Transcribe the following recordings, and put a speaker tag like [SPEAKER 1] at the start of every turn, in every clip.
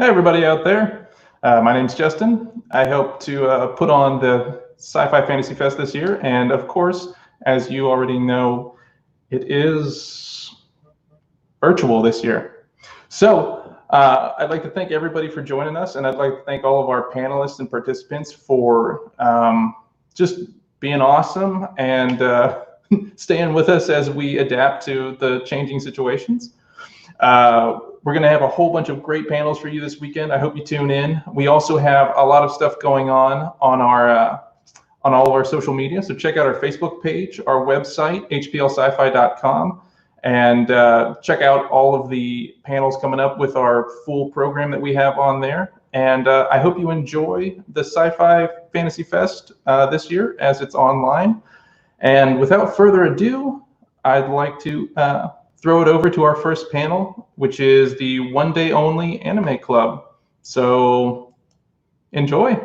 [SPEAKER 1] Hey, everybody out there. My name's Justin. I help to put on the Sci-Fi Fantasy Fest this year. And of course, as you already know, it is virtual this year. So I'd like to thank everybody for joining us. And I'd like to thank all of our panelists and participants for just being awesome and staying with us as we adapt to the changing situations. We're going to have a whole bunch of great panels for you this weekend. I hope you tune in. We also have a lot of stuff going on our on all of our social media. So check out our Facebook page, our website, hplscifi.com, and check out all of the panels coming up with our full program that we have on there. And I hope you enjoy the Sci-Fi Fantasy Fest this year as it's online. And without further ado, I'd like to throw it over to our first panel, which is the One Day Only Anime Club. So enjoy.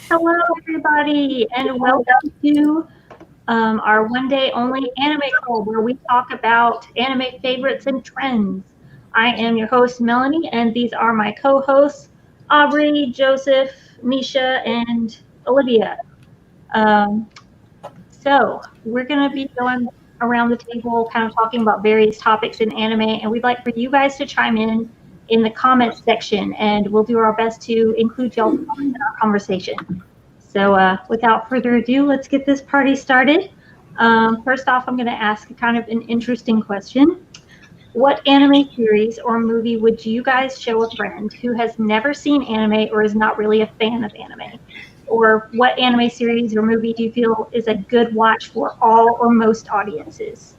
[SPEAKER 2] Hello, everybody, and welcome to our One Day Only Anime Club, where we talk about anime favorites and trends. I am your host, Melanie, and these are my co-hosts, Aubrey, Joseph, Nisha, and Olivia. So we're going to be going around the table, kind of talking about various topics in anime, and we'd like for you guys to chime in the comments section, and we'll do our best to include y'all in our conversation. So without further ado, let's get this party started. First off, I'm going to ask kind of an interesting question. What anime series or movie would you guys show a friend who has never seen anime or is not really a fan of anime? Or what anime series or movie do you feel is a good watch for all or most audiences?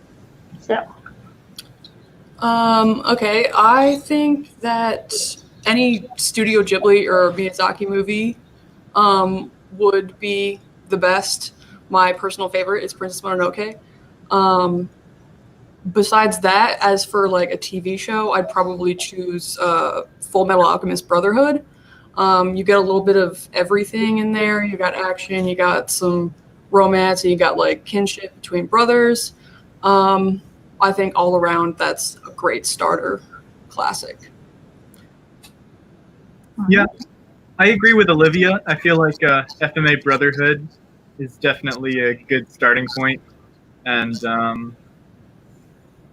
[SPEAKER 2] So.
[SPEAKER 3] Okay, I think that any Studio Ghibli or Miyazaki movie would be the best. My personal favorite is Princess Mononoke. Besides that, as for like a TV show, I'd probably choose Full Metal Alchemist Brotherhood. You get a little bit of everything in there. You got action, you got some romance, and you got like kinship between brothers. I think all around that's a great starter classic.
[SPEAKER 4] Yeah, I agree with Olivia. I feel like FMA Brotherhood is definitely a good starting point. And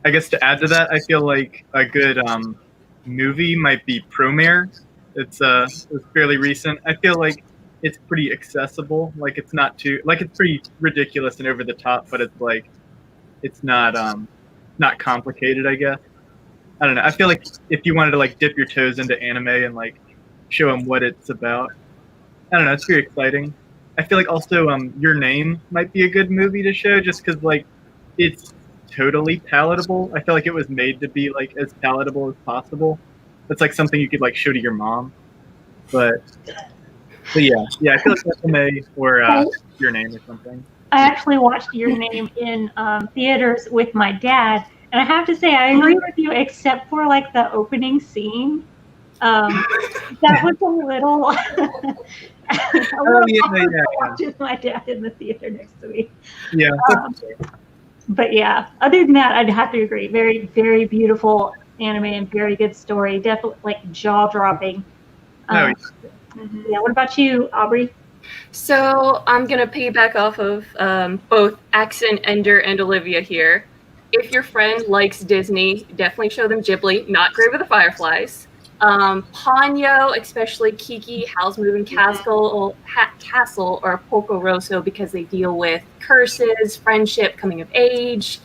[SPEAKER 4] I guess to add to that, I feel like a good movie might be Promare. It's fairly recent. I feel like it's pretty accessible. Like it's not too, like it's pretty ridiculous and over the top, but it's like, it's not complicated, I guess. I don't know. I feel like if you wanted to like dip your toes into anime and like show them what it's about, I don't know. It's very exciting. I feel like also Your Name might be a good movie to show just because like it's totally palatable. I feel like it was made to be like as palatable as possible. It's like something you could like show to your mom. But yeah. I feel like SMA or Your Name or something.
[SPEAKER 2] I actually watched Your Name in theaters with my dad, and I have to say I agree with you, except for like the opening scene. That was a little. Watching my dad in the theater next to me.
[SPEAKER 4] Yeah.
[SPEAKER 2] But yeah, other than that, I'd have to agree. Very, very beautiful anime and very good story. Definitely like jaw dropping. Yeah. What about you, Aubrey?
[SPEAKER 5] So I'm going to piggyback off of both Axon, Ender, and Olivia here. If your friend likes Disney, definitely show them Ghibli, not Grave of the Fireflies. Ponyo, especially Kiki, Howl's Moving Castle, or Porco Rosso because they deal with curses, friendship, coming of age.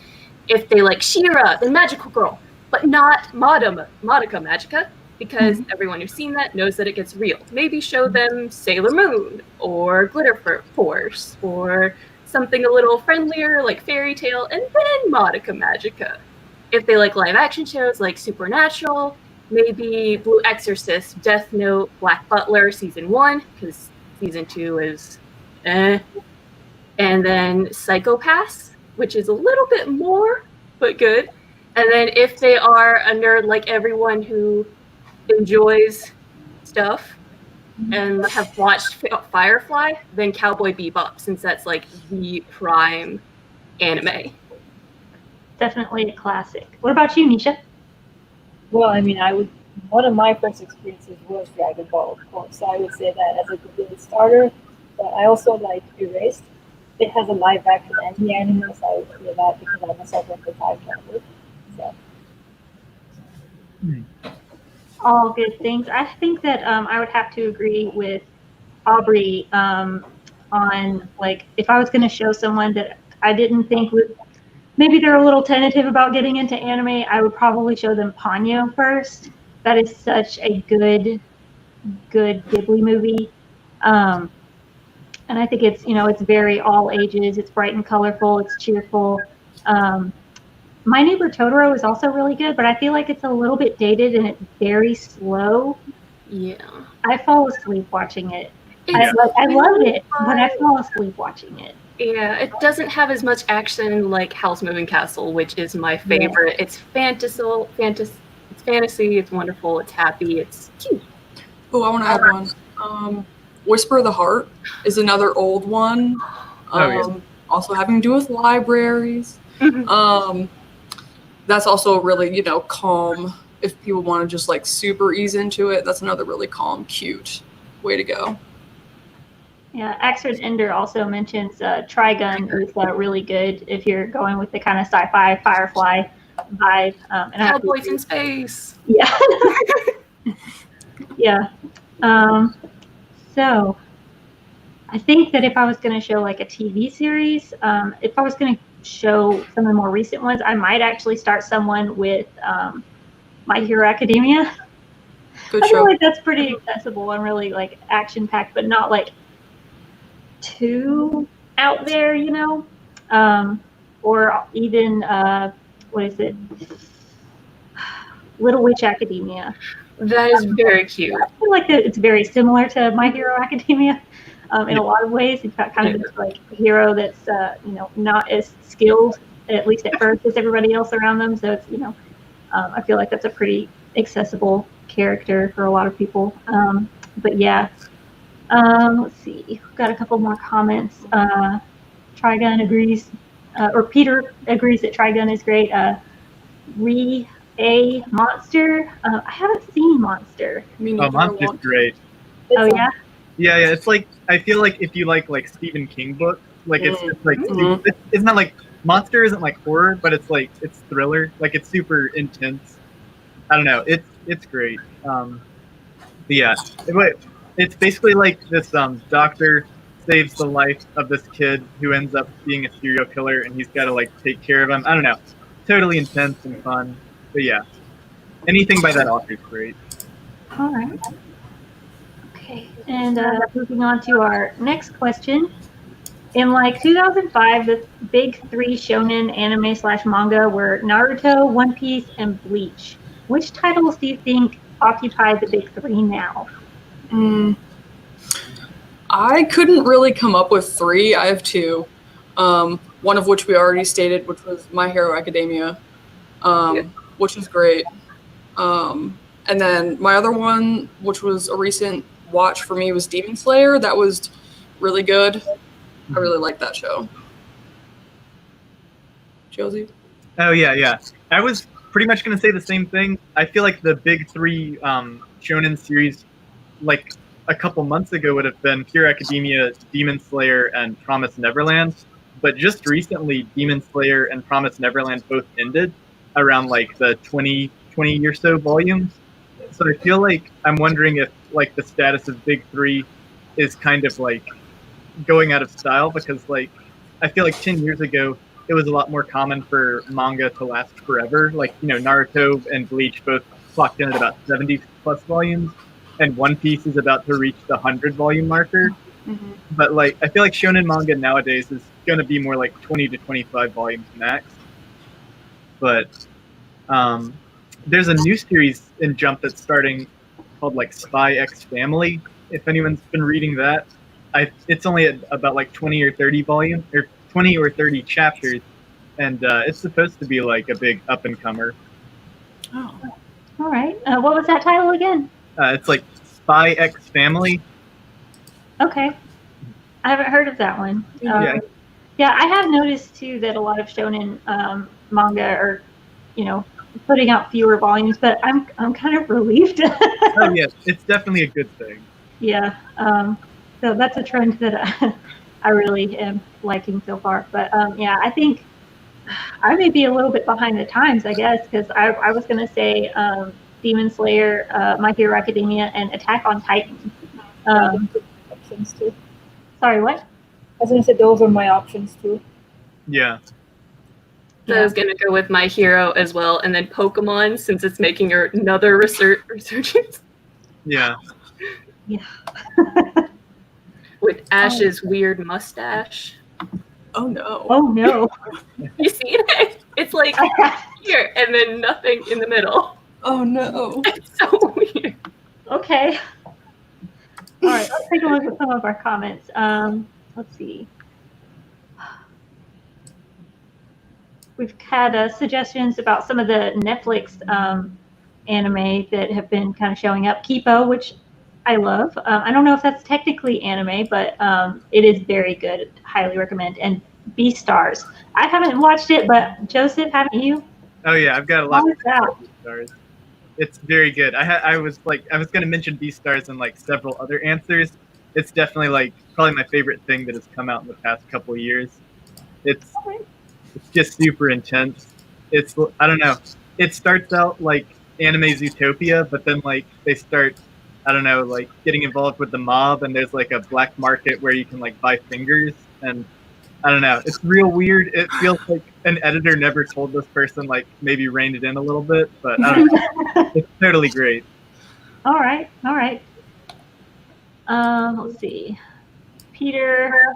[SPEAKER 5] If they like She-Ra, the magical girl, but not Madoka Magica, because everyone who's seen that knows that it gets real. Maybe show them Sailor Moon or Glitter Force or something a little friendlier like Fairy Tail, and then Madoka Magica. If they like live action shows like Supernatural, maybe Blue Exorcist, Death Note, Black Butler season 1, because season 2 is and then Psycho Pass which is a little bit more, but good. And then if they are a nerd like everyone who enjoys stuff and have watched Firefly, then Cowboy Bebop, since that's like the prime anime.
[SPEAKER 2] Definitely a classic. What about you, Nisha?
[SPEAKER 6] Well, I mean, one of my first experiences was Dragon Ball, of course. So I would say that as a good starter. But I also like Erased. It has a live action and the anime, so I would say that because I'm a sucker for time travel. So.
[SPEAKER 2] All good things. I think that I would have to agree with Aubrey on, like, if I was going to show someone that I didn't think would, maybe they're a little tentative about getting into anime, I would probably show them Ponyo first. That is such a good Ghibli movie. And I think it's, it's very all ages. It's bright and colorful. It's cheerful. My Neighbor Totoro is also really good, but I feel like it's a little bit dated and it's very slow.
[SPEAKER 5] Yeah.
[SPEAKER 2] I fall asleep watching it. I love it, but I fall asleep watching it.
[SPEAKER 5] Yeah, it doesn't have as much action like Howl's Moving Castle, which is my favorite. Yeah. It's fantasy, it's wonderful, it's happy, it's cute.
[SPEAKER 3] Oh, I want to add one. Whisper of the Heart is another old one. Also having to do with libraries. That's also really, calm. If people want to just like super ease into it, that's another really calm, cute way to go.
[SPEAKER 2] Yeah, Axford Ender also mentions Trigun is really good if you're going with the kind of sci-fi Firefly vibe. And
[SPEAKER 5] Cowboys in space.
[SPEAKER 2] Yeah. Yeah. So I think that if I was going to show like a TV series, if I was going to show some of the more recent ones, I might actually start someone with My Hero Academia.
[SPEAKER 3] Good
[SPEAKER 2] I
[SPEAKER 3] show.
[SPEAKER 2] feel like that's pretty accessible and really like action packed, but not like too out there, or even what is it? Little Witch Academia.
[SPEAKER 5] That is very cute.
[SPEAKER 2] I feel like it's very similar to My Hero Academia in a lot of ways. You've got kind of this like hero that's not as skilled, at least at first, as everybody else around them. So it's I feel like that's a pretty accessible character for a lot of people. But yeah, let's see. We've got a couple more comments. Trigun agrees, or Peter agrees that Trigun is great. A Monster. I haven't seen Monster.
[SPEAKER 4] Monster's great.
[SPEAKER 2] Oh yeah.
[SPEAKER 4] Yeah. It's like, I feel like if you like Stephen King books, like it's like it's not like Monster isn't like horror, but it's like it's thriller. Like it's super intense. I don't know. It's great. Yeah. It's basically like this doctor saves the life of this kid who ends up being a serial killer, and he's got to like take care of him. I don't know. Totally intense and fun. But yeah, anything by that author is great.
[SPEAKER 2] All right. Okay, and moving on to our next question. In like 2005, the big three shonen anime/manga were Naruto, One Piece, and Bleach. Which titles do you think occupy the big three now?
[SPEAKER 3] I couldn't really come up with three. I have two. One of which we already stated, which was My Hero Academia. Which is great. And then my other one, which was a recent watch for me, was Demon Slayer. That was really good. I really liked that show. Josie?
[SPEAKER 4] Oh, yeah. I was pretty much going to say the same thing. I feel like the big three shonen series, like a couple months ago, would have been Hero Academia, Demon Slayer, and Promised Neverland. But just recently, Demon Slayer and Promised Neverland both ended around like the 20 or so volumes. So I feel like I'm wondering if like the status of big three is kind of like going out of style, because like I feel like 10 years ago it was a lot more common for manga to last forever. Like, Naruto and Bleach both clocked in at about 70 plus volumes, and One Piece is about to reach the 100 volume marker.
[SPEAKER 3] Mm-hmm.
[SPEAKER 4] But like I feel like shonen manga nowadays is going to be more like 20 to 25 volumes max. But there's a new series in Jump that's starting called like Spy X Family. If anyone's been reading that, it's only about like 20 or 30 volumes or 20 or 30 chapters, and it's supposed to be like a big up and comer.
[SPEAKER 3] Oh.
[SPEAKER 2] All right. What was that title again?
[SPEAKER 4] It's like Spy X Family.
[SPEAKER 2] Okay. I haven't heard of that one.
[SPEAKER 4] Yeah.
[SPEAKER 2] Yeah, I have noticed too that a lot of shonen manga are, putting out fewer volumes, but I'm kind of relieved.
[SPEAKER 4] Oh yeah, it's definitely a good thing.
[SPEAKER 2] Yeah. So that's a trend that I really am liking so far. But yeah, I think I may be a little bit behind the times, I guess, because I was going to say Demon Slayer, My Hero Academia, and Attack on Titan.
[SPEAKER 6] Options too.
[SPEAKER 2] Sorry, what?
[SPEAKER 6] I was going to say those are my options too.
[SPEAKER 4] Yeah.
[SPEAKER 5] So I was going to go with My Hero as well, and then Pokemon, since it's making another resurgence.
[SPEAKER 4] Yeah.
[SPEAKER 2] Yeah.
[SPEAKER 5] With Ash's weird mustache.
[SPEAKER 3] Oh no.
[SPEAKER 2] Oh no.
[SPEAKER 5] You see it? It's like here, and then nothing in the middle.
[SPEAKER 3] Oh no.
[SPEAKER 5] It's so weird.
[SPEAKER 2] Okay. All right, let's take a look at some of our comments. Let's see. We've had suggestions about some of the Netflix anime that have been kind of showing up. Kipo, which I love. I don't know if that's technically anime, but it is very good. Highly recommend. And Beastars. I haven't watched it, but Joseph, haven't you?
[SPEAKER 4] Oh yeah, I've got a lot
[SPEAKER 2] How is that?
[SPEAKER 4] of Beastars. It's very good. I was going to mention Beastars and like several other answers. It's definitely like probably my favorite thing that has come out in the past couple of years. It's just super intense. I don't know. It starts out like anime Zootopia, but then like they start, I don't know, like getting involved with the mob, and there's like a black market where you can like buy fingers, and I don't know. It's real weird. It feels like an editor never told this person like maybe reined it in a little bit, but I don't know. It's totally great.
[SPEAKER 2] All right. Let's see. Peter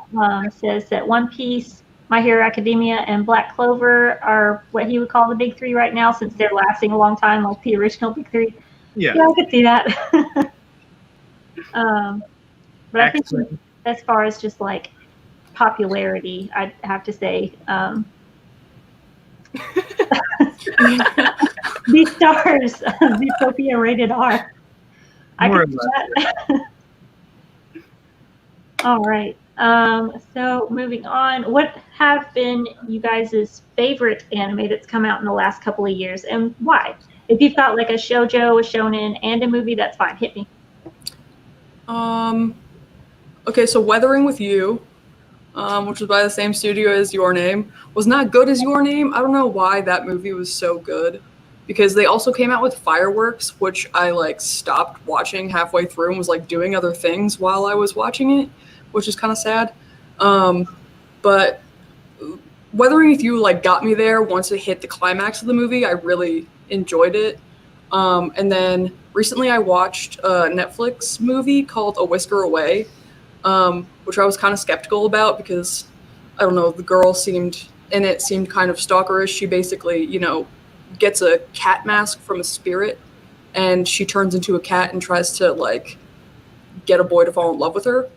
[SPEAKER 2] says that One Piece, My Hero Academia, and Black Clover are what he would call the big three right now, since they're lasting a long time, like the original big three.
[SPEAKER 4] Yeah.
[SPEAKER 2] I could see that. But I think as far as just like popularity, I'd have to say Beastars, Zootopia rated R.
[SPEAKER 4] More
[SPEAKER 2] I could see that. All right. So moving on, what have been you guys' favorite anime that's come out in the last couple of years, and why? If you've got like a shoujo, a shonen, and a movie, that's fine. Hit me.
[SPEAKER 3] Okay, so Weathering with You, which was by the same studio as Your Name, was not good as Your Name. I don't know why that movie was so good, because they also came out with Fireworks, which I like stopped watching halfway through and was like doing other things while I was watching it, which is kind of sad. But Weathering with You like got me there once it hit the climax of the movie. I really enjoyed it. And then recently I watched a Netflix movie called A Whisker Away, which I was kind of skeptical about because, I don't know, the girl seemed kind of stalkerish. She basically, gets a cat mask from a spirit, and she turns into a cat and tries to like get a boy to fall in love with her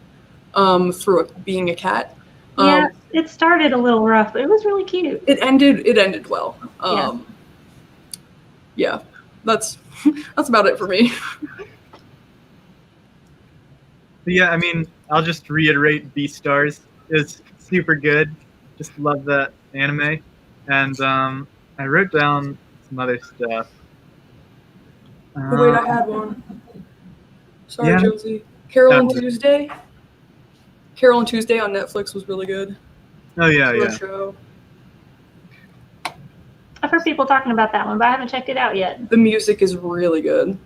[SPEAKER 3] through being a cat.
[SPEAKER 2] Yeah, it started a little rough, but it was really cute.
[SPEAKER 3] It ended well. Yeah, that's about it for me.
[SPEAKER 4] But yeah, I mean, I'll just reiterate Beastars is super good. Just love that anime. And I wrote down some other stuff.
[SPEAKER 3] Wait, I had one. Sorry,
[SPEAKER 4] Yeah.
[SPEAKER 3] Josie. Carol and Tuesday. Carol and Tuesday on Netflix was really good.
[SPEAKER 4] Oh yeah,
[SPEAKER 3] Good
[SPEAKER 4] yeah.
[SPEAKER 3] show.
[SPEAKER 2] I've heard people talking about that one, but I haven't checked it out yet.
[SPEAKER 3] The music is really good.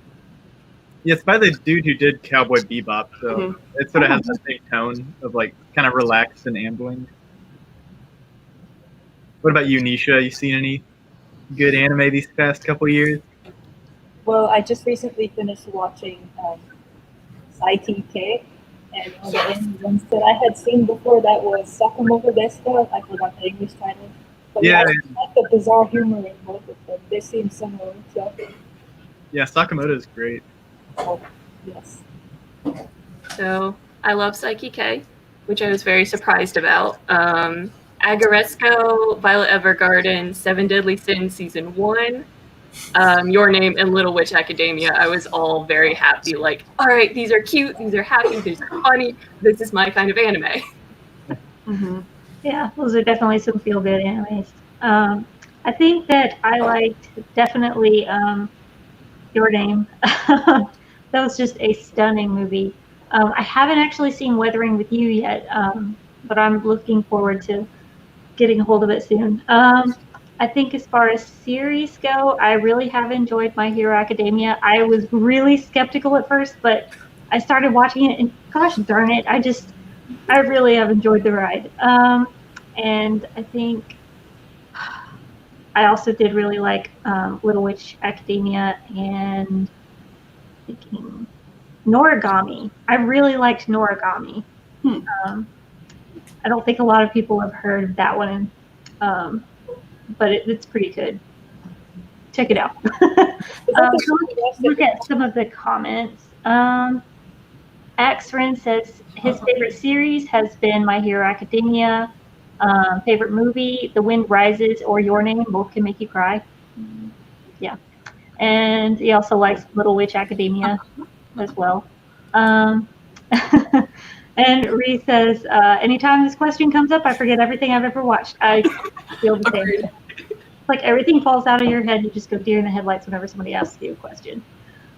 [SPEAKER 4] Yeah, it's by the dude who did Cowboy Bebop, so it sort of has that same tone of like kind of relaxed and ambling. What about you, Nisha? You seen any good anime these past couple years?
[SPEAKER 6] Well, I just recently finished watching SciFi, and one of the English ones that I had seen before that was Sakamoto Deska. I forgot the English title. But
[SPEAKER 4] Yeah.
[SPEAKER 6] I like the bizarre humor in both of them. They seem similar. So,
[SPEAKER 4] Yeah, Sakamoto is great.
[SPEAKER 6] yes.
[SPEAKER 5] So I love Psyche K, which I was very surprised about. Agaresco, Violet Evergarden, Seven Deadly Sins Season 1, Your Name, and Little Witch Academia. I was all very happy, like, all right, these are cute, these are happy, these are funny, this is my kind of anime.
[SPEAKER 3] Mm-hmm.
[SPEAKER 2] Yeah, those are definitely some feel-good animes. I think that I liked definitely Your Name. That was just a stunning movie. I haven't actually seen Weathering with You yet, but I'm looking forward to getting a hold of it soon. I think as far as series go, I really have enjoyed My Hero Academia. I was really skeptical at first, but I started watching it, and gosh darn it, I really have enjoyed the ride. And I think I also did really like Little Witch Academia and thinking Noragami. I really liked Noragami. I don't think a lot of people have heard of that one, but it's pretty good. Check it out. Look at some of the comments. Axren says his favorite series has been My Hero Academia. Favorite movie, The Wind Rises or Your Name, both can make you cry. Yeah. And he also likes Little Witch Academia as well. And Ree says, anytime this question comes up, I forget everything I've ever watched. I feel the same. Like everything falls out of your head. You just go deer in the headlights whenever somebody asks you a question.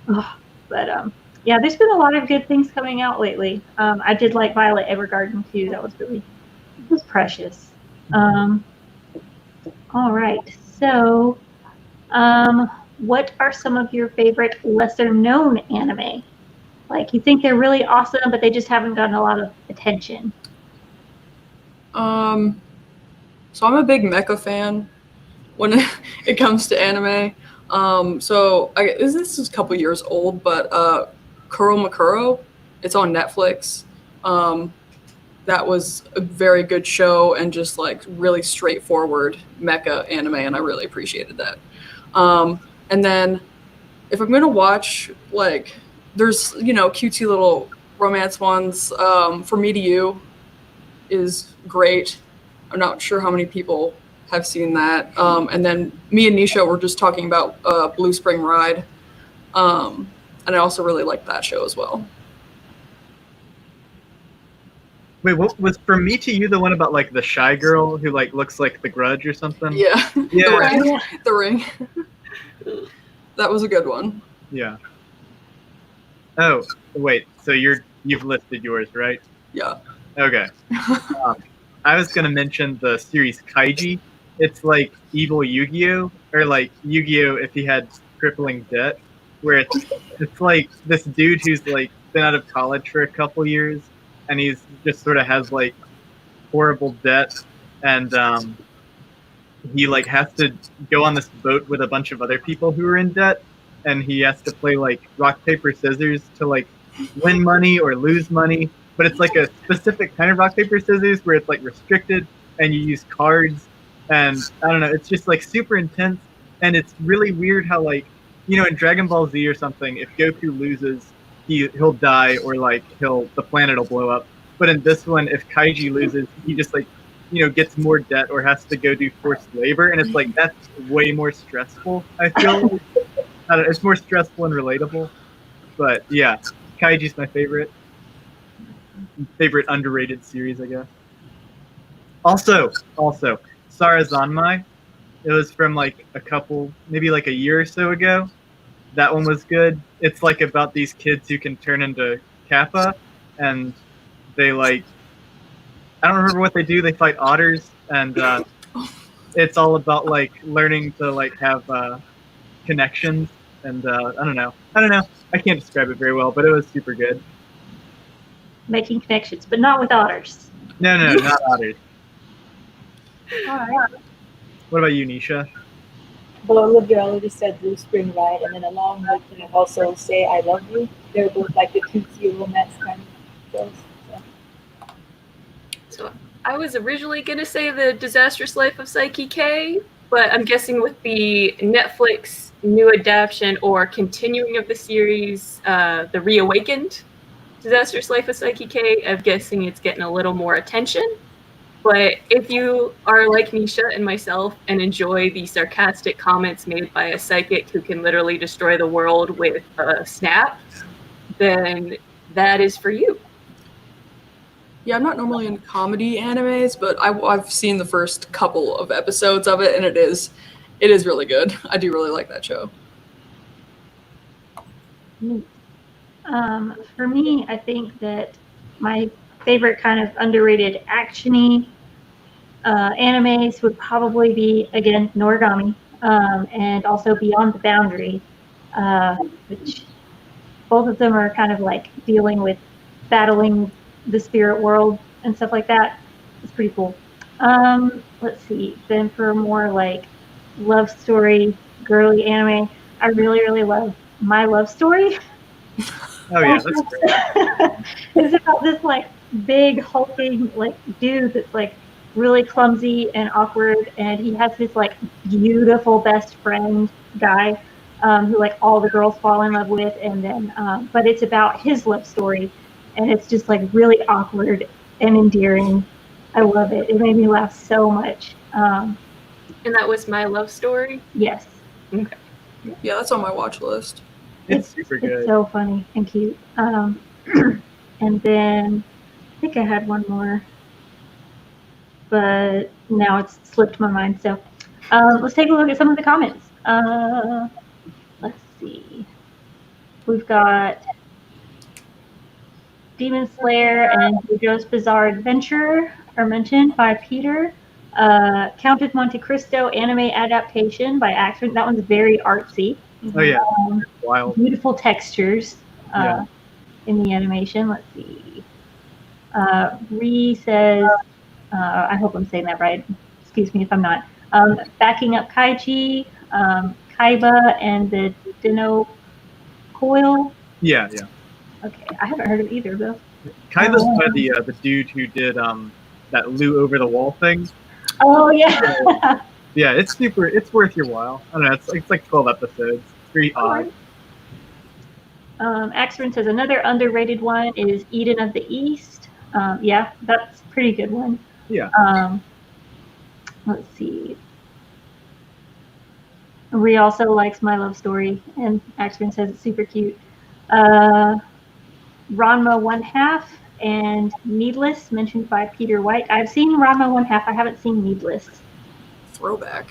[SPEAKER 2] But yeah, there's been a lot of good things coming out lately. I did like Violet Evergarden too. That was precious. All right. So, what are some of your favorite lesser known anime? Like you think they're really awesome, but they just haven't gotten a lot of attention.
[SPEAKER 3] So I'm a big mecha fan when it comes to anime. So this is a couple years old, but Kuro Makuro, it's on Netflix. That was a very good show and just like really straightforward mecha anime, and I really appreciated that. And then if I'm gonna watch, like, there's cutesy little romance ones. For Me to You is great. I'm not sure how many people have seen that. And then me and Nisha were just talking about Blue Spring Ride, and I also really liked that show as well.
[SPEAKER 4] Wait, what was For Me to You the one about like the shy girl who like looks like The Grudge or something?
[SPEAKER 3] Yeah.
[SPEAKER 4] Yeah.
[SPEAKER 3] The Ring. That was a good one.
[SPEAKER 4] Yeah. Oh, wait. So you've listed yours, right?
[SPEAKER 3] Yeah.
[SPEAKER 4] Okay. I was gonna mention the series Kaiji. It's like evil Yu-Gi-Oh, or like Yu-Gi-Oh if he had crippling debt, where it's like this dude who's like been out of college for a couple years, and he's just sort of has like horrible debt, and he like has to go on this boat with a bunch of other people who are in debt, and he has to play like rock paper scissors to like win money or lose money. But it's like a specific kind of rock paper scissors where it's like restricted and you use cards, and I don't know, it's just like super intense, and it's really weird how like in Dragon Ball Z or something, if Goku loses, he'll die, or like the planet will blow up. But in this one, if Kaiji loses, he just like gets more debt or has to go do forced labor, and it's like that's way more stressful. I feel like, I don't know, it's more stressful and relatable. But yeah, Kaiji's my favorite underrated series, I guess. Also, Sara Zanmai. It was from like maybe like a year or so ago. That one was good. It's like about these kids who can turn into Kappa, and they like, I don't remember what they do. They fight otters, and it's all about like learning to like have connections, and I don't know. I can't describe it very well, but it was super good.
[SPEAKER 2] Making connections, but not with otters.
[SPEAKER 4] No, not otters.
[SPEAKER 2] All right.
[SPEAKER 4] What about you, Nisha?
[SPEAKER 6] Well, Olivia already said Blue Spring Ride, and then along with also Say I Love You. They're both like the cutesy romance kind of shows.
[SPEAKER 5] So I was originally going to say The Disastrous Life of Psyche K, but I'm guessing with the Netflix new adaptation or continuing of the series, The Reawakened Disastrous Life of Psyche K, I'm guessing it's getting a little more attention. But if you are like Nisha and myself and enjoy the sarcastic comments made by a psychic who can literally destroy the world with a snap, then that is for you.
[SPEAKER 3] Yeah, I'm not normally into comedy animes, but I've seen the first couple of episodes of it, and it is really good. I do really like that show.
[SPEAKER 2] For me, I think that my favorite kind of underrated actiony animes would probably be, again, Noragami, and also Beyond the Boundary, which both of them are kind of like dealing with battling the spirit world and stuff like that. It's pretty cool. Let's see. Then for more like love story, girly anime, I really, really love My Love Story.
[SPEAKER 4] Oh yeah, that's great.
[SPEAKER 2] It's about this like big hulking like dude that's like really clumsy and awkward, and he has this like beautiful best friend guy who like all the girls fall in love with, and then but it's about his love story, and it's just like really awkward and endearing. I love it. It made me laugh so much.
[SPEAKER 5] And that was My Love Story?
[SPEAKER 2] Yes.
[SPEAKER 5] Okay.
[SPEAKER 3] Yeah, that's on my watch list.
[SPEAKER 4] It's super good.
[SPEAKER 2] It's so funny and cute. And then I think I had one more, but now it's slipped my mind. So let's take a look at some of the comments. Let's see. We've got Demon Slayer and JoJo's Bizarre Adventure are mentioned by Peter. Count of Monte Cristo anime adaptation by actor. That one's very artsy.
[SPEAKER 4] Oh yeah, wild.
[SPEAKER 2] Beautiful textures
[SPEAKER 4] Yeah.
[SPEAKER 2] in the animation. Let's see. Ree says, I hope I'm saying that right. Excuse me if I'm not. Backing up Kaiji, Kaiba, and the Dino Coil.
[SPEAKER 4] Yeah.
[SPEAKER 2] Okay, I haven't heard of either of those.
[SPEAKER 4] Kaiba's by the dude who did that Lou over the wall thing.
[SPEAKER 2] Oh yeah.
[SPEAKER 4] Yeah, it's super. It's worth your while. I don't know. It's like 12 episodes. It's very odd.
[SPEAKER 2] Axeman says another underrated one is Eden of the East. Yeah, that's a pretty good one.
[SPEAKER 4] Yeah.
[SPEAKER 2] Let's see. Ree also likes My Love Story, and Axeman says it's super cute. Ranma 1/2 and Needless, mentioned by Peter White. I've seen Ranma 1/2. I haven't seen Needless.
[SPEAKER 3] Throwback.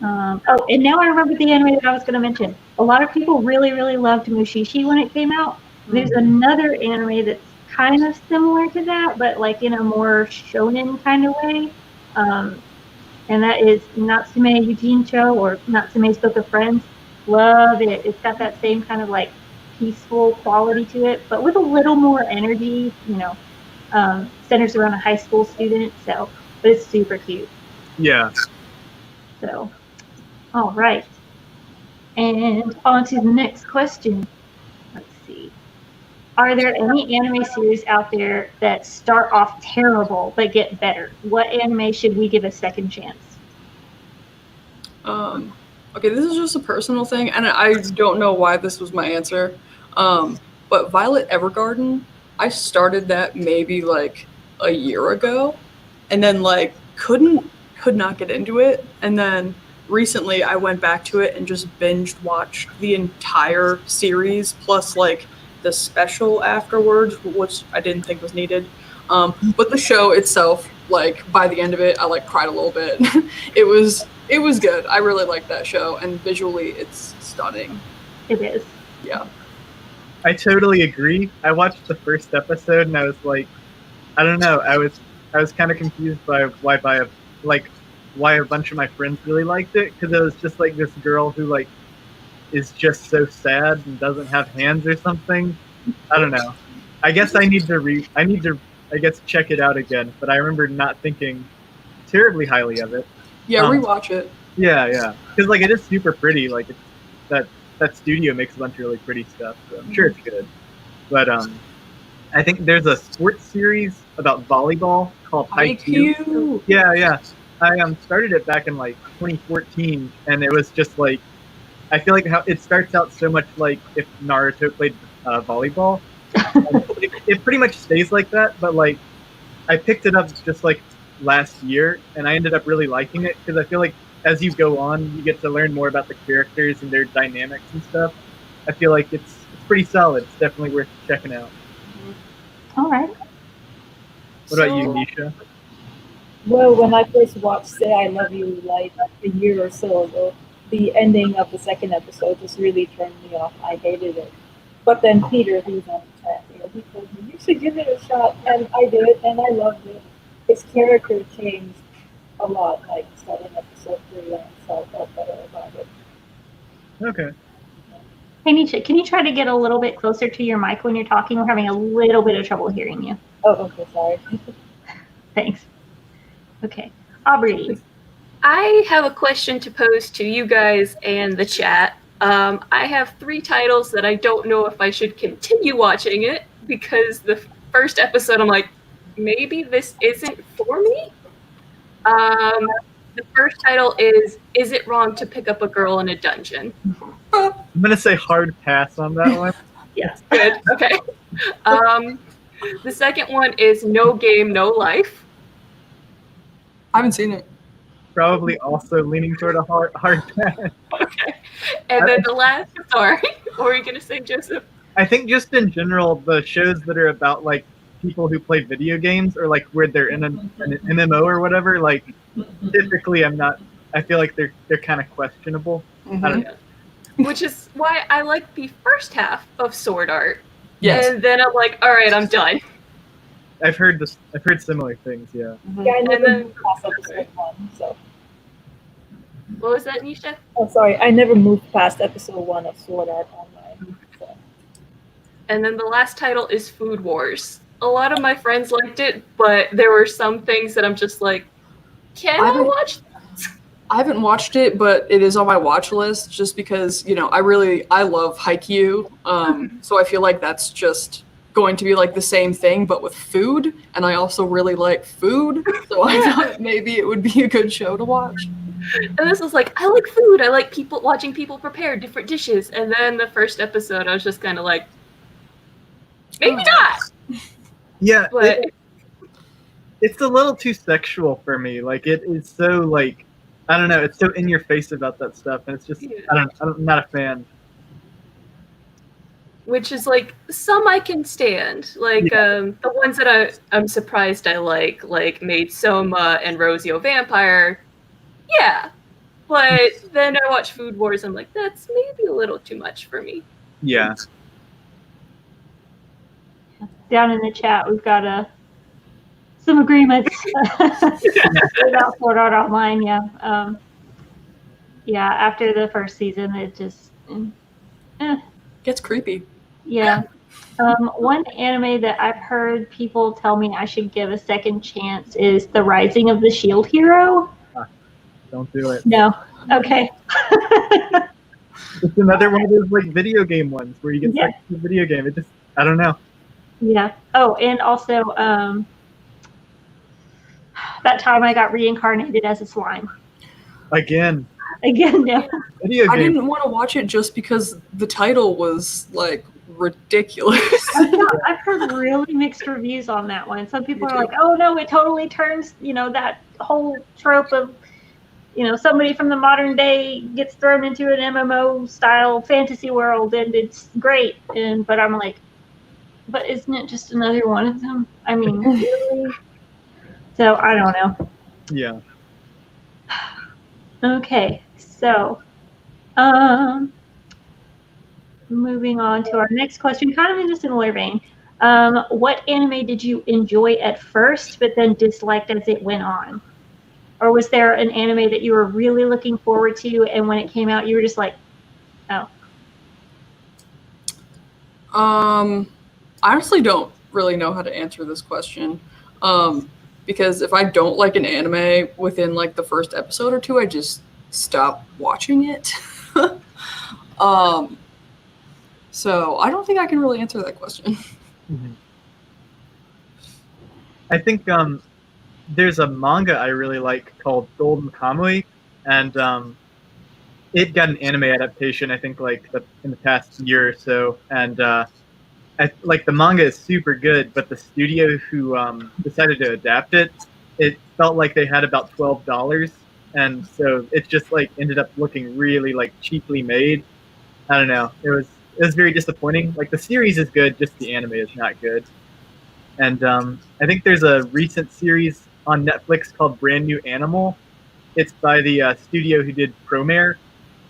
[SPEAKER 2] Oh, and now I remember the anime that I was going to mention. A lot of people really, really loved Mushishi when it came out. There's another anime that's kind of similar to that, but like in a more shonen kind of way. And that is Natsume Yujincho, or Natsume's Book of Friends. Love it. It's got that same kind of like peaceful quality to it, but with a little more energy, centers around a high school student. So, but it's super cute.
[SPEAKER 4] Yeah.
[SPEAKER 2] So, all right. And on to the next question. Let's see. Are there any anime series out there that start off terrible but get better? What anime should we give a second chance?
[SPEAKER 3] Okay, this is just a personal thing, and I don't know why this was my answer. But Violet Evergarden, I started that maybe like a year ago, and then like could not get into it, and then recently I went back to it and just binged watched the entire series plus like the special afterwards, which I didn't think was needed. But the show itself, like by the end of it, I like cried a little bit. It was good. I really liked that show, and visually it's stunning.
[SPEAKER 2] It is.
[SPEAKER 3] Yeah.
[SPEAKER 4] I totally agree. I watched the first episode and I was like, I don't know. I was kind of confused by why a bunch of my friends really liked it, because it was just like this girl who like is just so sad and doesn't have hands or something. I don't know. I guess I need to check it out again. But I remember not thinking terribly highly of it.
[SPEAKER 3] Yeah, rewatch it.
[SPEAKER 4] Yeah. Because like it is super pretty. Like that studio makes a bunch of really pretty stuff. So I'm sure it's good. But I think there's a sports series about volleyball called Haikyuu. Yeah. I started it back in like 2014, and it was just like, I feel like how it starts out so much like if Naruto played volleyball. It pretty much stays like that, but like I picked it up just like last year, and I ended up really liking it because I feel like as you go on, you get to learn more about the characters and their dynamics and stuff. I feel like it's pretty solid. It's definitely worth checking out.
[SPEAKER 2] All right.
[SPEAKER 4] What about you, Nisha?
[SPEAKER 6] Well, when I first watched Say I Love You like a year or so ago, the ending of the second episode just really turned me off. I hated it. But then Peter, who's on the chat here, he told me, you should give it a shot. And I did, and I loved it. His character changed a lot, like starting episode 3, and so I felt better about it.
[SPEAKER 4] Okay.
[SPEAKER 2] Hey, Nisha, can you try to get a little bit closer to your mic when you're talking? We're having a little bit of trouble hearing you.
[SPEAKER 6] Oh, okay, sorry.
[SPEAKER 2] Thanks. Okay. Aubrey.
[SPEAKER 5] I have a question to pose to you guys and the chat. I have 3 titles that I don't know if I should continue watching it because the first episode I'm like, maybe this isn't for me. The first title is It Wrong to Pick Up a Girl in a Dungeon?
[SPEAKER 4] I'm gonna say hard pass on that one.
[SPEAKER 5] Yes, good. Okay. The second one is No Game, No Life.
[SPEAKER 3] I haven't seen it.
[SPEAKER 4] Probably also leaning toward a hard pass.
[SPEAKER 5] Okay. And then the last, sorry, what were you going to say, Joseph?
[SPEAKER 4] I think just in general, the shows that are about like people who play video games or like where they're in an MMO or whatever, like typically I feel like they're kind of questionable.
[SPEAKER 3] Mm-hmm.
[SPEAKER 4] I don't know.
[SPEAKER 5] Which is why I like the first half of Sword Art.
[SPEAKER 3] Yes.
[SPEAKER 5] And then I'm like, all right, I'm done.
[SPEAKER 4] I've heard similar things, yeah.
[SPEAKER 6] Yeah, I never
[SPEAKER 5] then-
[SPEAKER 6] moved past episode 1, so.
[SPEAKER 5] What was that, Nisha?
[SPEAKER 6] Oh, sorry, I never moved past episode 1 of Sword Art Online. So.
[SPEAKER 5] And then the last title is Food Wars. A lot of my friends liked it, but there were some things that I'm just like, can I watch this?
[SPEAKER 3] I haven't watched it, but it is on my watch list just because, you know, I love Haikyuu. So I feel like that's just going to be like the same thing, but with food. And I also really like food. So I thought maybe it would be a good show to watch.
[SPEAKER 5] And this was like, I like food. I like watching people prepare different dishes. And then the first episode, I was just kind of like, maybe not.
[SPEAKER 4] Yeah,
[SPEAKER 5] But
[SPEAKER 4] it's a little too sexual for me. Like it is so like, I don't know, it's so in your face about that stuff, and it's just I'm not a fan.
[SPEAKER 5] which is like some I can stand. Like the ones that I'm surprised I like Maid Soma and Rosio Vampire. Yeah. But then I watch Food Wars, I'm like, that's maybe a little too much for me.
[SPEAKER 4] Yeah.
[SPEAKER 2] Down in the chat, we've got some agreements about Sword Art Online. Yeah, yeah. After the first season, it just
[SPEAKER 3] Gets creepy.
[SPEAKER 2] yeah. One anime that I've heard people tell me I should give a second chance is The Rising of the Shield Hero.
[SPEAKER 4] Don't do it.
[SPEAKER 2] No. Okay.
[SPEAKER 4] It's another one of those like video game ones where you get stuck in the video game. It just, I don't know.
[SPEAKER 2] Yeah. Oh, and also that time I got reincarnated as a slime.
[SPEAKER 4] Again,
[SPEAKER 2] No.
[SPEAKER 4] video
[SPEAKER 3] I
[SPEAKER 4] game.
[SPEAKER 3] didn't want to watch it just because the title was like ridiculous.
[SPEAKER 2] I've heard really mixed reviews on that one. Some people are like, oh no, it totally turns, that whole trope of, somebody from the modern day gets thrown into an MMO style fantasy world and it's great. But I'm like, but isn't it just another one of them? I mean, really? So I don't know.
[SPEAKER 4] Yeah.
[SPEAKER 2] Okay, so moving on to our next question, kind of in a similar vein. What anime did you enjoy at first, but then disliked as it went on? Or was there an anime that you were really looking forward to, and when it came out, you were just like, oh?
[SPEAKER 3] I honestly don't really know how to answer this question. Because if I don't like an anime within like the first episode or two, I just stop watching it. So I don't think I can really answer that question.
[SPEAKER 4] Mm-hmm. I think there's a manga I really like called Golden Kamuy, and it got an anime adaptation, I think, like in the past year or so, and I like the manga is super good, but the studio who decided to adapt it, it felt like they had about $12, and so it just like ended up looking really like cheaply made. I don't know. It was very disappointing. Like the series is good, just the anime is not good. And I think there's a recent series on Netflix called Brand New Animal. It's by the studio who did Promare,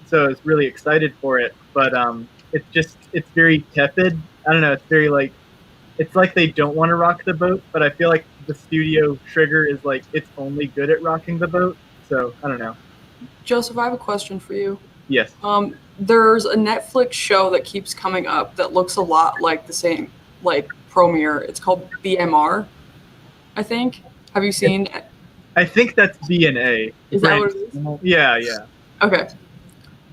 [SPEAKER 4] so I was really excited for it. But it's very tepid. I don't know. It's very like, it's like they don't want to rock the boat, but I feel like the studio trigger is like it's only good at rocking the boat. So I don't know.
[SPEAKER 3] Joseph, I have a question for you.
[SPEAKER 4] Yes.
[SPEAKER 3] There's a Netflix show that keeps coming up that looks a lot like the same, like Promare. It's called BMR, I think. Have you seen it?
[SPEAKER 4] I think that's BNA.
[SPEAKER 3] Is that what it is?
[SPEAKER 4] Yeah, yeah.
[SPEAKER 3] Okay.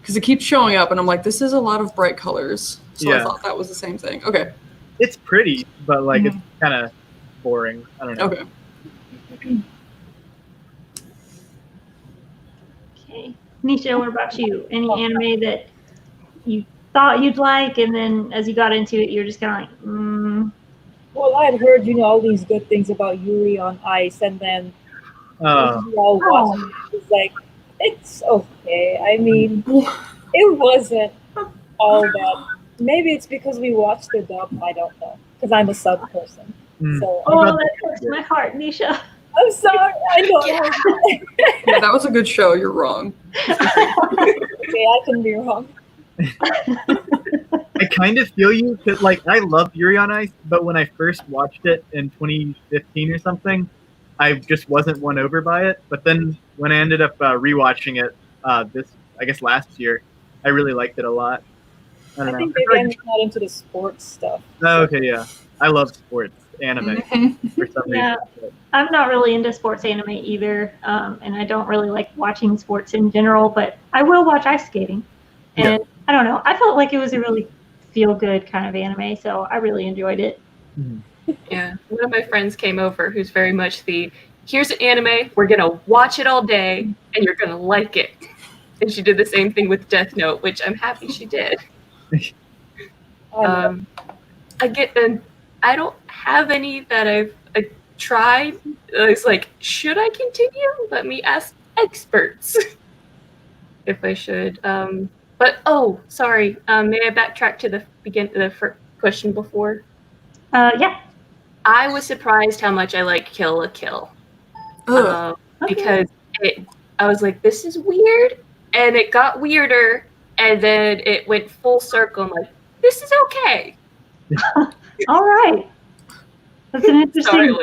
[SPEAKER 3] Because it keeps showing up, and I'm like, this is a lot of bright colors. So I thought that was the same thing. Okay.
[SPEAKER 4] It's pretty, but like it's kind of boring. I don't know.
[SPEAKER 3] Okay.
[SPEAKER 2] Okay. Nisha, what about you? Any anime that you thought you'd like, and then as you got into it, you're just kind of like,
[SPEAKER 6] Well, I had heard, all these good things about Yuri on Ice, and then we all watched it. It's like, it's okay. I mean, it wasn't all that. Maybe it's because we watched the dub. I don't know, because I'm a sub person. So
[SPEAKER 2] that hurts my heart, Nisha.
[SPEAKER 6] I'm sorry. I know.
[SPEAKER 3] Yeah, that was a good show. You're wrong.
[SPEAKER 6] Okay, I can be wrong.
[SPEAKER 4] I kind of feel you, because like I love Yuri on Ice, but when I first watched it in 2015 or something, I just wasn't won over by it. But then when I ended up rewatching it I guess last year, I really liked it a lot.
[SPEAKER 6] I think maybe I'm not into the sports stuff.
[SPEAKER 4] Oh, okay, yeah. I love sports anime for some reason.
[SPEAKER 2] I'm not really into sports anime either, and I don't really like watching sports in general, but I will watch ice skating. And I don't know, I felt like it was a really feel-good kind of anime, so I really enjoyed it.
[SPEAKER 5] Yeah, one of my friends came over who's very much here's an anime, we're going to watch it all day, and you're going to like it. And she did the same thing with Death Note, which I'm happy she did. I don't have any that I've tried. It's like, should I continue? Let me ask experts if I should. But sorry. May I backtrack to the first question before?
[SPEAKER 2] Yeah.
[SPEAKER 5] I was surprised how much I like Kill la Kill. Because I was like, this is weird, and it got weirder, and then it went full circle. I'm like, this is okay.
[SPEAKER 2] All right. That's an interesting.
[SPEAKER 5] Sorry,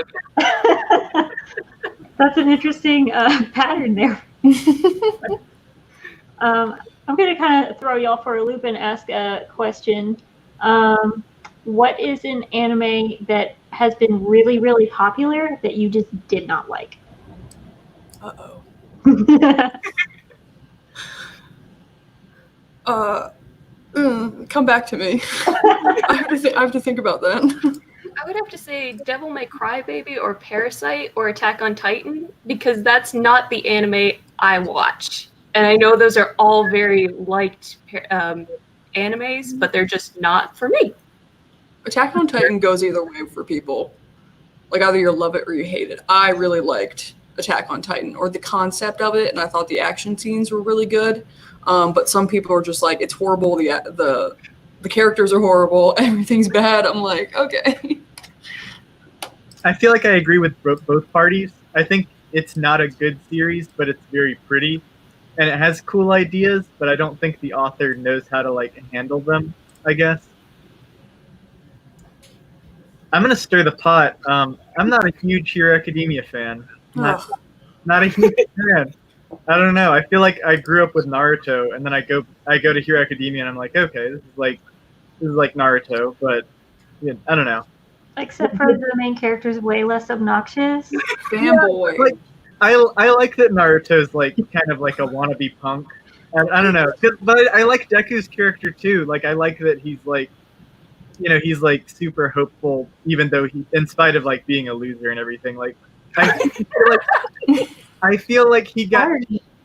[SPEAKER 2] that's an interesting pattern there. I'm going to kind of throw y'all for a loop and ask a question. What is an anime that has been really, really popular that you just did not like?
[SPEAKER 3] Uh-oh. Come back to me. I have to think about that.
[SPEAKER 5] I would have to say Devil May Cry Baby or Parasite or Attack on Titan, because that's not the anime I watch. And I know those are all very liked animes, but they're just not for me.
[SPEAKER 3] Attack on Titan goes either way for people. Like, either you love it or you hate it. I really liked Attack on Titan, or the concept of it, and I thought the action scenes were really good. But some people are just like, it's horrible. The characters are horrible. Everything's bad. I'm like, okay.
[SPEAKER 4] I feel like I agree with both parties. I think it's not a good series, but it's very pretty, and it has cool ideas. But I don't think the author knows how to like handle them, I guess. I'm gonna stir the pot. I'm not a huge Hero Academia fan. Not a huge fan. I don't know. I feel like I grew up with Naruto, and then I go to Hero Academia, and I'm like, okay, this is like Naruto, but I don't know.
[SPEAKER 2] Except for the main character's way less obnoxious.
[SPEAKER 3] Fanboy.
[SPEAKER 4] Like, I like that Naruto's like kind of like a wannabe punk. I don't know, but I like Deku's character too. Like I like that he's like, he's like super hopeful, even though in spite of like being a loser and everything. Like I feel like he got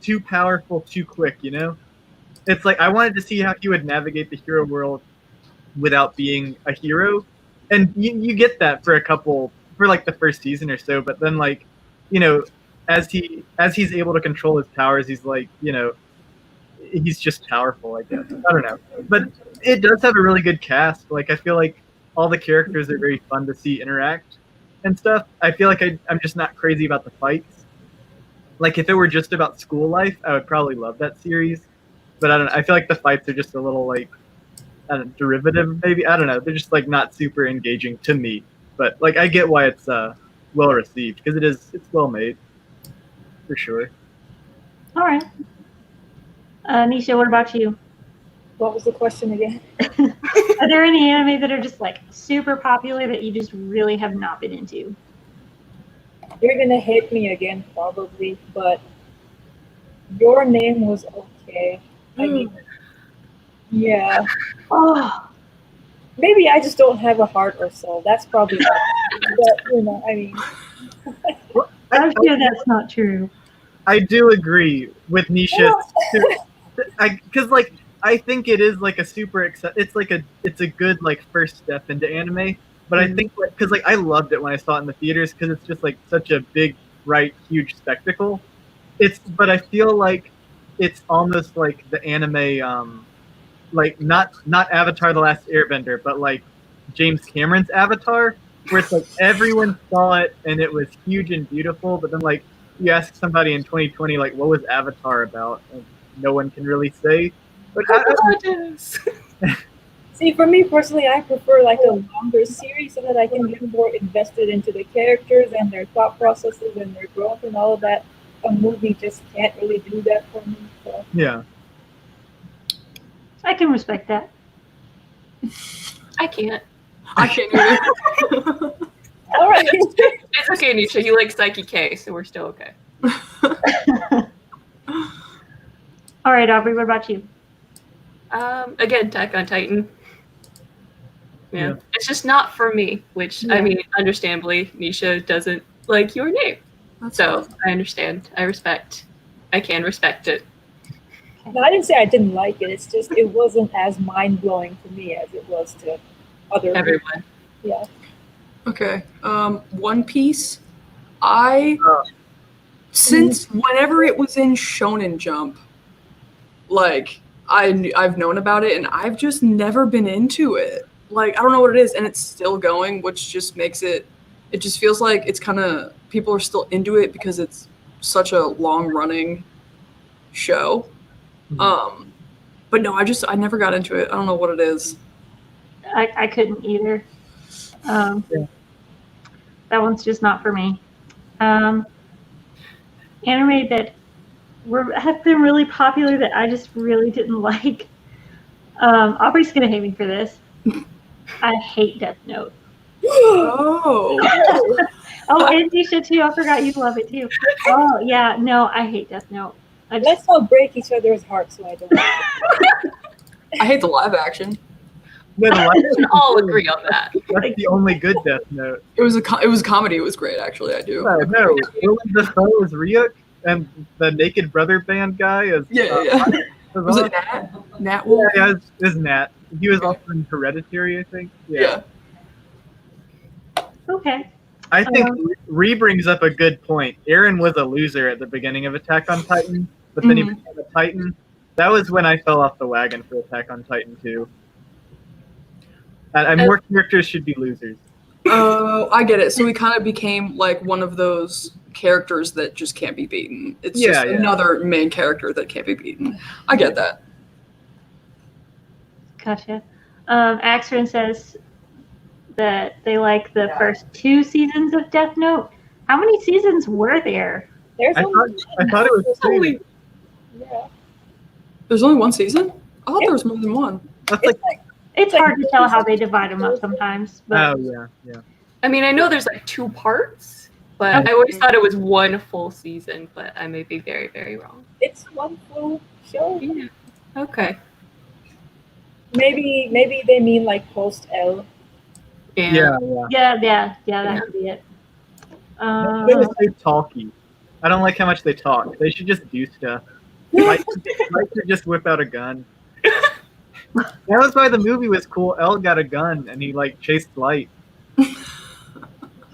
[SPEAKER 4] too powerful too quick. It's like I wanted to see how he would navigate the hero world without being a hero, and you get that for like the first season or so, but then like, as he's able to control his powers, he's like, he's just powerful, I guess. I don't know, but it does have a really good cast. Like, I feel like all the characters are very fun to see interact and stuff. I feel like I'm just not crazy about the fights. Like, if it were just about school life, I would probably love that series. But I don't know. I feel like the fights are just a little like, I don't know, derivative, maybe. I don't know. They're just like not super engaging to me. But like, I get why it's well received, because it's well made, for sure.
[SPEAKER 2] All right. Nisha, what about you?
[SPEAKER 6] What was the question again?
[SPEAKER 2] Are there any anime that are just like super popular that you just really have not been into?
[SPEAKER 6] You're gonna hate me again, probably, but Your Name was okay. I mean, yeah.
[SPEAKER 2] Oh,
[SPEAKER 6] Maybe I just don't have a heart or soul. That's probably but, I mean.
[SPEAKER 2] I'm sure that's not true.
[SPEAKER 4] I do agree with Nisha, because like, I think it is like a super it's a good like first step into anime. But I think because like I loved it when I saw it in the theaters, because it's just like such a big, bright, huge spectacle. But I feel like it's almost like the anime, like not Avatar: The Last Airbender, but like James Cameron's Avatar, where it's like everyone saw it and it was huge and beautiful, but then like you ask somebody in 2020 like what was Avatar about, and no one can really say. But
[SPEAKER 6] See, for me personally, I prefer like a longer series so that I can get more invested into the characters and their thought processes and their growth and all of that. A movie just can't really do that for me. So.
[SPEAKER 4] Yeah.
[SPEAKER 2] I can respect that.
[SPEAKER 5] I can't.
[SPEAKER 3] I can't either.
[SPEAKER 6] All right.
[SPEAKER 5] It's okay, Nisha. You like Psyche K, so we're still okay.
[SPEAKER 2] All right, Aubrey, what about you?
[SPEAKER 5] Again, Attack on Titan. Yeah. It's just not for me, which, I mean, understandably, Nisha doesn't like Your Name. So I understand. I can respect it.
[SPEAKER 6] No, I didn't say I didn't like it. It's just it wasn't as mind-blowing to me as it was to other
[SPEAKER 5] Everyone.
[SPEAKER 6] people. Yeah.
[SPEAKER 3] Okay. One Piece. Since whenever it was in Shonen Jump, like I've known about it and I've just never been into it. Like, I don't know what it is, and it's still going, which just makes it just feels like it's kind of, people are still into it because it's such a long-running show. But no, I never got into it. I don't know what it is.
[SPEAKER 2] I couldn't either. That one's just not for me. Anime that have been really popular that I just really didn't like. Aubrey's gonna hate me for this. I hate Death Note.
[SPEAKER 3] Oh.
[SPEAKER 2] Oh, and Nisha too. I forgot you love it too. Oh yeah, no, I hate Death Note.
[SPEAKER 6] Let's not break each other's hearts, so I don't.
[SPEAKER 3] I hate the live action.
[SPEAKER 5] We can all agree on that.
[SPEAKER 4] That's the only good Death Note.
[SPEAKER 3] It was a comedy. It was great, actually. I do.
[SPEAKER 4] No. Willem Dafoe is Ryuk, and the Naked Brother band guy is.
[SPEAKER 3] Yeah. Was it Nat? Nat Wolf?
[SPEAKER 4] Yeah, it was Nat. He was also in Hereditary, I think. Yeah.
[SPEAKER 2] Okay.
[SPEAKER 4] I think Ree brings up a good point. Aaron was a loser at the beginning of Attack on Titan, but then he became a Titan. That was when I fell off the wagon for Attack on Titan too. And more characters should be losers.
[SPEAKER 3] Oh, I get it. So he kind of became like one of those characters that just can't be beaten. It's just another main character that can't be beaten. I get that.
[SPEAKER 2] Gotcha. Axron says that they like the first 2 seasons of Death Note. How many seasons were there?
[SPEAKER 6] There's
[SPEAKER 4] I thought it was 2.
[SPEAKER 6] Yeah.
[SPEAKER 3] There's only 1 season? I thought there was more than 1.
[SPEAKER 4] That's like.
[SPEAKER 2] It's hard to tell how they divide them up sometimes. But
[SPEAKER 4] Oh yeah.
[SPEAKER 5] I mean, I know there's like 2 parts, but I always thought it was 1 full season, but I may be very, very wrong.
[SPEAKER 6] It's one full show.
[SPEAKER 5] Yeah. Okay.
[SPEAKER 6] Maybe they mean like post L.
[SPEAKER 5] Yeah.
[SPEAKER 2] Yeah, that could be it.
[SPEAKER 4] They were so talky. I don't like how much they talk. They should just do stuff. Light should just whip out a gun. That was why the movie was cool. L got a gun and he like chased Light.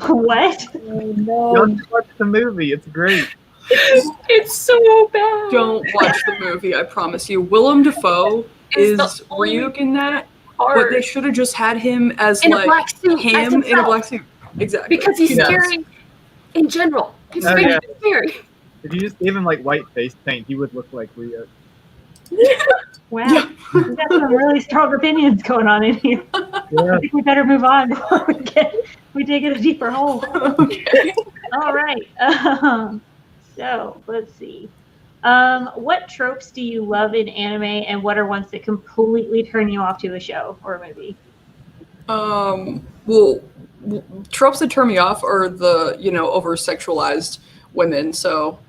[SPEAKER 2] What?
[SPEAKER 6] Oh,
[SPEAKER 4] You
[SPEAKER 6] no.
[SPEAKER 4] have to watch the movie. It's great.
[SPEAKER 5] It's so bad.
[SPEAKER 3] Don't watch the movie, I promise you. Willem Dafoe
[SPEAKER 5] Is the
[SPEAKER 3] is
[SPEAKER 5] only
[SPEAKER 3] Ryuk in that,
[SPEAKER 5] part.
[SPEAKER 3] but they should have just had him as
[SPEAKER 5] In a
[SPEAKER 3] like
[SPEAKER 5] black suit, as
[SPEAKER 3] him in a
[SPEAKER 5] himself.
[SPEAKER 3] black suit. Exactly.
[SPEAKER 5] Because he's
[SPEAKER 3] Yes.
[SPEAKER 5] scary in general. His
[SPEAKER 4] Oh,
[SPEAKER 5] face
[SPEAKER 4] yeah.
[SPEAKER 5] is scary.
[SPEAKER 4] If you just gave him like white face paint, he would look like Rio.
[SPEAKER 2] Wow.
[SPEAKER 3] Yeah.
[SPEAKER 2] We got some really strong opinions going on in here.
[SPEAKER 4] Yeah.
[SPEAKER 2] I think we better move on before we dig in a deeper hole.
[SPEAKER 3] Okay.
[SPEAKER 2] All right. So let's see. What tropes do you love in anime, and what are ones that completely turn you off to a show or a movie?
[SPEAKER 3] Well, tropes that turn me off are the, over sexualized women. So,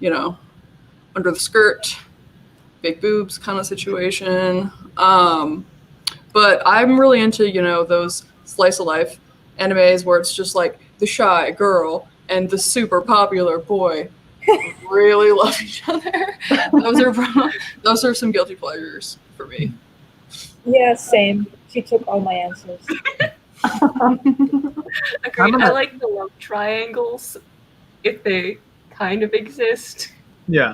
[SPEAKER 3] under the skirt, big boobs kind of situation. But I'm really into, those slice of life animes where it's just like the shy girl and the super popular boy really love each other. Those are some guilty pleasures for me.
[SPEAKER 6] Yeah, same. She took all my answers.
[SPEAKER 5] Agreed. I like the love triangles if they kind of exist.
[SPEAKER 4] Yeah.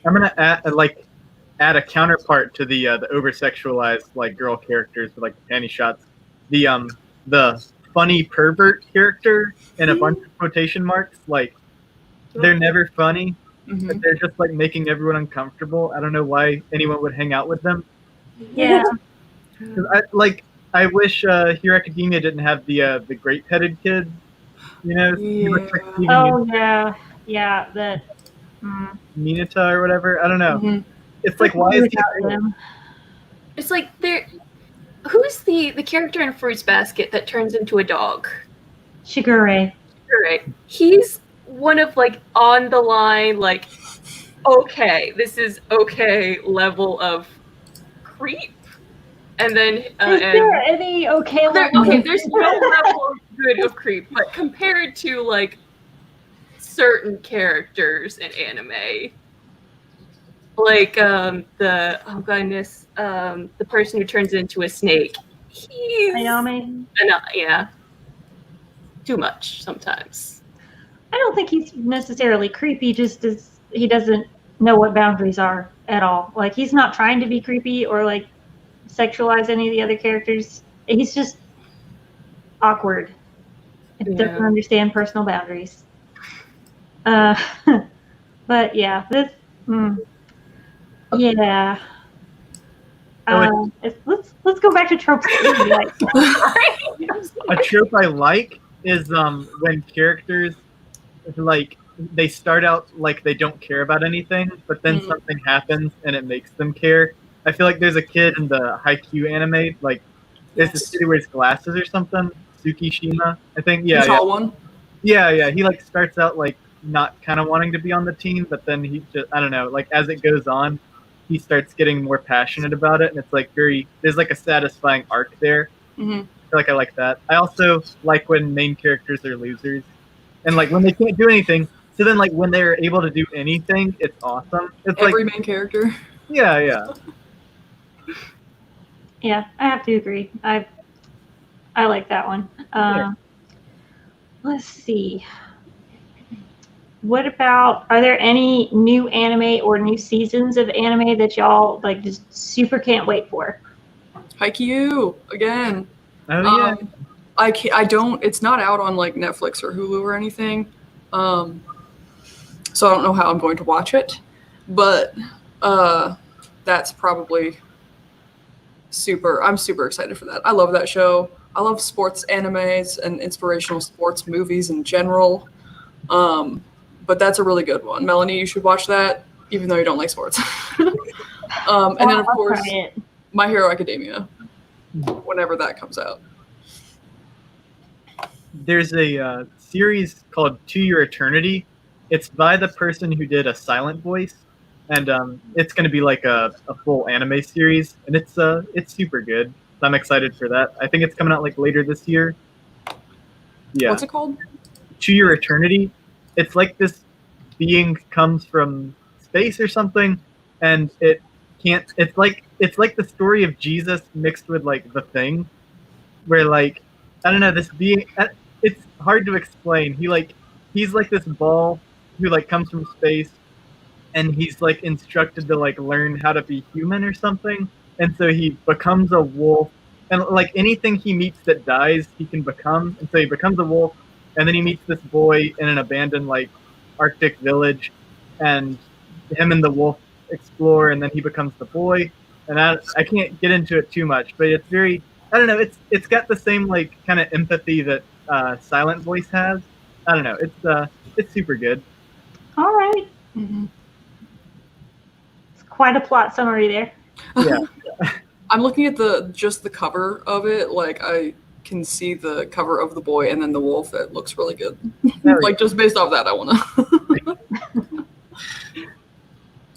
[SPEAKER 4] I'm gonna add a counterpart to the over-sexualized like girl characters with like the panty shots. The funny pervert character in a bunch of quotation marks. Like they're never funny, but they're just like making everyone uncomfortable. I don't know why anyone would hang out with them.
[SPEAKER 2] Yeah.
[SPEAKER 4] 'Cause I wish Hero Academia didn't have the great-headed kid. He looks like Steven
[SPEAKER 2] Oh yeah. Yeah. That.
[SPEAKER 4] Mineta or whatever. I don't know. It's like, why is he?
[SPEAKER 5] It's like who's the character in Fruits Basket that turns into a dog?
[SPEAKER 2] Shigure.
[SPEAKER 5] Right. He's one of like on the line, like okay, this is okay level of creep. And then
[SPEAKER 2] Is there any okay level?
[SPEAKER 5] okay, there's no level of good of creep, but compared to like certain characters in anime, like the person who turns into a snake, he's
[SPEAKER 2] Ayame?
[SPEAKER 5] yeah, too much sometimes.
[SPEAKER 2] I don't think he's necessarily creepy, just as he doesn't know what boundaries are at all. Like he's not trying to be creepy or like sexualize any of the other characters. He's just awkward. He doesn't understand personal boundaries. But yeah, this. Yeah. Let's go back to tropes.
[SPEAKER 4] A trope I like is when characters like they start out like they don't care about anything, but then something happens and it makes them care. I feel like there's a kid in the Haikyuu anime, like there's this kid who wears glasses or something, Tsukishima, I think. Yeah,
[SPEAKER 3] the tall one.
[SPEAKER 4] Yeah. He like starts out like not kind of wanting to be on the team, but then he just, I don't know, like as it goes on, he starts getting more passionate about it, and it's like there's like a satisfying arc there. I feel like I like that. I also like when main characters are losers, and like when they can't do anything. So then like when they're able to do anything, it's awesome. It's
[SPEAKER 3] Every
[SPEAKER 4] like
[SPEAKER 3] main character.
[SPEAKER 4] Yeah.
[SPEAKER 2] Yeah, I have to agree. I like that one. Let's see. What about, are there any new anime or new seasons of anime that y'all like just super can't wait for?
[SPEAKER 3] Haikyuu again.
[SPEAKER 4] Oh yeah.
[SPEAKER 3] I don't. It's not out on like Netflix or Hulu or anything. So I don't know how I'm going to watch it, but that's probably I'm super excited for that. I love that show. I love sports animes and inspirational sports movies in general. But that's a really good one. Melanie, you should watch that, even though you don't like sports. And then, of course, My Hero Academia, whenever that comes out.
[SPEAKER 4] There's a series called To Your Eternity. It's by the person who did A Silent Voice, and it's going to be like a full anime series, and it's super good. I'm excited for that. I think it's coming out like later this year. Yeah.
[SPEAKER 3] What's it called?
[SPEAKER 4] To Your Eternity. It's like this being comes from space or something, and it can't. It's like the story of Jesus mixed with like The Thing, where like I don't know, this being, it's hard to explain. He's like this ball who like comes from space, and he's like instructed to like learn how to be human or something, and so he becomes a wolf, and like anything he meets that dies he can become, and so he becomes a wolf, and then he meets this boy in an abandoned like Arctic village, and him and the wolf explore, and then he becomes the boy. And I can't get into it too much, but it's very, I don't know, it's got the same like kind of empathy that Silent Voice has. I don't know, it's super good.
[SPEAKER 2] All right.
[SPEAKER 3] Mm-hmm.
[SPEAKER 2] It's quite a plot summary there.
[SPEAKER 4] Yeah.
[SPEAKER 3] I'm looking at just the cover of it. Like I can see the cover of the boy and then the wolf. It looks really good. Like just based off that, I wanna.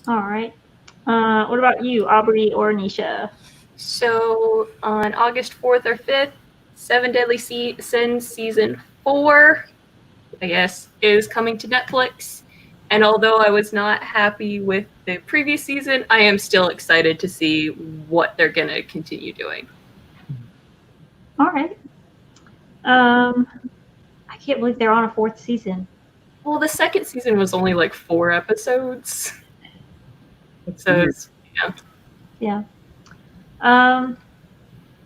[SPEAKER 2] All right. What about you, Aubrey or Nisha?
[SPEAKER 5] So on August 4th or 5th, 7 Deadly Sins Season 4, I guess, is coming to Netflix. And although I was not happy with the previous season, I am still excited to see what they're going to continue doing.
[SPEAKER 2] All right. I can't believe they're on a 4th season.
[SPEAKER 5] Well, the second season was only like 4 episodes. So it's,
[SPEAKER 2] Yeah.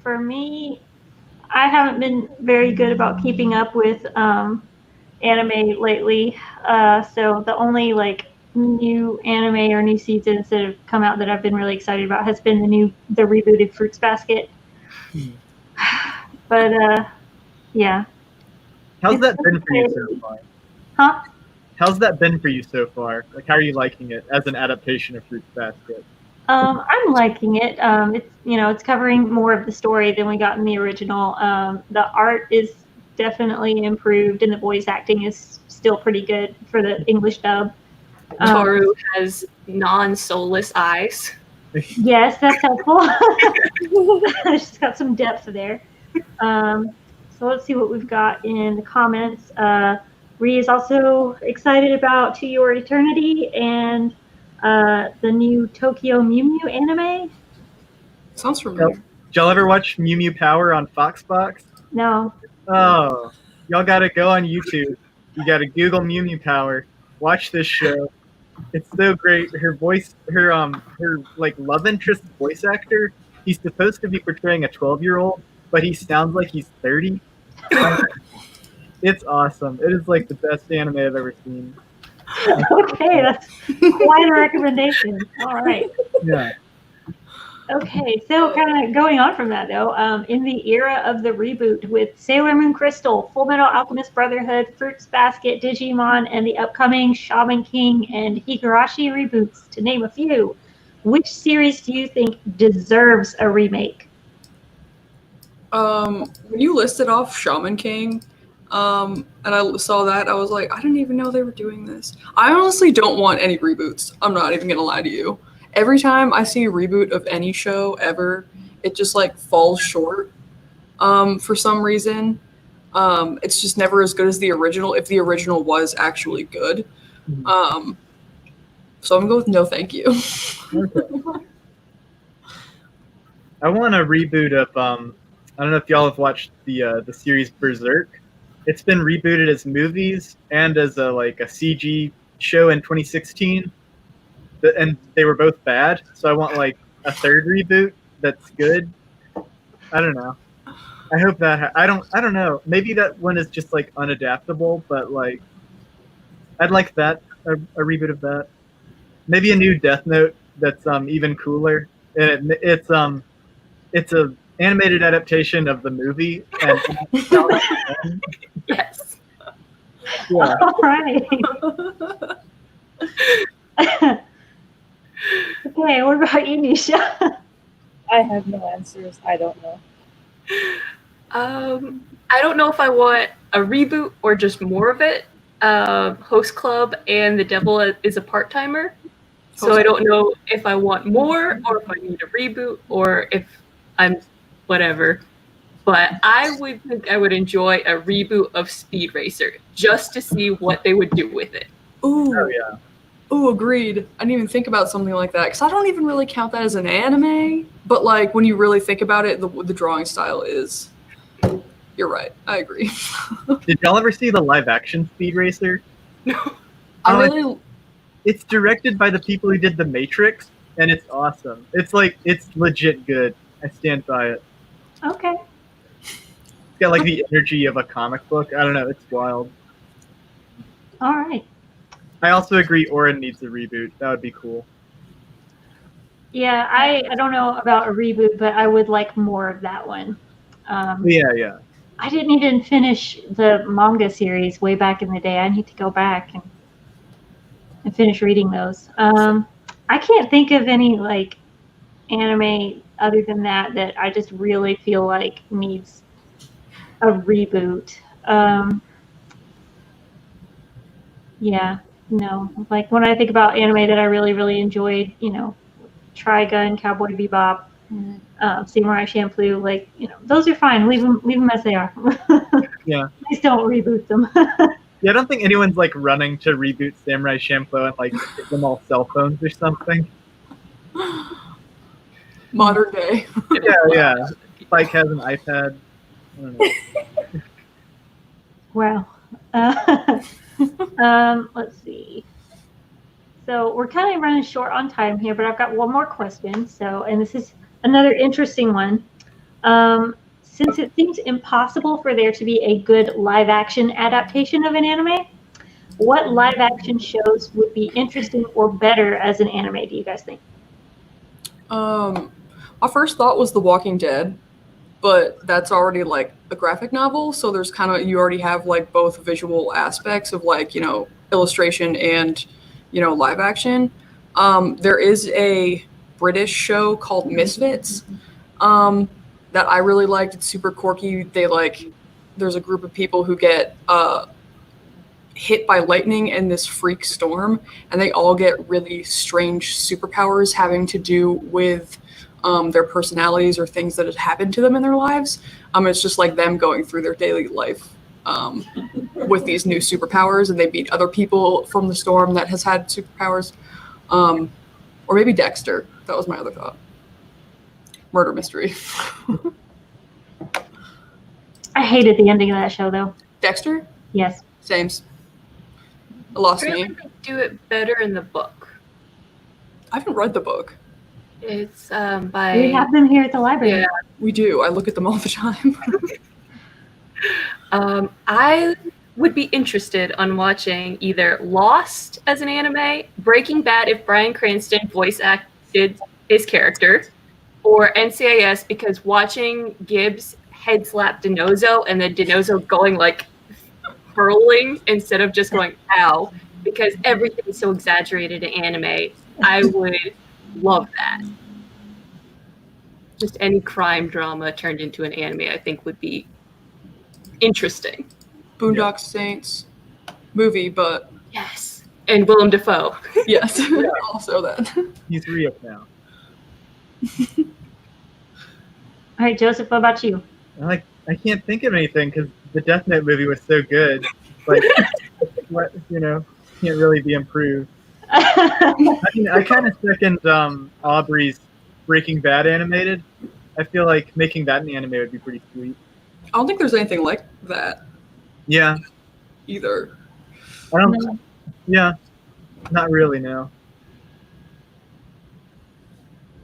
[SPEAKER 2] For me, I haven't been very good about keeping up with anime lately. So the only like new anime or new seasons that have come out that I've been really excited about has been the rebooted Fruits Basket. But yeah.
[SPEAKER 4] How's that been for you so far?
[SPEAKER 2] Huh?
[SPEAKER 4] How's that been for you so far? Like, how are you liking it as an adaptation of Fruits Basket?
[SPEAKER 2] I'm liking it. It's covering more of the story than we got in the original. The art is definitely improved, and the voice acting is still pretty good for the English dub.
[SPEAKER 5] Toru has non-soulless eyes.
[SPEAKER 2] Yes, that's helpful. She's got some depth there. So let's see what we've got in the comments. Ree is also excited about To Your Eternity and the new Tokyo Mew Mew anime.
[SPEAKER 3] Sounds familiar.
[SPEAKER 4] Did y'all ever watch Mew Mew Power on Foxbox?
[SPEAKER 2] No.
[SPEAKER 4] Oh, y'all gotta go on YouTube. You gotta Google Mew Mew Power. Watch this show. It's so great. Her like love interest voice actor. He's supposed to be portraying a 12-year-old, but he sounds like he's 30. It's awesome. It is like the best anime I've ever seen.
[SPEAKER 2] Okay, that's quite a recommendation. All right.
[SPEAKER 4] Yeah.
[SPEAKER 2] Okay, so kind of going on from that though, in the era of the reboot with Sailor Moon Crystal, Full Metal Alchemist Brotherhood, Fruits Basket, Digimon, and the upcoming Shaman King and Higurashi reboots, to name a few, which series do you think deserves a remake?
[SPEAKER 3] When you listed off Shaman King, and I saw that, I was like, I didn't even know they were doing this. I honestly don't want any reboots. I'm not even gonna lie to you. Every time I see a reboot of any show ever, it just like falls short for some reason. It's just never as good as the original, if the original was actually good. So I'm gonna go with no thank you.
[SPEAKER 4] Okay. I want a reboot of I don't know if y'all have watched the series Berserk. It's been rebooted as movies and as a CG show in 2016, and they were both bad. So I want like a third reboot that's good. I don't know. I hope that I don't know. Maybe that one is just like unadaptable, but like I'd like that a reboot of that. Maybe a new Death Note that's even cooler. And it's a animated adaptation of the movie. And
[SPEAKER 5] Yes.
[SPEAKER 4] Yeah.
[SPEAKER 2] All right. Okay, what about you, Nisha?
[SPEAKER 6] I have no answers. I don't know.
[SPEAKER 5] I don't know if I want a reboot or just more of it. Host Club and The Devil is a Part-Timer. So I don't know if I want more or if I need a reboot or if I'm whatever. But I would think I would enjoy a reboot of Speed Racer just to see what they would do with it.
[SPEAKER 3] Ooh.
[SPEAKER 4] Oh yeah.
[SPEAKER 3] Ooh, agreed. I didn't even think about something like that because I don't even really count that as an anime. But like when you really think about it, the drawing style is You're right. I agree.
[SPEAKER 4] Did y'all ever see the live action Speed Racer? It's directed by the people who did The Matrix, and it's awesome. It's legit good. I stand by it.
[SPEAKER 2] Okay.
[SPEAKER 4] It's got like the energy of a comic book. I don't know. It's wild.
[SPEAKER 2] All right.
[SPEAKER 4] I also agree Orin needs a reboot. That would be cool.
[SPEAKER 2] Yeah, I don't know about a reboot, but I would like more of that one.
[SPEAKER 4] Yeah.
[SPEAKER 2] I didn't even finish the manga series way back in the day. I need to go back and finish reading those. I can't think of any like anime other than that I just really feel like needs a reboot. Yeah, no. Like when I think about anime that I really, really enjoyed, Trigun, Cowboy Bebop, Samurai Champloo, like, those are fine. Leave them as they are.
[SPEAKER 4] Yeah.
[SPEAKER 2] Please don't reboot them.
[SPEAKER 4] Yeah, I don't think anyone's like running to reboot Samurai Champloo and like give them all cell phones or something.
[SPEAKER 3] Modern day.
[SPEAKER 4] Yeah. Spike has an iPad. I don't know.
[SPEAKER 2] Wow. Let's see. So we're kind of running short on time here, but I've got one more question. And this is another interesting one. Since it seems impossible for there to be a good live action adaptation of an anime, what live action shows would be interesting or better as an anime, do you guys think?
[SPEAKER 3] My first thought was The Walking Dead, but that's already like a graphic novel, so there's you already have like both visual aspects of like, illustration and, live action. There is a British show called Misfits that I really liked. It's super quirky. There's a group of people who get hit by lightning in this freak storm, and they all get really strange superpowers having to do with their personalities or things that have happened to them in their lives. It's just like them going through their daily life with these new superpowers, and they meet other people from the storm that has had superpowers. Or maybe Dexter. That was my other thought. Murder mystery.
[SPEAKER 2] I hated the ending of that show, though.
[SPEAKER 3] Dexter?
[SPEAKER 2] Yes.
[SPEAKER 3] Sames. It lost
[SPEAKER 5] I
[SPEAKER 3] me.
[SPEAKER 5] think they do it better in the book.
[SPEAKER 3] I haven't read the book.
[SPEAKER 5] It's by...
[SPEAKER 2] We have them here at the library.
[SPEAKER 5] Yeah.
[SPEAKER 3] We do. I look at them all the time.
[SPEAKER 5] I would be interested on watching either Lost as an anime, Breaking Bad if Bryan Cranston voice acted his character, or NCIS because watching Gibbs head slap Denozo and then Denozo going like hurling instead of just going ow, because everything is so exaggerated in anime. I would love that. Just any crime drama turned into an anime, I think, would be interesting.
[SPEAKER 3] Boondock Saints movie, but
[SPEAKER 5] yes, and Willem Dafoe.
[SPEAKER 3] Yes, also that.
[SPEAKER 4] He's re-up now.
[SPEAKER 2] All right, Joseph, what about you?
[SPEAKER 4] I can't think of anything because the Death Note movie was so good. Like, what, can't really be improved. I kind of second Aubrey's Breaking Bad animated. I feel like making that an anime would be pretty sweet.
[SPEAKER 3] I don't think there's anything like that.
[SPEAKER 4] Yeah.
[SPEAKER 3] Either.
[SPEAKER 4] I don't. Yeah. Not really. No.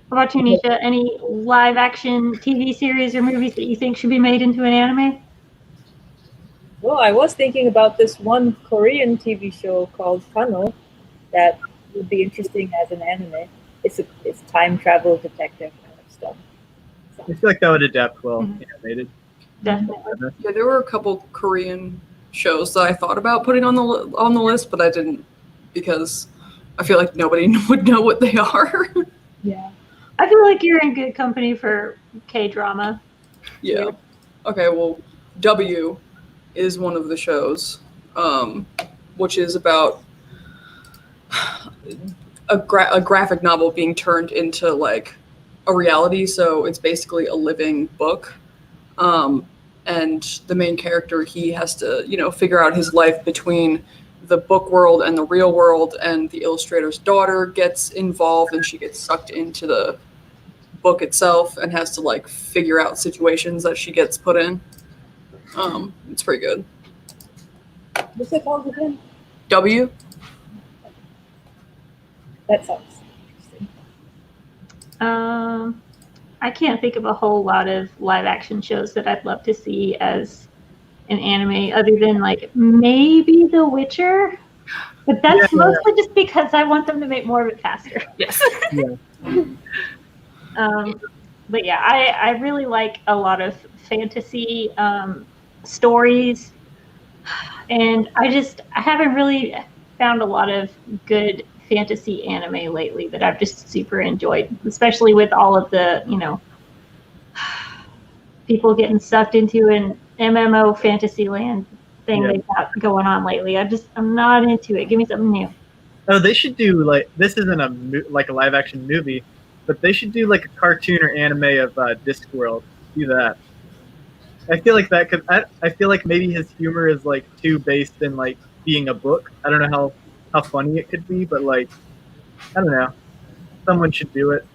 [SPEAKER 2] What about you, Nisha? Any live action TV series or movies that you think should be made into an anime?
[SPEAKER 6] Well, I was thinking about this one Korean TV show called Tunnel that would be interesting as an anime. It's time travel detective kind of stuff.
[SPEAKER 4] I feel like that would adapt well animated.
[SPEAKER 2] Definitely.
[SPEAKER 3] Yeah, there were a couple Korean shows that I thought about putting on the list, but I didn't because I feel like nobody would know what they are.
[SPEAKER 6] Yeah.
[SPEAKER 2] I feel like you're in good company for K-drama.
[SPEAKER 3] Yeah. Okay, well, W is one of the shows, which is about a graphic novel being turned into like a reality. So it's basically a living book. And the main character, he has to, figure out his life between the book world and the real world, and the illustrator's daughter gets involved and she gets sucked into the book itself and has to like figure out situations that she gets put in. It's pretty good.
[SPEAKER 6] What's it called again?
[SPEAKER 3] W.
[SPEAKER 6] That sounds interesting.
[SPEAKER 2] I can't think of a whole lot of live action shows that I'd love to see as an anime, other than like maybe The Witcher. But that's mostly just because I want them to make more of it faster.
[SPEAKER 5] Yes.
[SPEAKER 4] Yeah.
[SPEAKER 2] But yeah, I really like a lot of fantasy stories, and I haven't really found a lot of good fantasy anime lately that I've just super enjoyed, especially with all of the, people getting sucked into an MMO fantasy land thing they've got going on lately. I'm not into it. Give me something new.
[SPEAKER 4] Oh, they should do this isn't a live action movie, but they should do like a cartoon or anime of Discworld. Do that. I feel like that could. I feel like maybe his humor is like too based in like being a book. I don't know how funny it could be, but like I don't know. Someone should do it.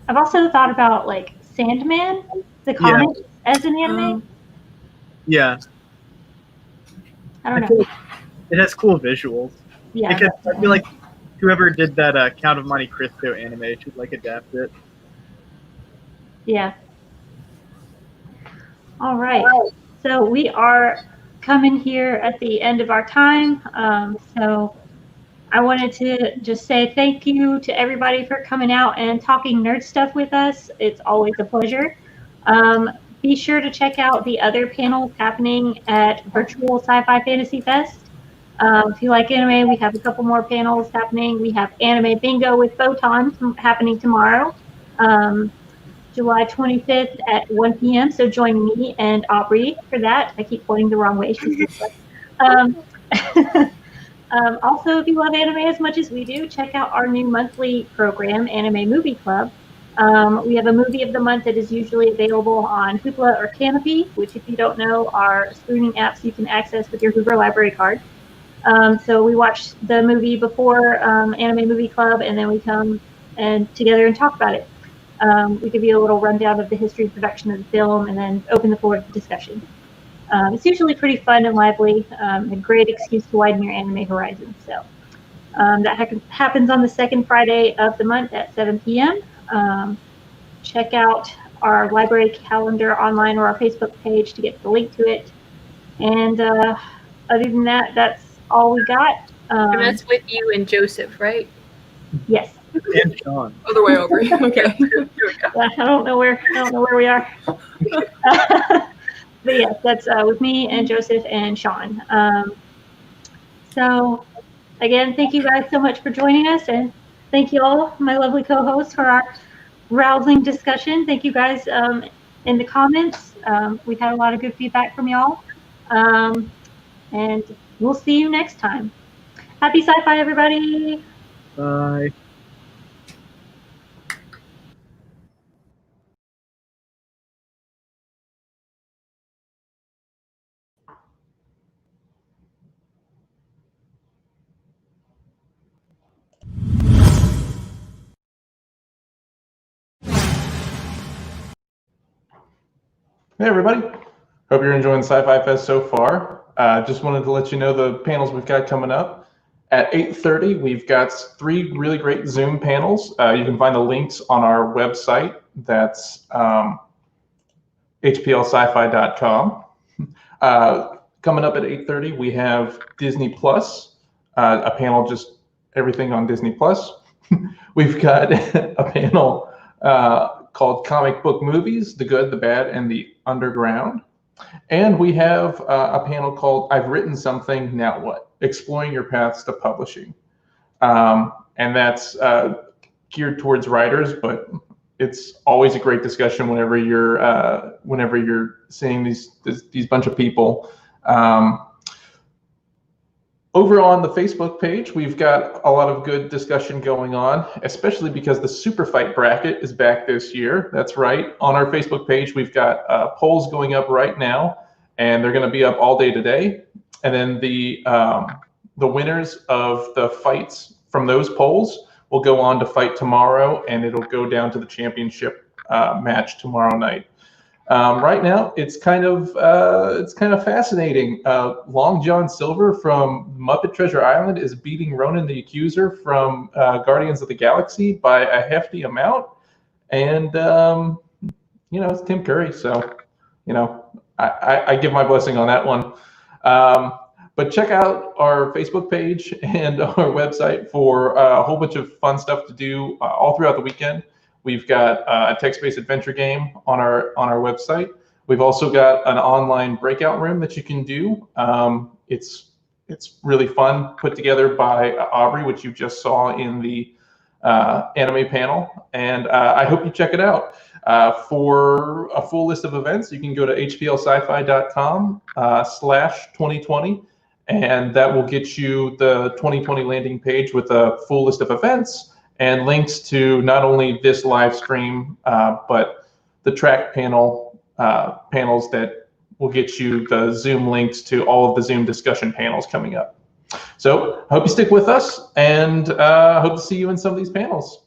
[SPEAKER 2] I've also thought about like Sandman, the comic, as an anime.
[SPEAKER 4] Yeah.
[SPEAKER 2] I don't know.
[SPEAKER 4] Feel like it has cool visuals.
[SPEAKER 2] Yeah.
[SPEAKER 4] I feel like whoever did that Count of Monte Cristo anime should like adapt it.
[SPEAKER 2] Yeah. All right. So we are coming here at the end of our time. So I wanted to just say thank you to everybody for coming out and talking nerd stuff with us. It's always a pleasure. Be sure to check out the other panels happening at Virtual Sci-Fi Fantasy Fest. If you like anime, we have a couple more panels happening. We have Anime Bingo with Photon happening tomorrow, July 25th at 1 p.m. So join me and Aubrey for that. I keep pointing the wrong way. Also, if you love anime as much as we do, check out our new monthly program, Anime Movie Club. We have a movie of the month that is usually available on Hoopla or Canopy, which, if you don't know, are streaming apps you can access with your Hoover Library card. So we watch the movie before Anime Movie Club, and then we come together and talk about it. We give you a little rundown of the history and production of the film, and then open the floor to discussion. It's usually pretty fun and lively, a great excuse to widen your anime horizons. So that happens on the second Friday of the month at 7 p.m. Check out our library calendar online or our Facebook page to get the link to it. And other than that, that's all we got.
[SPEAKER 5] And that's with you and Joseph, right?
[SPEAKER 2] Yes.
[SPEAKER 4] And Sean.
[SPEAKER 3] Other way over. Okay.
[SPEAKER 2] I don't know where we are. But yes, that's with me and Joseph and Sean. So again, thank you guys so much for joining us, and thank you all, my lovely co-hosts, for our rousing discussion. Thank you guys in the comments. We've had a lot of good feedback from y'all. And we'll see you next time. Happy sci-fi, everybody.
[SPEAKER 4] Bye.
[SPEAKER 1] Hey everybody, hope you're enjoying Sci-Fi Fest so far. Just wanted to let you know the panels we've got coming up. At 8:30, we've got 3 really great Zoom panels. You can find the links on our website. That's hplscifi.com. Coming up at 8:30, we have Disney Plus, a panel just everything on Disney Plus. We've got a panel called Comic Book Movies, The Good, the Bad, and the Underground. And we have a panel called I've Written Something, Now What? Exploring Your Paths to Publishing. And that's geared towards writers, but it's always a great discussion whenever you're seeing these bunch of people. Over on the Facebook page, we've got a lot of good discussion going on, especially because the Super Fight bracket is back this year. That's right. On our Facebook page, we've got polls going up right now, and they're going to be up all day today. And then the winners of the fights from those polls will go on to fight tomorrow, and it'll go down to the championship match tomorrow night. Right now, it's kind of fascinating. Long John Silver from Muppet Treasure Island is beating Ronan the Accuser from Guardians of the Galaxy by a hefty amount, and it's Tim Curry, so I give my blessing on that one. But check out our Facebook page and our website for a whole bunch of fun stuff to do all throughout the weekend. We've got a text-based adventure game on our website. We've also got an online breakout room that you can do. It's really fun, put together by Aubrey, which you just saw in the anime panel, and I hope you check it out. For a full list of events, you can go to hplscifi.com/2020, and that will get you the 2020 landing page with a full list of events and links to not only this live stream, but the track panels that will get you the Zoom links to all of the Zoom discussion panels coming up. So I hope you stick with us, and hope to see you in some of these panels.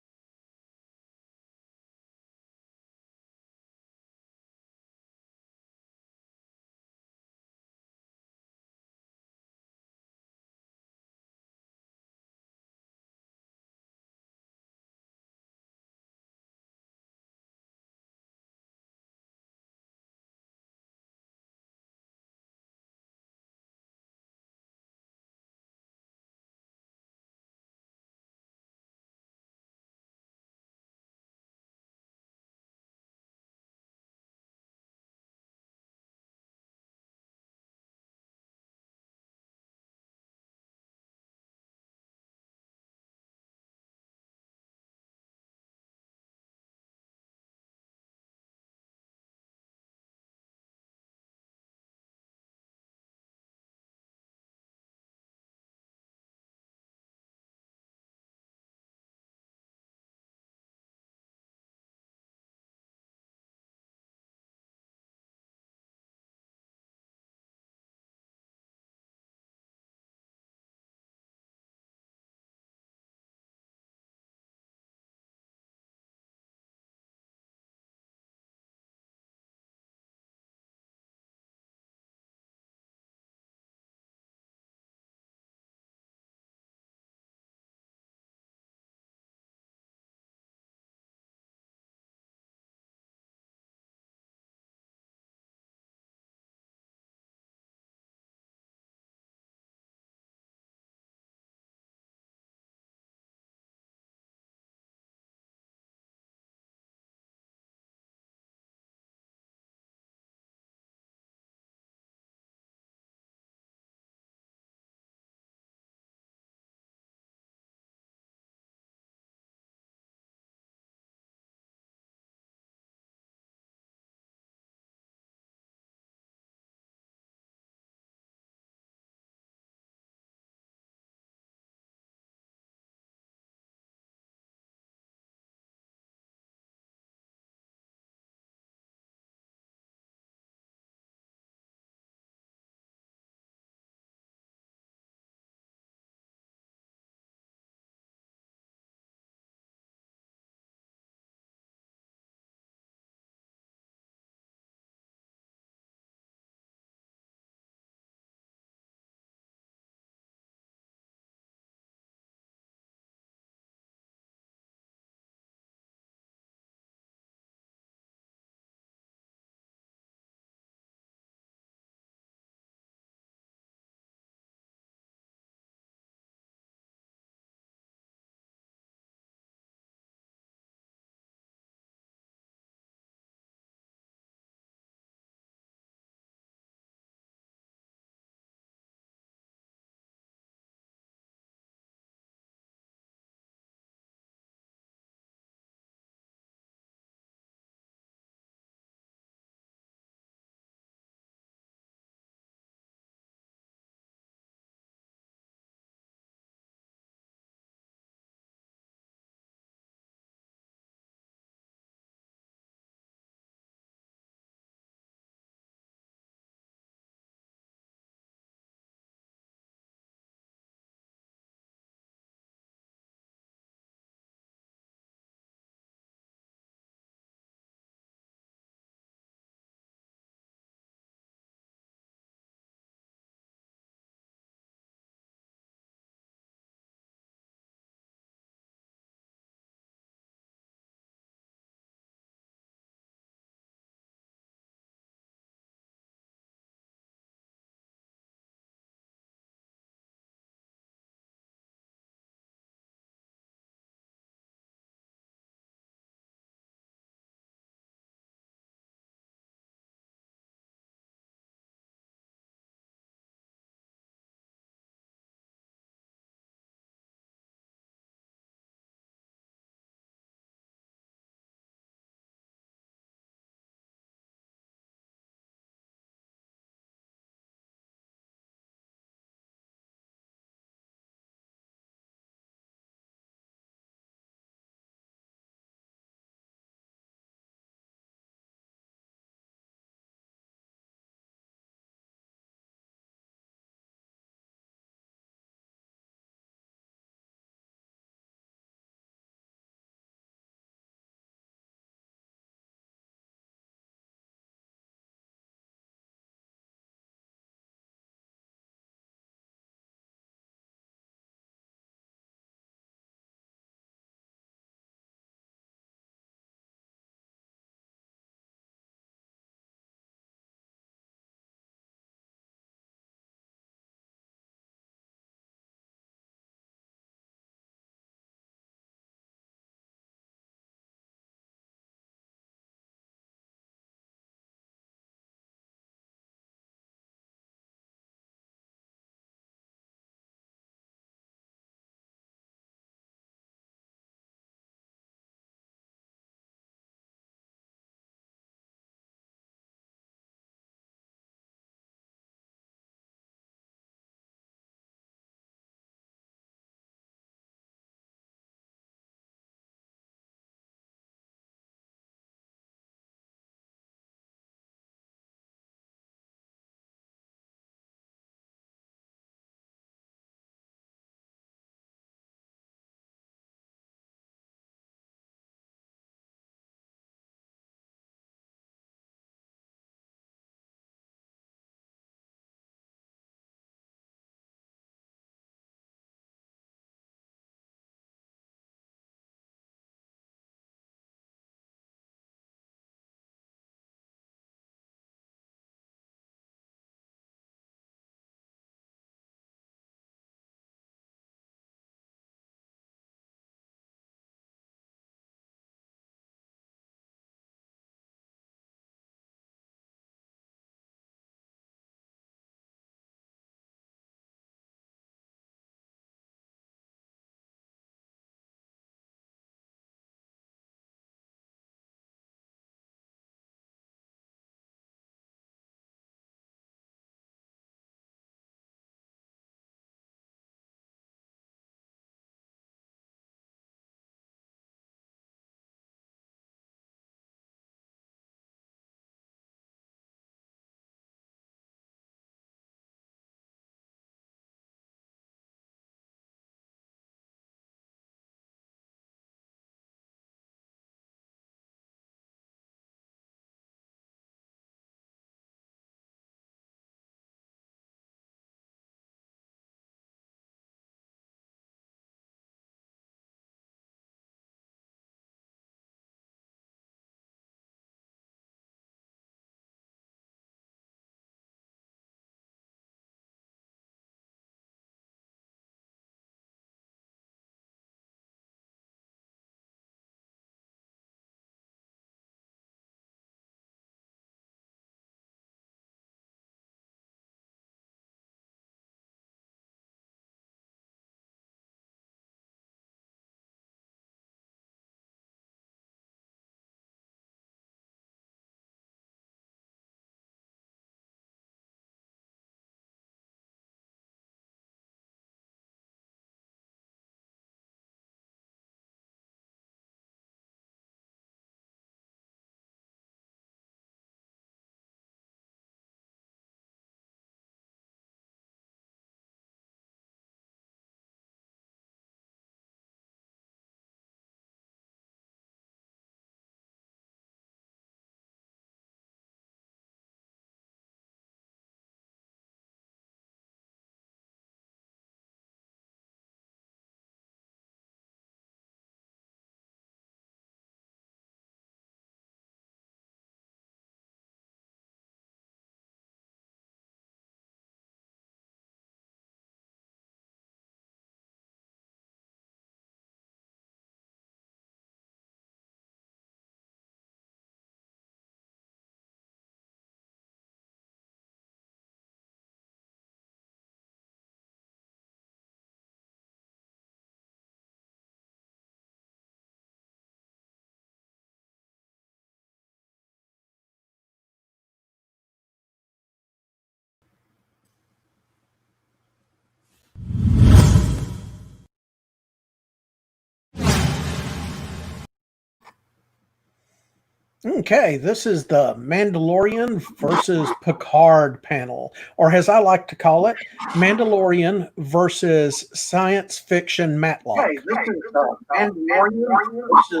[SPEAKER 7] Okay, this is the Mandalorian versus Picard panel, or as I like to call it, Mandalorian versus science fiction Matlock.
[SPEAKER 8] Okay, this is the Mandalorian versus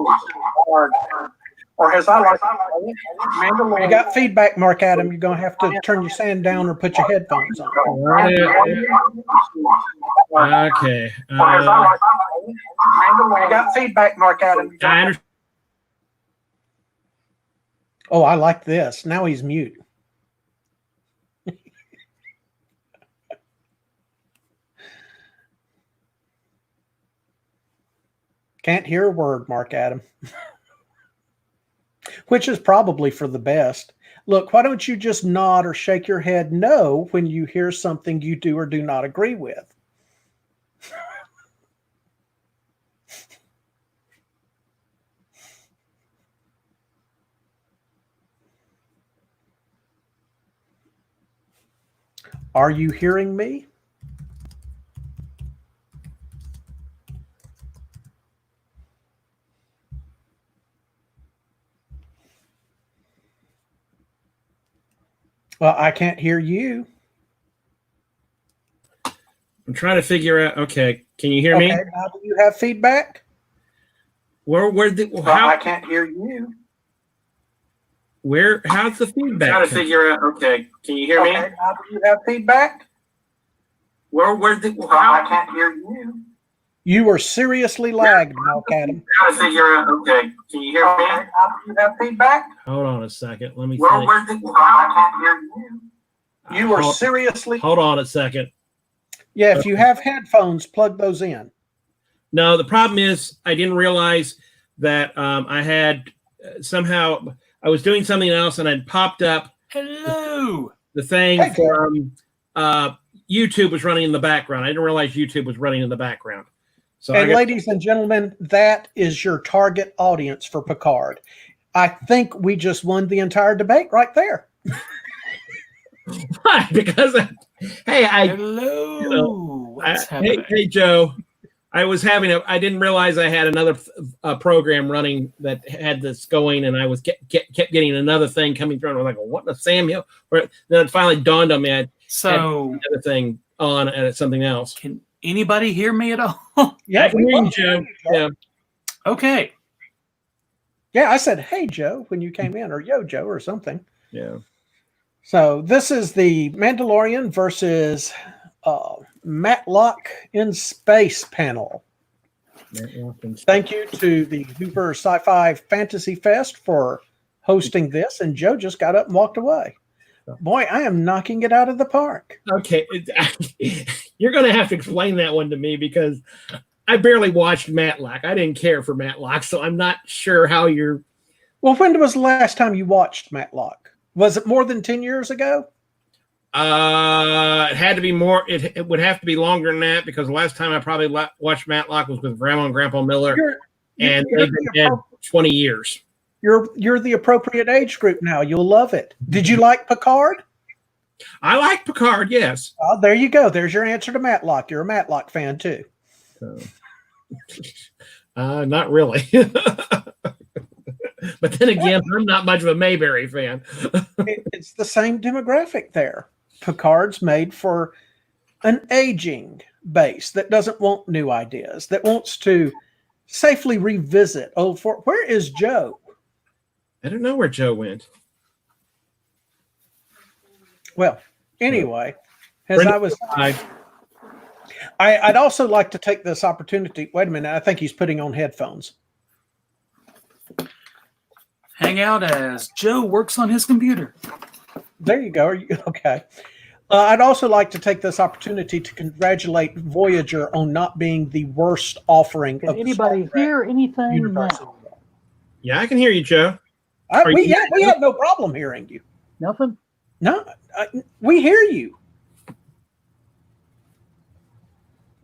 [SPEAKER 8] Picard, or as I like to call it, Mandalorian.
[SPEAKER 7] You got feedback, Mark Adam. You're going to have to turn your sound down or put your headphones on.
[SPEAKER 9] Okay.
[SPEAKER 8] You got feedback, Mark Adam.
[SPEAKER 9] I understand.
[SPEAKER 7] Oh, I like this. Now he's mute. Can't hear a word, Mark Adam. Which is probably for the best. Look, why don't you just nod or shake your head no when you hear something you do or do not agree with? Are you hearing me? Well, I can't hear you.
[SPEAKER 9] I'm trying to figure out. Okay, can you hear me?
[SPEAKER 7] Okay, now do you have feedback?
[SPEAKER 8] I can't hear you.
[SPEAKER 9] How's the feedback?
[SPEAKER 8] Trying to figure out. Okay, can you hear me? Okay, now do you have feedback? I can't hear you.
[SPEAKER 7] You were seriously lagged, Mark Adam.
[SPEAKER 8] Trying to figure out. Okay, can you hear me? Okay, now do you have feedback?
[SPEAKER 9] Hold on a second. Let me.
[SPEAKER 8] I can't hear you. You were seriously.
[SPEAKER 9] Hold on a second.
[SPEAKER 7] Yeah, if you have headphones, plug those in.
[SPEAKER 9] No, the problem is I didn't realize that I had somehow I was doing something else and I'd popped up.
[SPEAKER 10] Hello.
[SPEAKER 9] The thing from YouTube was running in the background. I didn't realize YouTube was running in the background. So,
[SPEAKER 7] and ladies and gentlemen, that is your target audience for Picard. I think we just won the entire debate right there.
[SPEAKER 9] Why? Because
[SPEAKER 10] Hello.
[SPEAKER 9] Hey, Joe. I didn't realize I had another program running that had this going, and I was kept getting another thing coming through. And I was like, well, what the Samuel? Then it finally dawned on me I had another thing on and it's something else.
[SPEAKER 10] Can anybody hear me at all?
[SPEAKER 7] Yeah,
[SPEAKER 9] I can hear you, Joe. Yeah.
[SPEAKER 10] Okay.
[SPEAKER 7] Yeah, I said, hey, Joe, when you came in, or yo, Joe, or something.
[SPEAKER 9] Yeah.
[SPEAKER 7] So this is the Mandalorian versus Matlock in Space panel. Thank you to the Hoover Sci-Fi Fantasy Fest for hosting this, and Joe just got up and walked away. Boy, I am knocking it out of the park.
[SPEAKER 9] Okay, you're going to have to explain that one to me because I barely watched Matlock. I didn't care for Matlock, so I'm not sure how you're...
[SPEAKER 7] Well, when was the last time you watched Matlock? Was it more than 10 years ago?
[SPEAKER 9] It had to be more. It would have to be longer than that because the last time I probably watched Matlock was with Grandma and Grandpa Miller, and they've been dead 20 years.
[SPEAKER 7] You're the appropriate age group now. You'll love it. Did you like Picard?
[SPEAKER 9] I like Picard, yes.
[SPEAKER 7] Oh, there you go. There's your answer to Matlock. You're a Matlock fan too.
[SPEAKER 9] Not really. But then again, I'm not much of a Mayberry fan.
[SPEAKER 7] It's the same demographic there. Picard's made for an aging base that doesn't want new ideas, that wants to safely revisit old where is Joe?
[SPEAKER 9] I don't know where Joe went.
[SPEAKER 7] Well, anyway, I'd also like to take this opportunity. Wait a minute, I think he's putting on headphones.
[SPEAKER 10] Hang out as Joe works on his computer.
[SPEAKER 7] There you go. Okay. I'd also like to take this opportunity to congratulate Voyager on not being the worst offering.
[SPEAKER 11] Can anybody hear anything now?
[SPEAKER 9] Yeah, I can hear you, Joe.
[SPEAKER 7] We have no problem hearing you.
[SPEAKER 11] Nothing?
[SPEAKER 7] No, we hear you.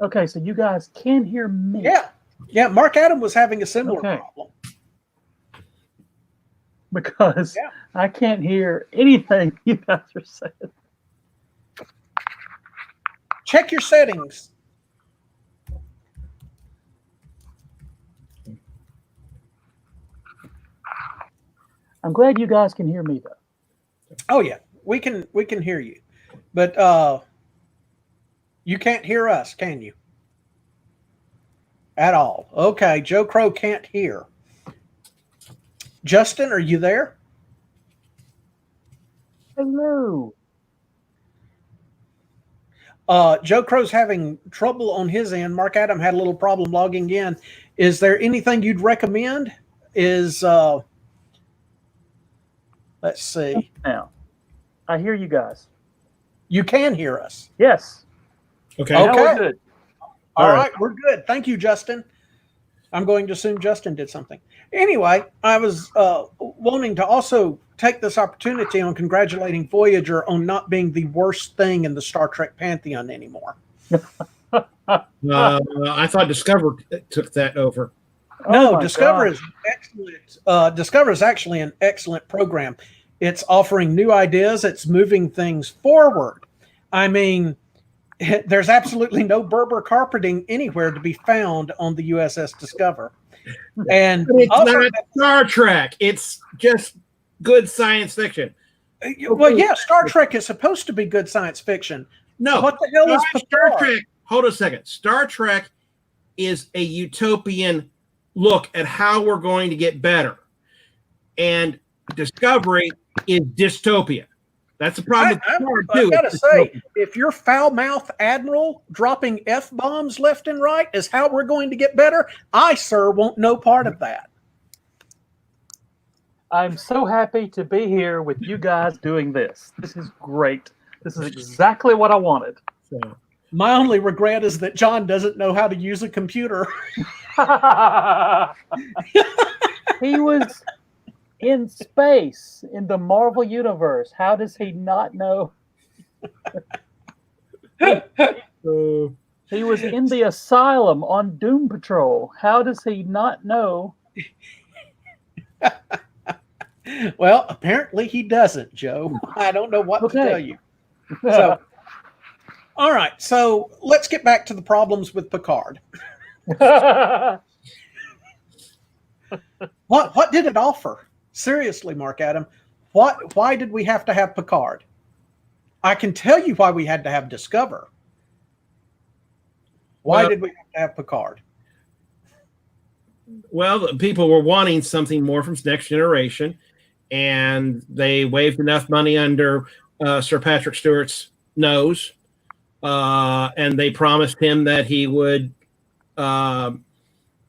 [SPEAKER 11] Okay, so you guys can hear me.
[SPEAKER 7] Yeah. Mark Adam was having a similar problem.
[SPEAKER 11] Because I can't hear anything you guys are saying.
[SPEAKER 7] Check your settings.
[SPEAKER 11] I'm glad you guys can hear me though.
[SPEAKER 7] Oh yeah, we can hear you, but you can't hear us, can you? At all? Okay, Joe Crow can't hear. Justin, are you there?
[SPEAKER 11] Hello.
[SPEAKER 7] Joe Crow's having trouble on his end. Mark Adam had a little problem logging in. Is there anything you'd recommend? Let's see.
[SPEAKER 11] Now, I hear you guys.
[SPEAKER 7] You can hear us.
[SPEAKER 11] Yes.
[SPEAKER 9] Okay.
[SPEAKER 11] Now we're good.
[SPEAKER 7] All right, we're good. Thank you, Justin. I'm going to assume Justin did something. Anyway, I was wanting to also take this opportunity on congratulating Voyager on not being the worst thing in the Star Trek pantheon anymore.
[SPEAKER 9] I thought Discover took that over.
[SPEAKER 7] No, Discover is excellent. Discover is actually an excellent program. It's offering new ideas. It's moving things forward. I mean, there's absolutely no Berber carpeting anywhere to be found on the USS Discover. And
[SPEAKER 9] but it's not Star Trek. It's just good science fiction.
[SPEAKER 7] Well, yeah, Star Trek is supposed to be good science fiction.
[SPEAKER 9] No,
[SPEAKER 7] what the hell is
[SPEAKER 9] Star Trek? Hold on a second. Star Trek is a utopian look at how we're going to get better, and Discovery is dystopia. That's the problem.
[SPEAKER 7] I gotta say, if your foul-mouthed admiral dropping F-bombs left and right is how we're going to get better, I, sir, want no part of that.
[SPEAKER 11] I'm so happy to be here with you guys doing this. This is great. This is exactly what I wanted.
[SPEAKER 9] So.
[SPEAKER 7] My only regret is that John doesn't know how to use a computer.
[SPEAKER 11] He was in space in the Marvel universe. How does he not know? He was in the asylum on Doom Patrol. How does he not know?
[SPEAKER 7] Well, apparently he doesn't, Joe. I don't know what to tell you. So, all right. So let's get back to the problems with Picard. What did it offer? Seriously, Mark Adam, why did we have to have Picard? I can tell you why we had to have Discover. Why did we have to have Picard?
[SPEAKER 9] Well, people were wanting something more from Next Generation, and they waved enough money under Sir Patrick Stewart's nose, and they promised him that he would not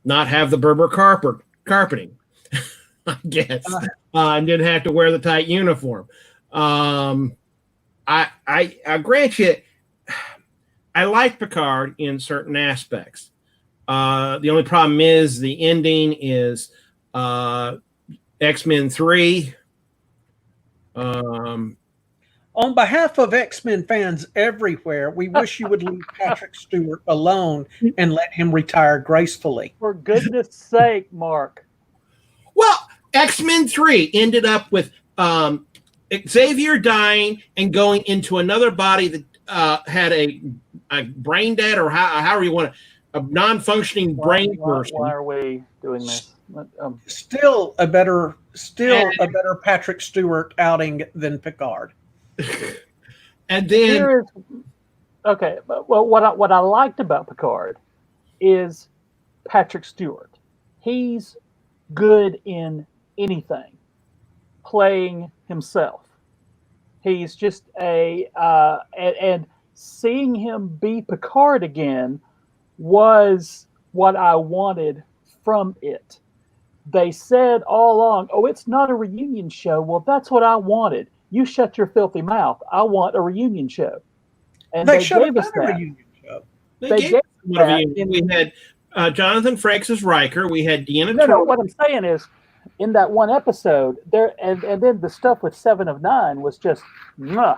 [SPEAKER 9] have the Berber carpeting. I guess, and didn't have to wear the tight uniform. I grant you, I like Picard in certain aspects. The only problem is the ending is X-Men 3.
[SPEAKER 7] On behalf of X-Men fans everywhere, we wish you would leave Patrick Stewart alone and let him retire gracefully.
[SPEAKER 11] For goodness sake, Mark.
[SPEAKER 9] Well, X-Men 3 ended up with Xavier dying and going into another body that had a brain dead, or however you want to, a non-functioning brain person.
[SPEAKER 11] Why are we doing this?
[SPEAKER 7] Still a better Patrick Stewart outing than Picard.
[SPEAKER 9] And then
[SPEAKER 11] okay, well, what I liked about Picard is Patrick Stewart. He's good in anything, playing himself. He's just and seeing him be Picard again was what I wanted from it. They said all along, oh, it's not a reunion show. Well, that's what I wanted. You shut your filthy mouth. I want a reunion show. And they gave us that.
[SPEAKER 7] Reunion show.
[SPEAKER 9] They gave us that. We had Jonathan Frakes as Riker. We had Deanna.
[SPEAKER 11] No, what I'm saying is, in that one episode, there and then the stuff with 7 of 9 was just, nah.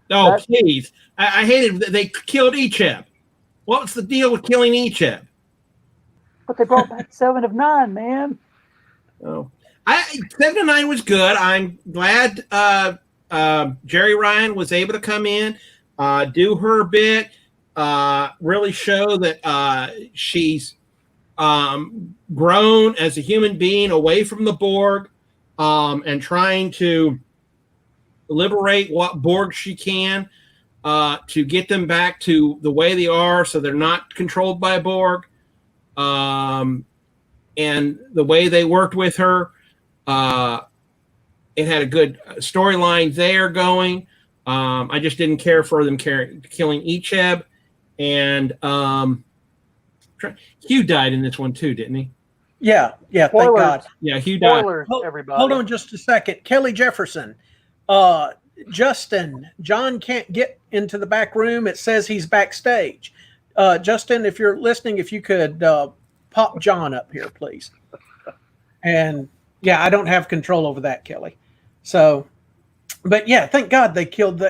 [SPEAKER 9] Oh, please! I hated that they killed Icheb. What's the deal with killing Icheb?
[SPEAKER 11] But they brought back 7 of 9, man.
[SPEAKER 9] Oh, 7 of 9 was good. I'm glad Jerry Ryan was able to come in, do her bit, really show that she's grown as a human being away from the Borg, and trying to liberate what Borg she can to get them back to the way they are, so they're not controlled by Borg. And the way they worked with her, it had a good storyline there going. I just didn't care for them killing Icheb. And Hugh died in this one too, didn't he?
[SPEAKER 7] Yeah, thank
[SPEAKER 11] Spoilers.
[SPEAKER 7] God.
[SPEAKER 9] Yeah, Hugh died.
[SPEAKER 11] Spoilers, everybody.
[SPEAKER 7] Hold on just a second. Kelly Jefferson. Justin, John can't get into the back room. It says he's backstage. Justin, if you're listening, if you could pop John up here, please. And yeah, I don't have control over that, Kelly. So, but yeah, thank God they killed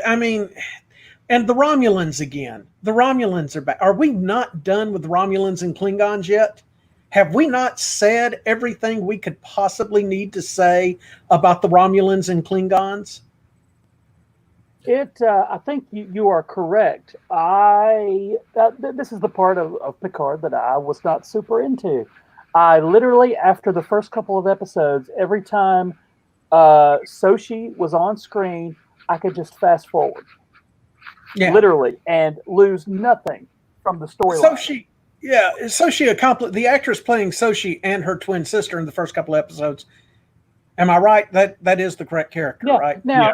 [SPEAKER 7] and the Romulans again. The Romulans are back. Are we not done with Romulans and Klingons yet? Have we not said everything we could possibly need to say about the Romulans and Klingons?
[SPEAKER 11] I think you are correct. This is the part of Picard that I was not super into. I literally, after the first couple of episodes, every time Sochi was on screen, I could just fast forward.
[SPEAKER 7] Yeah.
[SPEAKER 11] Literally, and lose nothing from the storyline.
[SPEAKER 7] Sochi accomplished, the actress playing Sochi and her twin sister in the first couple of episodes. Am I right? That is the correct character, right?
[SPEAKER 11] Now,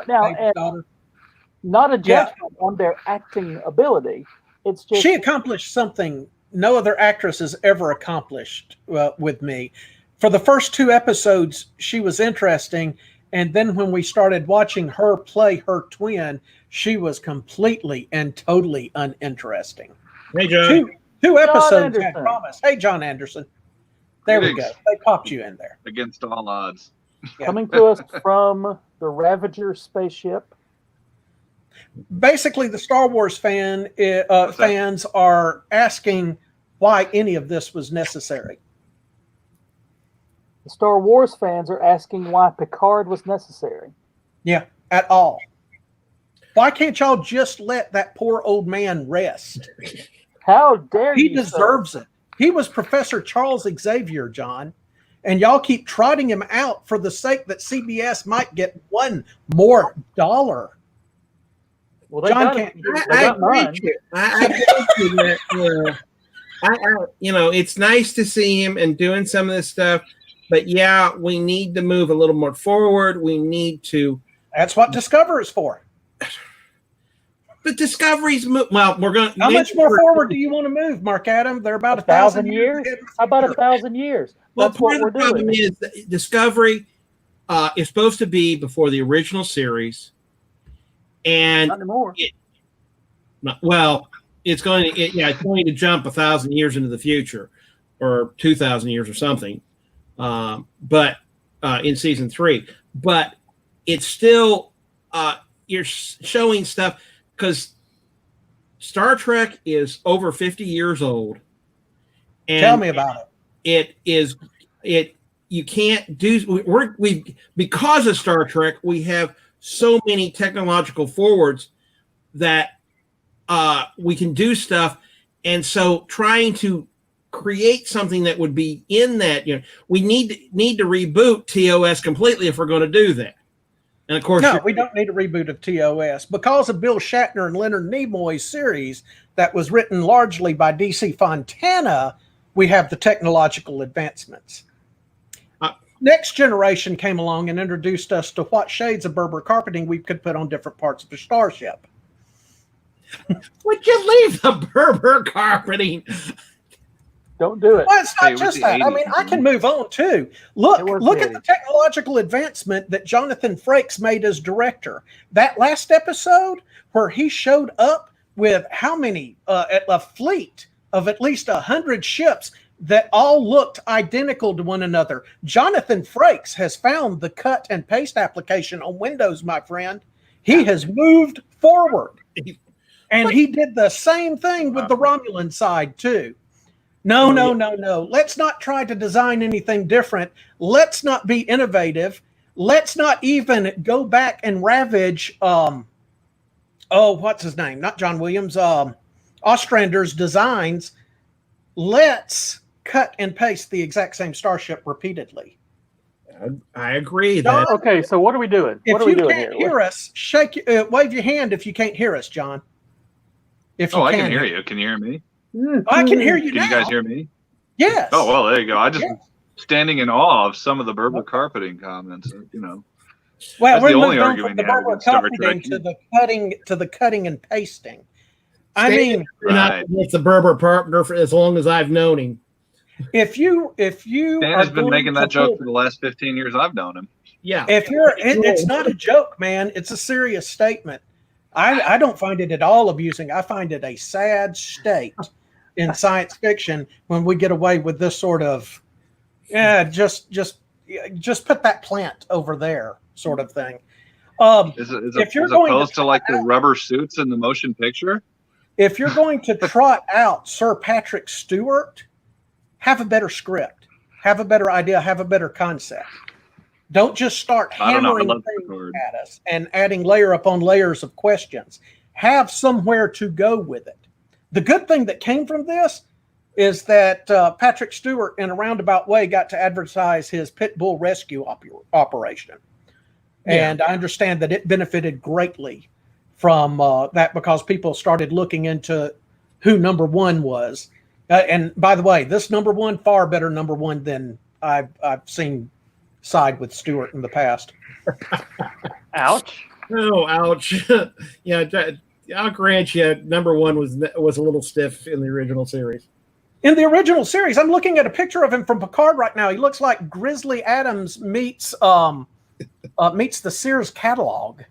[SPEAKER 11] not a judgment on their acting ability. It's just
[SPEAKER 7] she accomplished something no other actress has ever accomplished with me. For the first 2 episodes, she was interesting. And then when we started watching her play her twin, she was completely and totally uninteresting.
[SPEAKER 9] Hey, John.
[SPEAKER 7] Two episodes had promise. Hey, John Anderson. There we go. They popped you in there.
[SPEAKER 12] Against all odds.
[SPEAKER 7] Yeah.
[SPEAKER 11] Coming to us from the Ravager spaceship.
[SPEAKER 7] Basically, the Star Wars fans are asking why any of this was necessary.
[SPEAKER 11] The Star Wars fans are asking why Picard was necessary.
[SPEAKER 7] Yeah, at all. Why can't y'all just let that poor old man rest?
[SPEAKER 11] How dare you?
[SPEAKER 7] He deserves it. He was Professor Charles Xavier, John. And y'all keep trotting him out for the sake that CBS might get $1 more.
[SPEAKER 11] Well,
[SPEAKER 7] John can't.
[SPEAKER 9] I agree with you. I agree with that. It's nice to see him and doing some of this stuff, but yeah, we need to move a little more forward. We need to.
[SPEAKER 7] That's what Discover is for.
[SPEAKER 9] But Discovery's well, we're going.
[SPEAKER 7] How much more forward do you want to move, Mark Adam? They're about 1,000 years.
[SPEAKER 11] How about 1,000 years?
[SPEAKER 9] Well,
[SPEAKER 11] That's what we're doing.
[SPEAKER 9] Problem is that Discovery is supposed to be before the original series, and
[SPEAKER 11] not anymore.
[SPEAKER 9] It's going to jump 1,000 years into the future, or 2,000 years or something. But in season 3, but it's still you're showing stuff because Star Trek is over 50 years old. And
[SPEAKER 7] tell me about
[SPEAKER 9] it. You can't do because of Star Trek. We have so many technological forwards that we can do stuff, and so trying to create something that would be in that, we need to reboot TOS completely if we're going to do that. And of course,
[SPEAKER 7] no, we don't need a reboot of TOS because of Bill Shatner and Leonard Nimoy's series that was written largely by DC Fontana. We have the technological advancements. Next Generation came along and introduced us to what shades of Berber carpeting we could put on different parts of the starship.
[SPEAKER 9] Would you leave the Berber carpeting?
[SPEAKER 11] Don't do it.
[SPEAKER 7] Well, it's not just that.
[SPEAKER 12] 80s.
[SPEAKER 7] I mean, I can move on too. Look at the technological advancement that Jonathan Frakes made as director. That last episode where he showed up with how many? A fleet of at least 100 ships that all looked identical to one another. Jonathan Frakes has found the cut and paste application on Windows, my friend. He has moved forward. And he did the same thing with the Romulan side too. No. Let's not try to design anything different. Let's not be innovative. Let's not even go back and ravage, what's his name? Not John Williams. Ostrander's designs. Let's cut and paste the exact same starship repeatedly.
[SPEAKER 9] I agree.
[SPEAKER 7] John,
[SPEAKER 11] Okay, so what are we doing?
[SPEAKER 7] If
[SPEAKER 11] What are we
[SPEAKER 7] you
[SPEAKER 11] doing
[SPEAKER 7] can't
[SPEAKER 11] here?
[SPEAKER 7] hear us, wave your hand if you can't hear us, John. If you
[SPEAKER 12] I can hear you. Can you hear me?
[SPEAKER 7] I can hear you
[SPEAKER 12] Can
[SPEAKER 7] now.
[SPEAKER 12] you guys hear me?
[SPEAKER 7] Yes.
[SPEAKER 12] Oh, well, there you go. I just
[SPEAKER 7] Yes.
[SPEAKER 12] standing in awe of some of the Berber carpeting comments.
[SPEAKER 7] Well,
[SPEAKER 12] that's
[SPEAKER 7] we're
[SPEAKER 12] the only
[SPEAKER 7] moving
[SPEAKER 12] argument
[SPEAKER 7] from the
[SPEAKER 12] you have
[SPEAKER 7] Berber
[SPEAKER 12] against Star
[SPEAKER 7] carpeting
[SPEAKER 12] Trek.
[SPEAKER 7] to the cutting and pasting. I mean,
[SPEAKER 12] Right.
[SPEAKER 9] It's the Berber partner for as long as I've known him.
[SPEAKER 7] if you
[SPEAKER 12] Dan
[SPEAKER 7] are
[SPEAKER 12] has been
[SPEAKER 7] going
[SPEAKER 12] making
[SPEAKER 7] to
[SPEAKER 12] that joke
[SPEAKER 7] put-
[SPEAKER 12] for the last 15 years I've known him.
[SPEAKER 9] Yeah.
[SPEAKER 7] if you're, it's not a joke, man. It's a serious statement. I don't find it at all amusing. I find it a sad state in science fiction when we get away with this sort of, just put that plant over there sort of thing. If you're
[SPEAKER 12] as
[SPEAKER 7] going
[SPEAKER 12] opposed to like the rubber suits in the motion picture.
[SPEAKER 7] If you're going to trot out Sir Patrick Stewart, have a better script, have a better idea, have a better concept. Don't just start hammering things at us and adding layer upon layers of questions. Have somewhere to go with it. The good thing that came from this is that Patrick Stewart, in a roundabout way, got to advertise his pit bull rescue operation.
[SPEAKER 9] Yeah.
[SPEAKER 7] And I understand that it benefited greatly from that because people started looking into who number one was. And by the way, this number one, far better number one than I've seen side with Stewart in the past.
[SPEAKER 11] Ouch.
[SPEAKER 9] Oh, ouch. Yeah, I'll grant you, number one was a little stiff in the original series.
[SPEAKER 7] In the original series, I'm looking at a picture of him from Picard right now. He looks like Grizzly Adams meets the Sears catalog.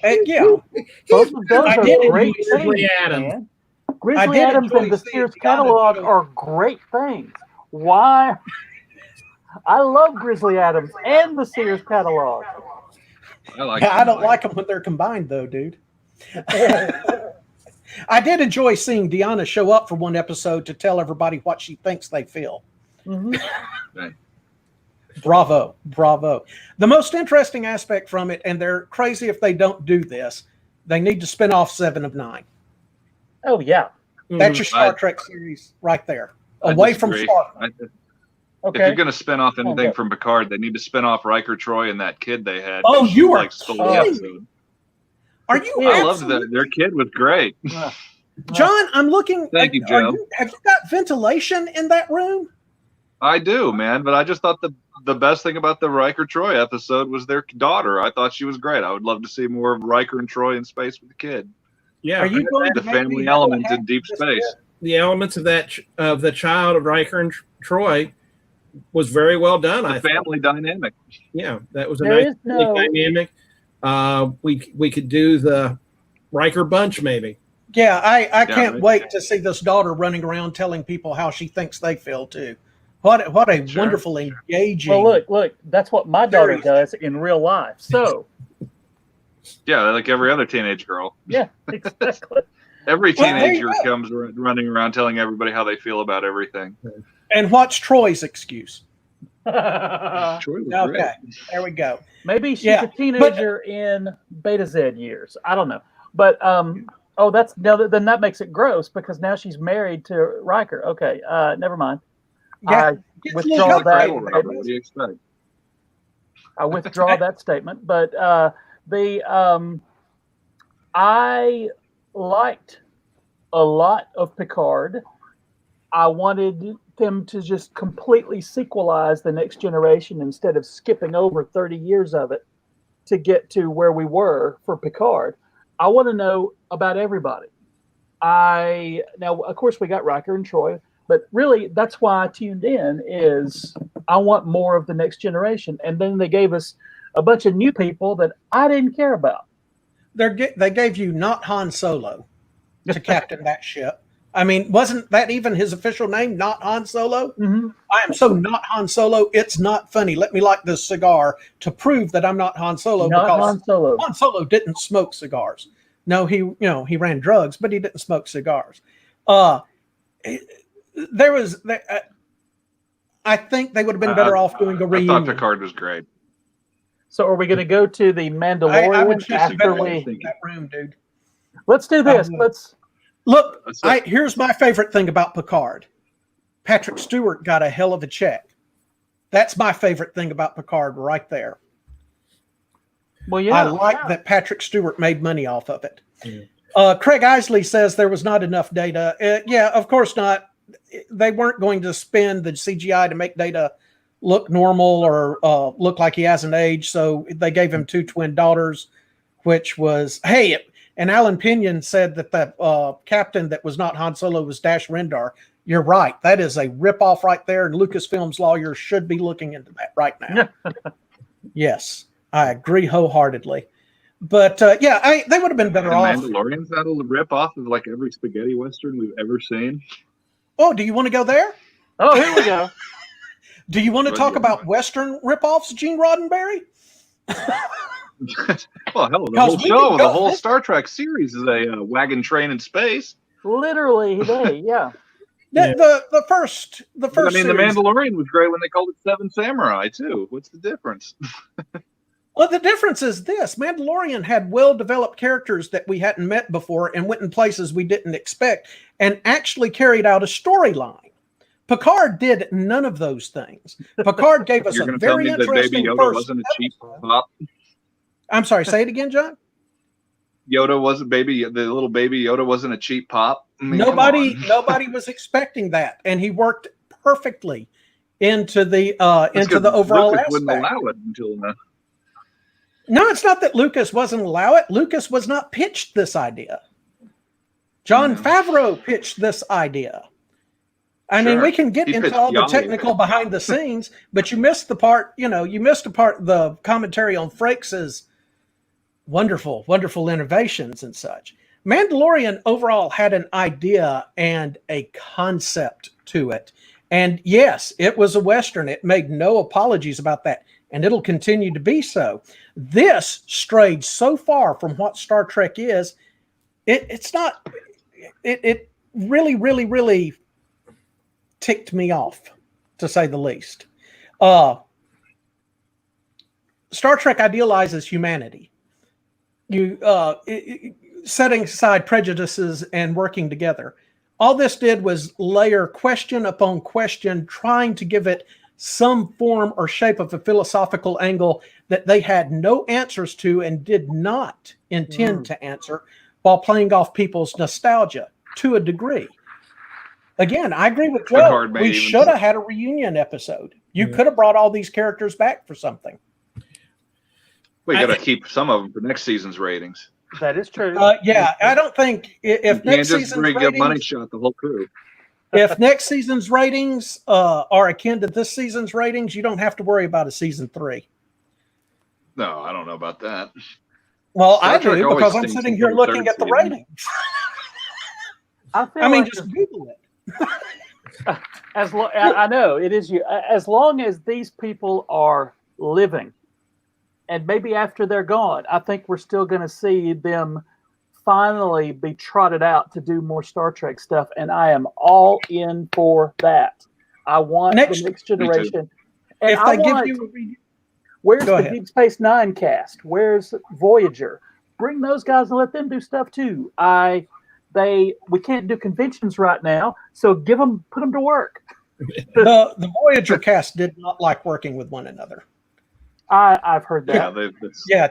[SPEAKER 7] And yeah,
[SPEAKER 11] Both of those
[SPEAKER 7] I
[SPEAKER 11] are
[SPEAKER 7] did
[SPEAKER 11] great
[SPEAKER 7] enjoy
[SPEAKER 11] things,
[SPEAKER 9] Grizzly Adams.
[SPEAKER 11] man. Grizzly
[SPEAKER 7] did
[SPEAKER 11] Adams
[SPEAKER 7] enjoy
[SPEAKER 11] and the
[SPEAKER 7] seeing
[SPEAKER 11] Sears
[SPEAKER 7] the
[SPEAKER 11] catalog
[SPEAKER 7] Adams.
[SPEAKER 11] are great things. Why? I love Grizzly Adams and the Sears catalog.
[SPEAKER 7] I don't like them when they're combined, though, dude. I did enjoy seeing Deanna show up for one episode to tell everybody what she thinks they feel.
[SPEAKER 11] Mm-hmm.
[SPEAKER 12] Right.
[SPEAKER 7] Bravo. The most interesting aspect from it, and they're crazy if they don't do this, they need to spin off 7 of 9.
[SPEAKER 11] Oh, yeah.
[SPEAKER 7] That's your Star Trek series right there.
[SPEAKER 12] I
[SPEAKER 7] Away from
[SPEAKER 12] disagree.
[SPEAKER 7] Star.
[SPEAKER 12] If you're going to spin off anything from Picard, they need to spin off Riker, Troy, and that kid they had.
[SPEAKER 7] Oh, you are
[SPEAKER 12] stole the episode.
[SPEAKER 7] Are you?
[SPEAKER 12] I loved that. Their kid was great.
[SPEAKER 7] John, I'm looking.
[SPEAKER 12] Thank you, Joe.
[SPEAKER 7] Have you got ventilation in that room?
[SPEAKER 12] I do, man. But I just thought the best thing about the Riker Troy episode was their daughter. I thought she was great. I would love to see more of Riker and Troy in space with the kid.
[SPEAKER 9] Yeah.
[SPEAKER 7] Are you going
[SPEAKER 12] the
[SPEAKER 7] to
[SPEAKER 12] family element in deep space?
[SPEAKER 9] The elements of the child of Riker and Troy was very well done.
[SPEAKER 12] The family dynamic.
[SPEAKER 9] Yeah, that was a
[SPEAKER 11] There
[SPEAKER 9] nice
[SPEAKER 11] is no-
[SPEAKER 9] dynamic. We could do the Riker bunch maybe.
[SPEAKER 7] Yeah, I can't
[SPEAKER 12] right.
[SPEAKER 7] wait to see this daughter running around telling people how she thinks they feel too. What a wonderful, engaging.
[SPEAKER 11] Well, look, that's what my daughter does in real life. So,
[SPEAKER 12] Yeah, like every other teenage girl.
[SPEAKER 11] yeah, exactly.
[SPEAKER 12] Every
[SPEAKER 7] Well, there you
[SPEAKER 12] teenager
[SPEAKER 7] go.
[SPEAKER 12] comes running around telling everybody how they feel about everything.
[SPEAKER 7] And what's Troy's excuse?
[SPEAKER 12] Troy was great.
[SPEAKER 7] Okay, there we go.
[SPEAKER 11] Maybe she's
[SPEAKER 7] Yeah,
[SPEAKER 11] a teenager in Beta Z years. I don't know, but then that makes it gross because now she's married to Riker. Okay, never mind.
[SPEAKER 7] Yeah,
[SPEAKER 11] I
[SPEAKER 7] it's
[SPEAKER 11] withdraw
[SPEAKER 7] little
[SPEAKER 11] that.
[SPEAKER 12] Cradle Robber, what do you expect?
[SPEAKER 11] I withdraw that statement. But I liked a lot of Picard. I wanted them to just completely sequelize the Next Generation instead of skipping over 30 years of it to get to where we were for Picard. I want to know about everybody. Now, of course, we got Riker and Troy, but really that's why I tuned in is I want more of the Next Generation. And then they gave us a bunch of new people that I didn't care about.
[SPEAKER 7] They gave you not Han Solo to captain that ship. I mean, wasn't that even his official name? Not Han Solo?
[SPEAKER 11] Mm-hmm.
[SPEAKER 7] I am so not Han Solo. It's not funny. Let me light this cigar to prove that I'm not Han Solo.
[SPEAKER 11] Not
[SPEAKER 7] because
[SPEAKER 11] Han Solo.
[SPEAKER 7] Han Solo didn't smoke cigars. No, he ran drugs, but he didn't smoke cigars. I think they would have been better off doing a
[SPEAKER 12] I
[SPEAKER 7] reunion.
[SPEAKER 12] thought Picard was great.
[SPEAKER 11] So are we going to go to the
[SPEAKER 7] I
[SPEAKER 11] Mandalorian
[SPEAKER 7] would choose
[SPEAKER 11] after
[SPEAKER 7] better
[SPEAKER 11] we?
[SPEAKER 7] in that room, dude.
[SPEAKER 11] Let's do this.
[SPEAKER 7] Look.
[SPEAKER 12] That's it.
[SPEAKER 7] Here's my favorite thing about Picard. Patrick Stewart got a hell of a check That's my favorite thing about Picard right there.
[SPEAKER 11] Well, yeah,
[SPEAKER 7] I like that Patrick Stewart made money off of it. Yeah. Craig Isley says there was not enough data. Yeah, of course not. They weren't going to spend the CGI to make Data look normal or look like he hasn't aged. So they gave him 2 twin daughters, which was, hey, and Alan Pinion said that the captain that was not Han Solo was Dash Rendar. You're right. That is a ripoff right there. And Lucasfilm's lawyers should be looking into that right now. Yes, I agree wholeheartedly. But yeah, they would have been better off.
[SPEAKER 12] Mandalorian's not a ripoff of like every spaghetti western we've ever seen.
[SPEAKER 7] Oh, do you want to go there?
[SPEAKER 11] Oh, here we go.
[SPEAKER 7] Do you want to talk about Western ripoffs, Gene Roddenberry?
[SPEAKER 12] Well, hell, the whole show, the whole Star Trek series is a wagon train in space.
[SPEAKER 11] Literally, yeah.
[SPEAKER 7] The first.
[SPEAKER 12] I mean,
[SPEAKER 7] series,
[SPEAKER 12] The Mandalorian was great when they called it Seven Samurai too. What's the difference?
[SPEAKER 7] Well, the difference is this: Mandalorian had well-developed characters that we hadn't met before and went in places we didn't expect, and actually carried out a storyline. Picard did none of those things. Picard gave us a very interesting
[SPEAKER 12] Baby Yoda
[SPEAKER 7] first
[SPEAKER 12] wasn't a cheap pop.
[SPEAKER 7] I'm sorry, say it again, John.
[SPEAKER 12] Yoda wasn't the little baby Yoda wasn't a cheap pop. I mean,
[SPEAKER 7] nobody was expecting that, and he worked perfectly into the overall
[SPEAKER 12] Lucas
[SPEAKER 7] aspect.
[SPEAKER 12] Wouldn't allow it until now.
[SPEAKER 7] No, it's not that Lucas wasn't allow it. Lucas was not pitched this idea. John Favreau pitched this idea. I mean, we can get into all the technical behind the scenes, but you missed the part, the commentary on Frakes' wonderful, wonderful innovations and such. Mandalorian overall had an idea and a concept to it. And yes, it was a Western. It made no apologies about that. And it'll continue to be so. This strayed so far from what Star Trek is. It really, really, really ticked me off, to say the least. Star Trek idealizes humanity. Setting aside prejudices and working together. All this did was layer question upon question, trying to give it some form or shape of a philosophical angle that they had no answers to and did not intend to answer, while playing off people's nostalgia to a degree. Again, I agree with Joe. We should have had a reunion episode. You could have brought all these characters back for something.
[SPEAKER 12] We got to keep some of them for next season's ratings.
[SPEAKER 11] That is true.
[SPEAKER 7] Yeah, I don't think if next season's ratings,
[SPEAKER 12] money shot the whole crew.
[SPEAKER 7] If next season's ratings are akin to this season's ratings, you don't have to worry about a season 3.
[SPEAKER 12] No, I don't know about that.
[SPEAKER 7] Well, I do, because I'm sitting here looking at the ratings.
[SPEAKER 11] I mean, just Google it. I know it is you. As long as these people are living, and maybe after they're gone, I think we're still going to see them finally be trotted out to do more Star Trek stuff, and I am all in for that. I want the next generation. And
[SPEAKER 7] if they give you,
[SPEAKER 11] where's the Deep Space Nine cast? Where's Voyager? Bring those guys and let them do stuff too. We can't do conventions right now, so put them to work.
[SPEAKER 7] The Voyager cast did not like working with one another.
[SPEAKER 11] I've heard that.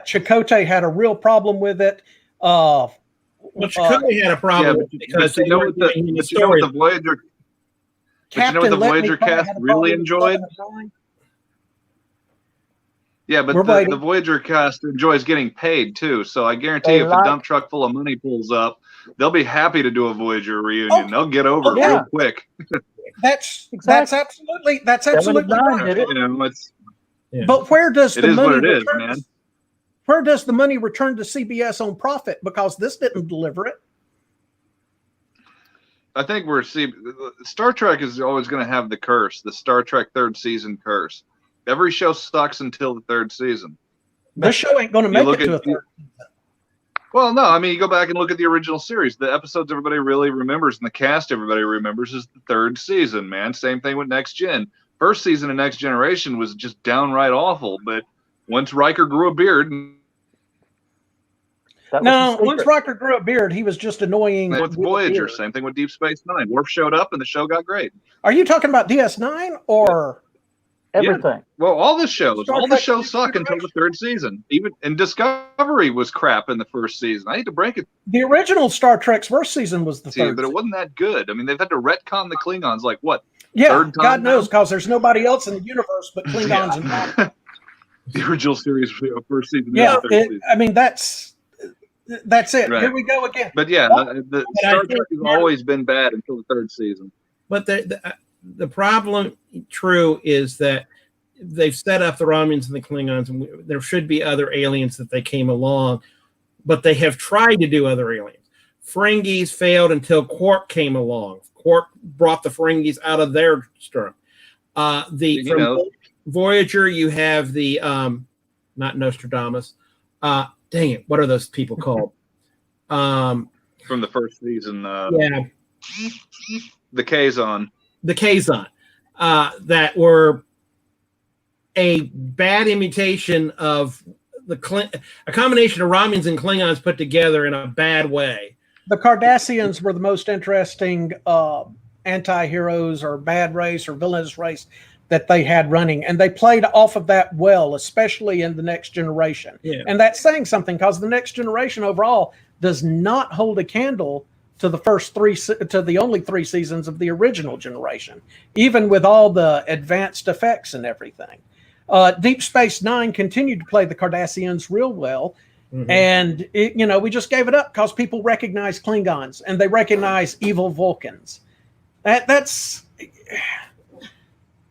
[SPEAKER 7] Chakotay had a real problem with it.
[SPEAKER 9] Chakotay had a problem with it because
[SPEAKER 12] you know what the Voyager. But you know what the Voyager cast really enjoyed? Yeah, but the Voyager cast enjoys getting paid too. So I guarantee if a dump truck full of money pulls up, they'll be happy to do a Voyager reunion. They'll get over it real quick.
[SPEAKER 7] That's absolutely right. But where does the money return? Man. Where does the money return to CBS on profit? Because this didn't deliver it.
[SPEAKER 12] I think Star Trek is always going to have the curse, the Star Trek third season curse. Every show sucks until the third season.
[SPEAKER 7] This show ain't going to make it to a third season.
[SPEAKER 12] Well, no, I mean, you go back and look at the original series. The episodes everybody really remembers and the cast everybody remembers is the third season, man. Same thing with Next Gen. First season of Next Generation was just downright awful, but once Riker grew a beard...
[SPEAKER 7] once Riker grew a beard, he was just annoying.
[SPEAKER 12] With Voyager, same thing with Deep Space Nine. Worf showed up and the show got great.
[SPEAKER 7] Are you talking about DS9 or...
[SPEAKER 11] Everything.
[SPEAKER 12] Well, all the shows
[SPEAKER 7] Trek
[SPEAKER 12] suck until the third season. And Discovery was crap in the first season. I hate to break it
[SPEAKER 7] The original Star Trek's first season was the
[SPEAKER 12] to you,
[SPEAKER 7] third.
[SPEAKER 12] but it wasn't that good. I mean, they've had to retcon the Klingons like what?
[SPEAKER 7] Yeah,
[SPEAKER 12] third time
[SPEAKER 7] God
[SPEAKER 12] now?
[SPEAKER 7] knows, because there's nobody else in the universe but Klingons and
[SPEAKER 12] The original series first season.
[SPEAKER 7] yeah.
[SPEAKER 12] third season.
[SPEAKER 7] I mean, that's it.
[SPEAKER 12] Right.
[SPEAKER 7] Here we go again.
[SPEAKER 12] But yeah, the Star Trek has always been bad until the third season.
[SPEAKER 9] But the problem, true, is that they've set up the Romulans and the Klingons, and there should be other aliens that they came along, but they have tried to do other aliens. Ferengis failed until Quark came along. Quark brought the Ferengis out of their stirrup. From Voyager, you have the not Nostradamus. Dang it, what are those people called?
[SPEAKER 12] From the first season,
[SPEAKER 9] yeah,
[SPEAKER 12] the Kazon.
[SPEAKER 9] The Kazon, that were a bad imitation of a combination of Romulans and Klingons put together in a bad way.
[SPEAKER 7] The Cardassians were the most interesting anti-heroes or bad race or villainous race that they had running, and they played off of that well, especially in the Next Generation.
[SPEAKER 9] Yeah.
[SPEAKER 7] And that's saying something, because the Next Generation overall does not hold a candle to the only 3 seasons of the original generation, even with all the advanced effects and everything. Deep Space Nine continued to play the Cardassians real well. Mm-hmm. And we just gave it up because people recognize Klingons and they recognize evil Vulcans. That's,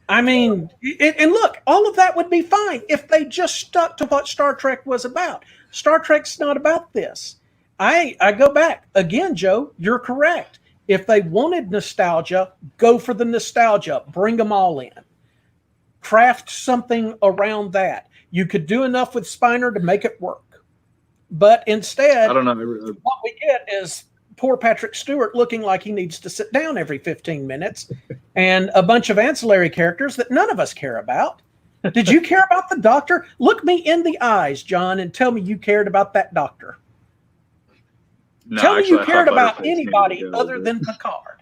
[SPEAKER 7] I mean, and look, all of that would be fine if they just stuck to what Star Trek was about. Star Trek's not about this. I go back again, Joe. You're correct. If they wanted nostalgia, go for the nostalgia. Bring them all in. Craft something around that. You could do enough with Spiner to make it work. But instead,
[SPEAKER 12] I don't know.
[SPEAKER 7] What we get is poor Patrick Stewart looking like he needs to sit down every 15 minutes and a bunch of ancillary characters that none of us care about. Did you care about the Doctor? Look me in the eyes, John, and tell me you cared about that Doctor.
[SPEAKER 12] No,
[SPEAKER 7] tell me
[SPEAKER 12] actually,
[SPEAKER 7] you cared about anybody other than Picard.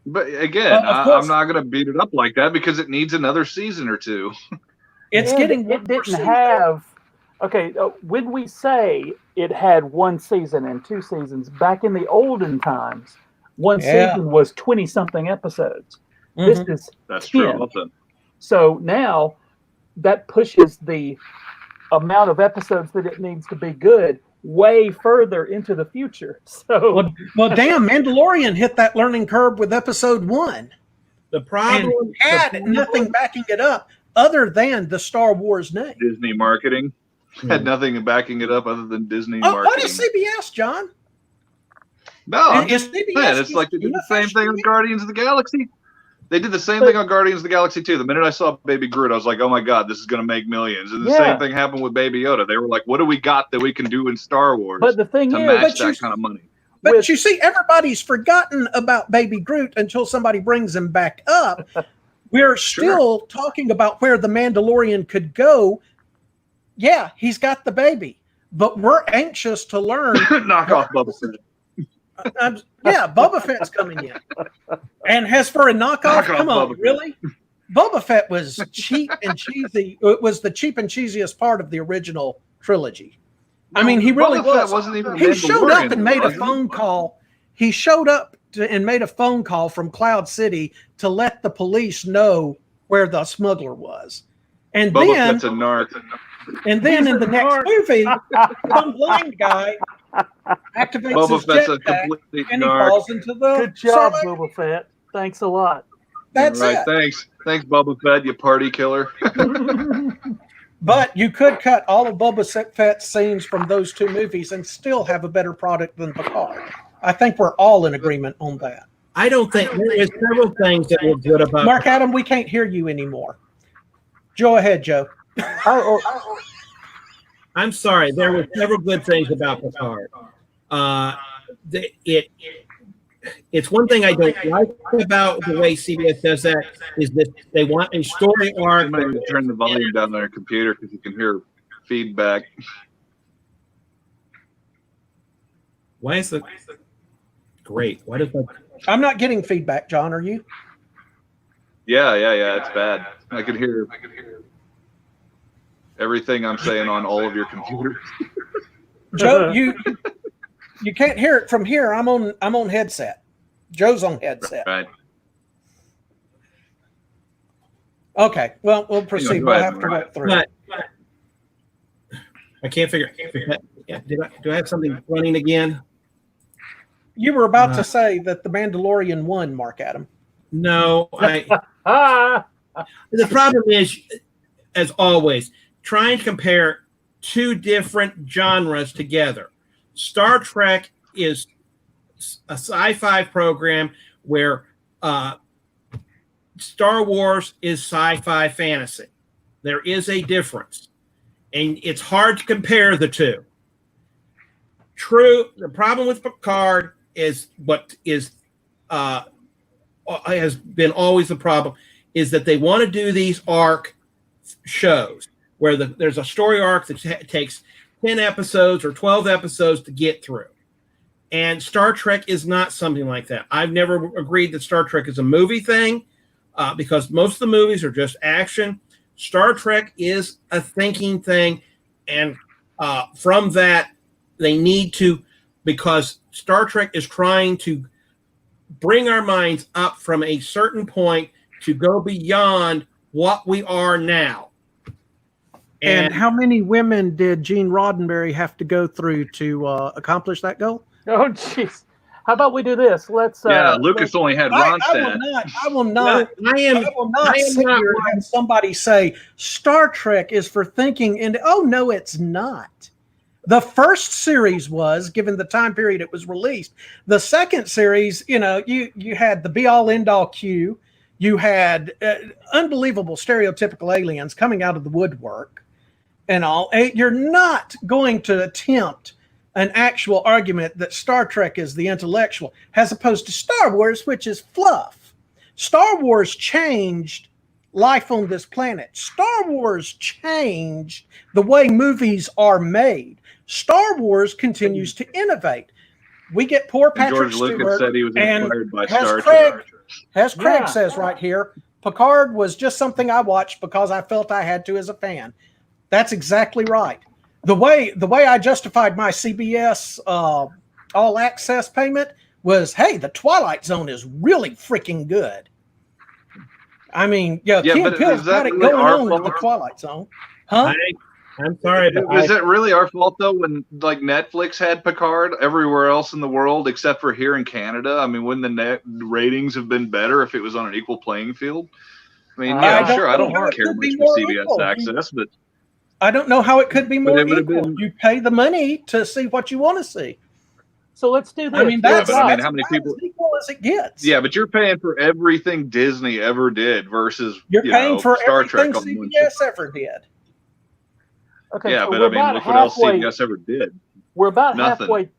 [SPEAKER 12] But again, I'm not going to beat it up like that because it needs another season or two.
[SPEAKER 7] It's
[SPEAKER 11] it didn't have. Okay, when we say it had 1 season and 2 seasons, back in the olden times, one season was 20-something episodes.
[SPEAKER 7] Mm-hmm.
[SPEAKER 11] This is
[SPEAKER 12] That's
[SPEAKER 11] 10.
[SPEAKER 12] true. Also.
[SPEAKER 11] So now that pushes the amount of episodes that it needs to be good way further into the future. So
[SPEAKER 7] well, damn, Mandalorian hit that learning curve with episode 1.
[SPEAKER 9] The problem
[SPEAKER 7] had nothing backing it up other than the Star Wars name.
[SPEAKER 12] Disney marketing had nothing backing it up other than Disney marketing.
[SPEAKER 7] What is CBS, John?
[SPEAKER 12] No,
[SPEAKER 7] is CBS
[SPEAKER 12] man, it's like they did the same thing on Guardians of the Galaxy. They did the same thing on Guardians of the Galaxy too. The minute I saw Baby Groot, I was like, "Oh my God, this is going to make millions." And the same thing happened with Baby Yoda. They were like, "What do we got that we can do in Star Wars?"
[SPEAKER 11] But the thing
[SPEAKER 12] to
[SPEAKER 11] is,
[SPEAKER 12] match that kind of money.
[SPEAKER 7] But you see, everybody's forgotten about Baby Groot until somebody brings him back up. We're still talking about where the Mandalorian could go. Yeah, he's got the baby, but we're anxious to learn.
[SPEAKER 12] Knock off Boba Fett.
[SPEAKER 7] Boba Fett's coming in. And as for a knockoff, come on, really? Boba Fett was cheap and cheesy. It was the cheap and cheesiest part of the original trilogy. I mean, he really
[SPEAKER 12] Boba Fett wasn't even
[SPEAKER 7] He showed up and made a
[SPEAKER 12] was he?
[SPEAKER 7] phone call. He showed up and made a phone call from Cloud City to let the police know where the smuggler was. And
[SPEAKER 12] Boba
[SPEAKER 7] then,
[SPEAKER 12] Fett's a narc.
[SPEAKER 7] and then in the next movie, some blind guy activates
[SPEAKER 12] Boba
[SPEAKER 7] his
[SPEAKER 12] Fett's a
[SPEAKER 7] jetpack
[SPEAKER 12] complete
[SPEAKER 7] and he
[SPEAKER 12] narc.
[SPEAKER 7] falls into the.
[SPEAKER 11] good job,
[SPEAKER 7] Sarlacc.
[SPEAKER 11] Boba Fett. Thanks a lot.
[SPEAKER 7] That's
[SPEAKER 12] right.
[SPEAKER 7] it.
[SPEAKER 12] Thanks, Boba Fett, you party killer.
[SPEAKER 7] But you could cut all of Boba Fett's scenes from those 2 movies and still have a better product than Picard. I think we're all in agreement on that.
[SPEAKER 9] I don't think there's several things that were good about
[SPEAKER 7] Mark Adam, we can't hear you anymore. Go ahead, Joe.
[SPEAKER 9] I'm sorry. There were several good things about Picard. It's one thing I don't like about the way CBS does that is that they want a story arc.
[SPEAKER 12] You might have to turn the volume down on your computer because you can hear feedback.
[SPEAKER 9] Why is the great? Why does that?
[SPEAKER 7] I'm not getting feedback, John. Are you?
[SPEAKER 12] Yeah. It's bad. I could hear everything I'm saying on all of your computers.
[SPEAKER 7] Joe, you can't hear it from here. I'm on headset. Joe's on headset.
[SPEAKER 12] Right.
[SPEAKER 7] Okay. Well, we'll proceed. We'll have to work through it.
[SPEAKER 9] I can't figure. Do I have something running again?
[SPEAKER 7] You were about to say that the Mandalorian won, Mark Adam.
[SPEAKER 9] No, the problem is, as always, trying to compare two different genres together. Star Trek is a sci-fi program where Star Wars is sci-fi fantasy. There is a difference, and it's hard to compare the two. True, the problem with Picard is what is has been always the problem is that they want to do these arc shows where there's a story arc that takes 10 episodes or 12 episodes to get through. And Star Trek is not something like that. I've never agreed that Star Trek is a movie thing because most of the movies are just action. Star Trek is a thinking thing. And from that, they need to, because Star Trek is trying to bring our minds up from a certain point to go beyond what we are now.
[SPEAKER 7] And how many women did Gene Roddenberry have to go through to accomplish that goal?
[SPEAKER 11] Oh, jeez. How about we do this? Let's.
[SPEAKER 12] Lucas only had Ronstadt.
[SPEAKER 7] I will not sit here and have somebody say Star Trek is for thinking. Oh no, it's not. The first series was, given the time period it was released. The second series, you had the be-all, end-all Q. You had unbelievable stereotypical aliens coming out of the woodwork and all. You're not going to attempt an actual argument that Star Trek is the intellectual, as opposed to Star Wars, which is fluff. Star Wars changed life on this planet. Star Wars changed the way movies are made. Star Wars continues to innovate. We get poor Patrick
[SPEAKER 12] George
[SPEAKER 7] Stewart,
[SPEAKER 12] Lucas said he was inspired by Star
[SPEAKER 7] Trek. As Craig
[SPEAKER 11] Yeah.
[SPEAKER 7] says right here, Picard was just something I watched because I felt I had to as a fan. That's exactly right. The way I justified my CBS all access payment was, hey, the Twilight Zone is really freaking good. I mean, Ken Pill's got it going on with the Twilight Zone. Huh?
[SPEAKER 9] I'm sorry, but
[SPEAKER 12] is it really our fault though when like Netflix had Picard everywhere else in the world except for here in Canada? I mean, wouldn't the ratings have been better if it was on an equal playing field? I mean, I don't care much for CBS access, but
[SPEAKER 7] I don't know how it could be more equal. You pay the money to see what you want to see.
[SPEAKER 11] So let's do this.
[SPEAKER 7] I mean, that's
[SPEAKER 12] how many people?
[SPEAKER 7] As equal as it gets.
[SPEAKER 12] Yeah, but you're paying for everything Disney ever did versus
[SPEAKER 7] you're paying for
[SPEAKER 12] Star
[SPEAKER 7] everything
[SPEAKER 12] Trek
[SPEAKER 7] CBS ever did.
[SPEAKER 11] Okay,
[SPEAKER 12] yeah,
[SPEAKER 11] so
[SPEAKER 12] but I mean, look what else CBS ever did.
[SPEAKER 11] We're about
[SPEAKER 12] Nothing.
[SPEAKER 11] halfway.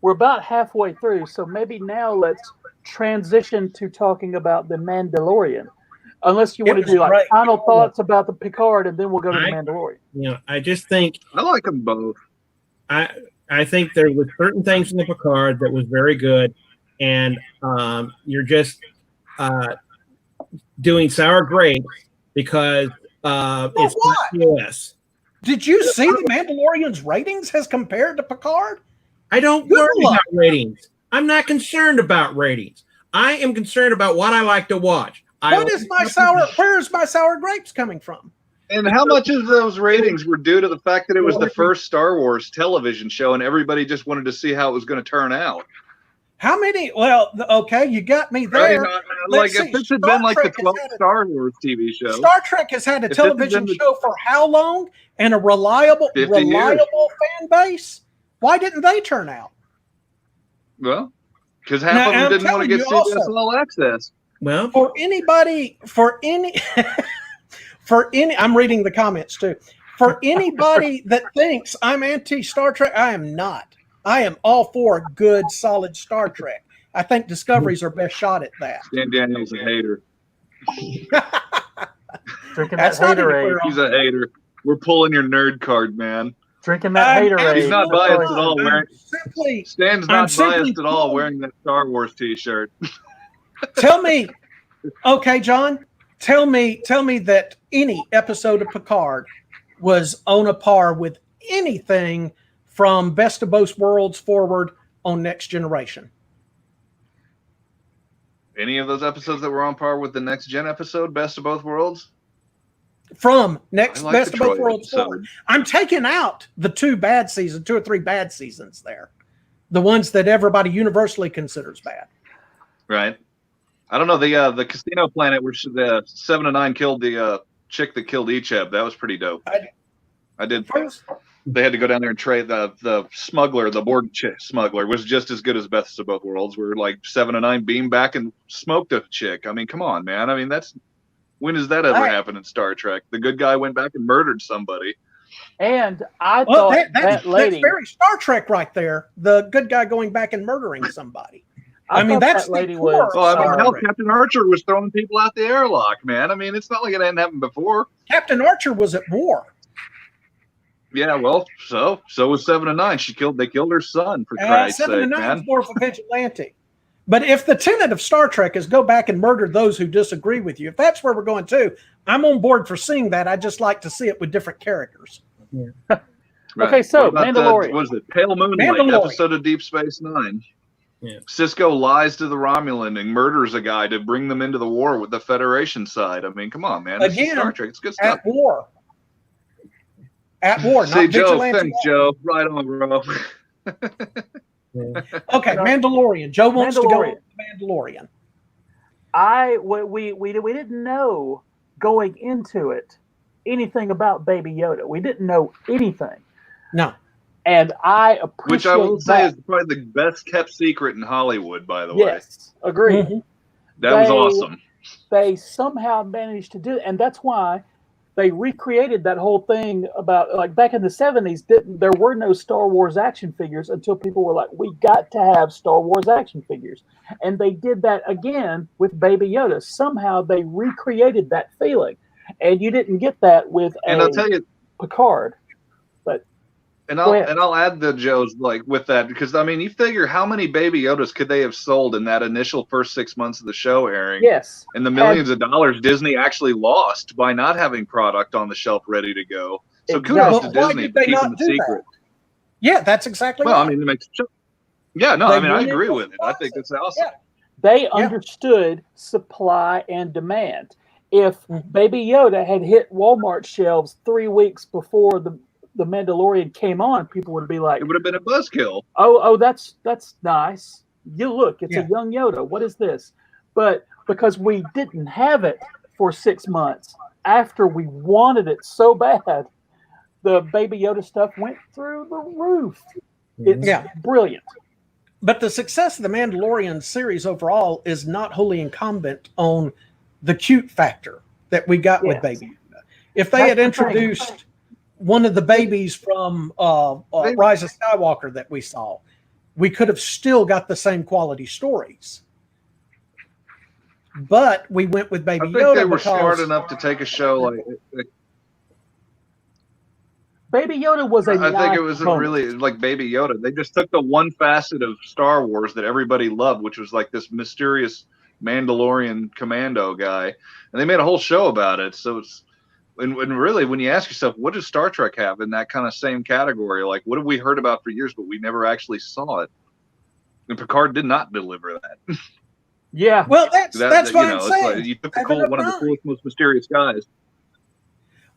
[SPEAKER 11] We're about halfway through, so maybe now let's transition to talking about the Mandalorian. Unless you want to do like final thoughts about the Picard, and then we'll go to the Mandalorian.
[SPEAKER 9] I just think
[SPEAKER 12] I like them both.
[SPEAKER 9] I think there were certain things in the Picard that was very good, and you're just doing sour grapes because it's not US.
[SPEAKER 7] Did you see the Mandalorian's ratings as compared to Picard?
[SPEAKER 9] I don't worry about ratings. I'm not concerned about ratings. I am concerned about what I like to watch.
[SPEAKER 7] Where's my sour grapes coming from?
[SPEAKER 12] And how much of those ratings were due to the fact that it was the first Star Wars television show and everybody just wanted to see how it was going to turn out?
[SPEAKER 7] How many? Well, okay, you got me there.
[SPEAKER 12] Right? Like if this had been like the 12th Star Wars TV show.
[SPEAKER 7] Star Trek has had a television show for how long and a reliable fan base? Wwhy didn't they turn out?
[SPEAKER 12] Well, because half of them didn't want to get CBS All Access.
[SPEAKER 9] Well,
[SPEAKER 7] for any, I'm reading the comments too. For anybody that thinks I'm anti-Star Trek, I am not. I am all for good, solid Star Trek. I think Discovery's our best shot at that.
[SPEAKER 12] Dan Daniel's a hater.
[SPEAKER 11] Drinking that haterade.
[SPEAKER 12] He's a hater. We're pulling your nerd card, man.
[SPEAKER 11] Drinking that haterade.
[SPEAKER 12] He's not biased at all. Stan's not biased at all wearing that Star Wars T-shirt.
[SPEAKER 7] Tell me Okay, John, tell me that any episode of Picard was on a par with anything from Best of Both Worlds forward on Next Generation.
[SPEAKER 12] Any of those episodes that were on par with the Next Gen episode, Best of Both Worlds?
[SPEAKER 7] From Next
[SPEAKER 12] I like
[SPEAKER 7] Best
[SPEAKER 12] the
[SPEAKER 7] of Both
[SPEAKER 12] Troy
[SPEAKER 7] Worlds
[SPEAKER 12] episode.
[SPEAKER 7] forward. I'm taking out the 2 or 3 bad seasons there. The ones that everybody universally considers bad.
[SPEAKER 12] Right. I don't know, the Casino Planet where the 7 of 9 killed the chick that killed Icheb. That was pretty dope. I did. They had to go down there and trade the smuggler, the Borg smuggler, was just as good as Best of Both Worlds. Where like 7 of 9 beamed back and smoked a chick. I mean, come on, man. I mean, when does that ever happen in Star Trek? The good guy went back and murdered somebody.
[SPEAKER 11] And I thought that lady.
[SPEAKER 7] That's very Star Trek right there. The good guy going back and murdering somebody. I mean, that's
[SPEAKER 11] that lady
[SPEAKER 7] was.
[SPEAKER 12] Well, I mean, hell, Captain Archer was throwing people out the airlock, man. I mean, it's not like it hadn't happened before.
[SPEAKER 7] Captain Archer was at war.
[SPEAKER 12] Yeah, well, so was 7 of 9. They killed her son, for Christ's
[SPEAKER 7] 7
[SPEAKER 12] sake,
[SPEAKER 7] of 9
[SPEAKER 12] man.
[SPEAKER 7] is more of a vigilante. But if the tenet of Star Trek is go back and murder those who disagree with you, if that's where we're going to, I'm on board for seeing that. I just like to see it with different characters.
[SPEAKER 11] Yeah.
[SPEAKER 12] Right.
[SPEAKER 11] Okay, so
[SPEAKER 12] what about
[SPEAKER 11] Mandalorian.
[SPEAKER 12] What was it? Pale Moonlight episode of Deep Space Nine. Yeah. Cisco lies to the Romulan and murders a guy to bring them into the war with the Federation side. I mean, come on, man. This is Star Trek. It's good stuff.
[SPEAKER 7] At war. At war,
[SPEAKER 12] See,
[SPEAKER 7] not
[SPEAKER 12] Joe,
[SPEAKER 7] vigilante.
[SPEAKER 12] thanks, Joe. Right on, bro.
[SPEAKER 7] Okay, Mandalorian. Joe wants to go with Mandalorian.
[SPEAKER 11] We didn't know going into it anything about Baby Yoda. We didn't know anything.
[SPEAKER 7] No.
[SPEAKER 11] And I appreciate
[SPEAKER 12] Which I will say is probably the best kept secret in Hollywood, by the way.
[SPEAKER 11] Yes, agreed.
[SPEAKER 7] Mm-hmm.
[SPEAKER 12] That was awesome.
[SPEAKER 11] They somehow managed to do it, and that's why they recreated that whole thing about, like, back in the 70s, there were no Star Wars action figures until people were like, we got to have Star Wars action figures. And they did that again with Baby Yoda. Somehow they recreated that feeling. And you didn't get that with
[SPEAKER 12] I'll tell you,
[SPEAKER 11] Picard.
[SPEAKER 12] And I'll add the Joe's like with that, because I mean, you figure how many Baby Yodas could they have sold in that initial first 6 months of the show airing?
[SPEAKER 11] Yes.
[SPEAKER 12] And the millions of dollars Disney actually lost by not having product on the shelf ready to go. So kudos to Disney for keeping the secret.
[SPEAKER 7] Yeah, that's exactly
[SPEAKER 12] well,
[SPEAKER 7] right.
[SPEAKER 12] I mean, it makes I agree with it. I think that's awesome.
[SPEAKER 7] Yeah.
[SPEAKER 11] They understood supply and demand. If Baby Yoda had hit Walmart shelves 3 weeks before the Mandalorian came on, people would be like,
[SPEAKER 12] it would have been a buzzkill.
[SPEAKER 11] Oh, that's nice. You look, it's a young Yoda. What is this? But because we didn't have it for 6 months after we wanted it so bad, the Baby Yoda stuff went through the roof. It's brilliant.
[SPEAKER 7] But the success of the Mandalorian series overall is not wholly incumbent on the cute factor that we got with Baby Yoda. If they had introduced one of the babies from Rise of Skywalker that we saw, we could have still got the same quality stories. But we went with Baby Yoda.
[SPEAKER 12] I think they were smart enough to take a show like
[SPEAKER 11] Baby Yoda was
[SPEAKER 12] I think it wasn't really like Baby Yoda. They just took the one facet of Star Wars that everybody loved, which was like this mysterious Mandalorian commando guy, and they made a whole show about it. So it's and really, when you ask yourself, what does Star Trek have in that kind of same category? Like, what have we heard about for years, but we never actually saw it? And Picard did not deliver that.
[SPEAKER 11] Yeah.
[SPEAKER 7] Well, that's what I'm saying.
[SPEAKER 12] Like you took one of the coolest, most mysterious guys.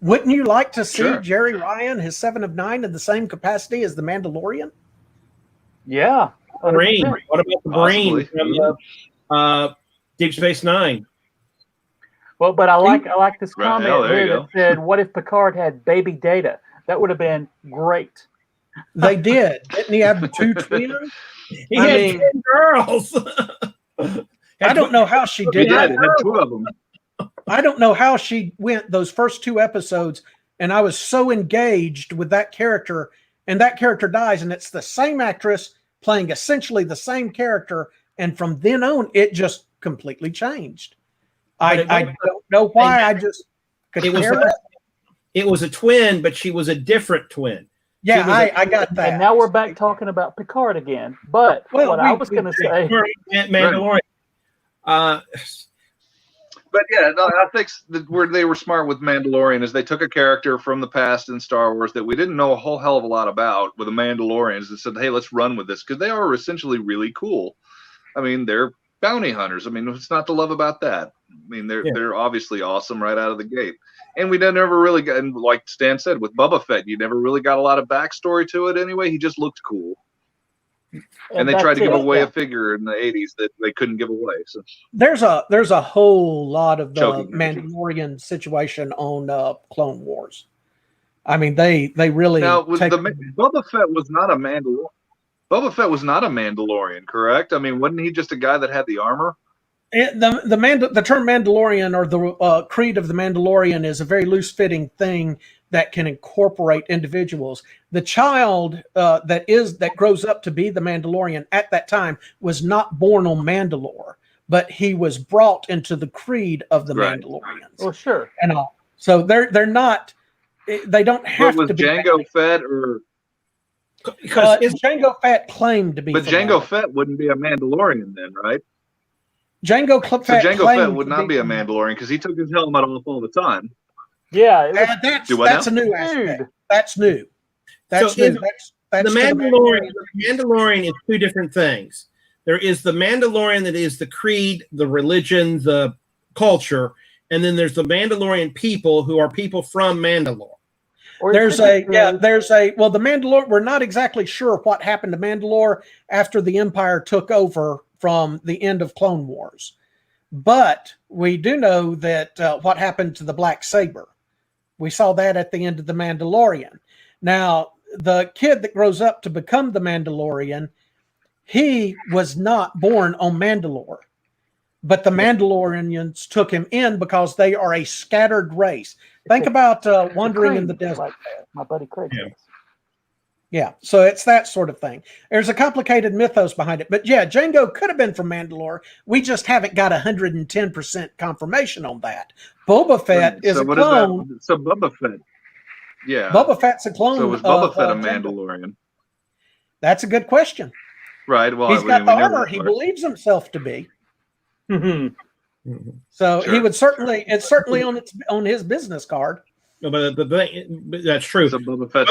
[SPEAKER 7] Wouldn't you like to see Jerry Ryan, his 7 of 9, in the same capacity as the Mandalorian?
[SPEAKER 11] Yeah.
[SPEAKER 9] Brain. What about the brain from Deep Space Nine?
[SPEAKER 11] Well, but I like this comment
[SPEAKER 12] there
[SPEAKER 11] that said, "What if Picard had baby Data?" That would have been great.
[SPEAKER 7] They did. Didn't he have 2 twins?
[SPEAKER 9] He had 10 girls.
[SPEAKER 7] I don't know how she did
[SPEAKER 12] that.
[SPEAKER 7] it.
[SPEAKER 12] Had 2 of them.
[SPEAKER 7] I don't know how she went those first 2 episodes, and I was so engaged with that character, and that character dies, and it's the same actress playing essentially the same character, and from then on, it just completely changed. I don't know why. I just could
[SPEAKER 9] it was a twin, but she was a different twin.
[SPEAKER 7] Yeah, I got that.
[SPEAKER 11] And now we're back talking about Picard again. But what I was going to say,
[SPEAKER 9] Mandalorian.
[SPEAKER 12] But yeah, no, I think where they were smart with Mandalorian is they took a character from the past in Star Wars that we didn't know a whole hell of a lot about with the Mandalorians and said, hey, let's run with this because they are essentially really cool. I mean, they're bounty hunters. I mean, what's not to love about that? I mean, they're obviously awesome right out of the gate. And we never really got, and like Stan said, with Boba Fett, you never really got a lot of backstory to it anyway. He just looked cool. And they tried to give away a figure in the 80s that they couldn't give away. So
[SPEAKER 7] there's a whole lot of the Mandalorian situation on Clone Wars. I mean, they really
[SPEAKER 12] Boba Fett was not a Mandalorian. Boba Fett was not a Mandalorian, correct? I mean, wasn't he just a guy that had the armor?
[SPEAKER 7] The term Mandalorian or the creed of the Mandalorian is a very loose-fitting thing that can incorporate individuals. The child that grows up to be the Mandalorian at that time was not born on Mandalore, but he was brought into the creed of the Mandalorians.
[SPEAKER 11] Oh, sure.
[SPEAKER 7] And all. So they're not. They don't have to be.
[SPEAKER 12] Jango Fett or
[SPEAKER 7] because Jango Fett claimed to be.
[SPEAKER 12] But Jango Fett wouldn't be a Mandalorian then, right?
[SPEAKER 7] Jango Fett
[SPEAKER 12] would not be a Mandalorian because he took his helmet off all the time.
[SPEAKER 11] Yeah,
[SPEAKER 7] that's a new aspect. That's new. That's new. That's
[SPEAKER 9] the Mandalorian is two different things. There is the Mandalorian that is the creed, the religion, the culture, and then there's the Mandalorian people wwho are people from Mandalore.
[SPEAKER 7] The Mandalore, we're not exactly sure what happened to Mandalore after the Empire took over from the end of Clone Wars. But we do know that what happened to the Black Saber. We saw that at the end of The Mandalorian. Now, the kid that grows up to become the Mandalorian, he was not born on Mandalore. But the Mandalorians took him in because they are a scattered race. Think about wandering in the desert.
[SPEAKER 11] Like my buddy Craig.
[SPEAKER 7] Yeah, so it's that sort of thing. There's a complicated mythos behind it. But yeah, Jango could have been from Mandalore. We just haven't got 110% confirmation on that. Boba Fett is a clone.
[SPEAKER 12] So Boba Fett. Yeah.
[SPEAKER 7] Boba Fett's a clone.
[SPEAKER 12] So was Boba Fett a Mandalorian?
[SPEAKER 7] That's a good question.
[SPEAKER 12] Right. Well,
[SPEAKER 7] he's got the armor he believes himself to be. So he would certainly, it's certainly on his business card.
[SPEAKER 9] No, but that's true.
[SPEAKER 12] So Boba Fett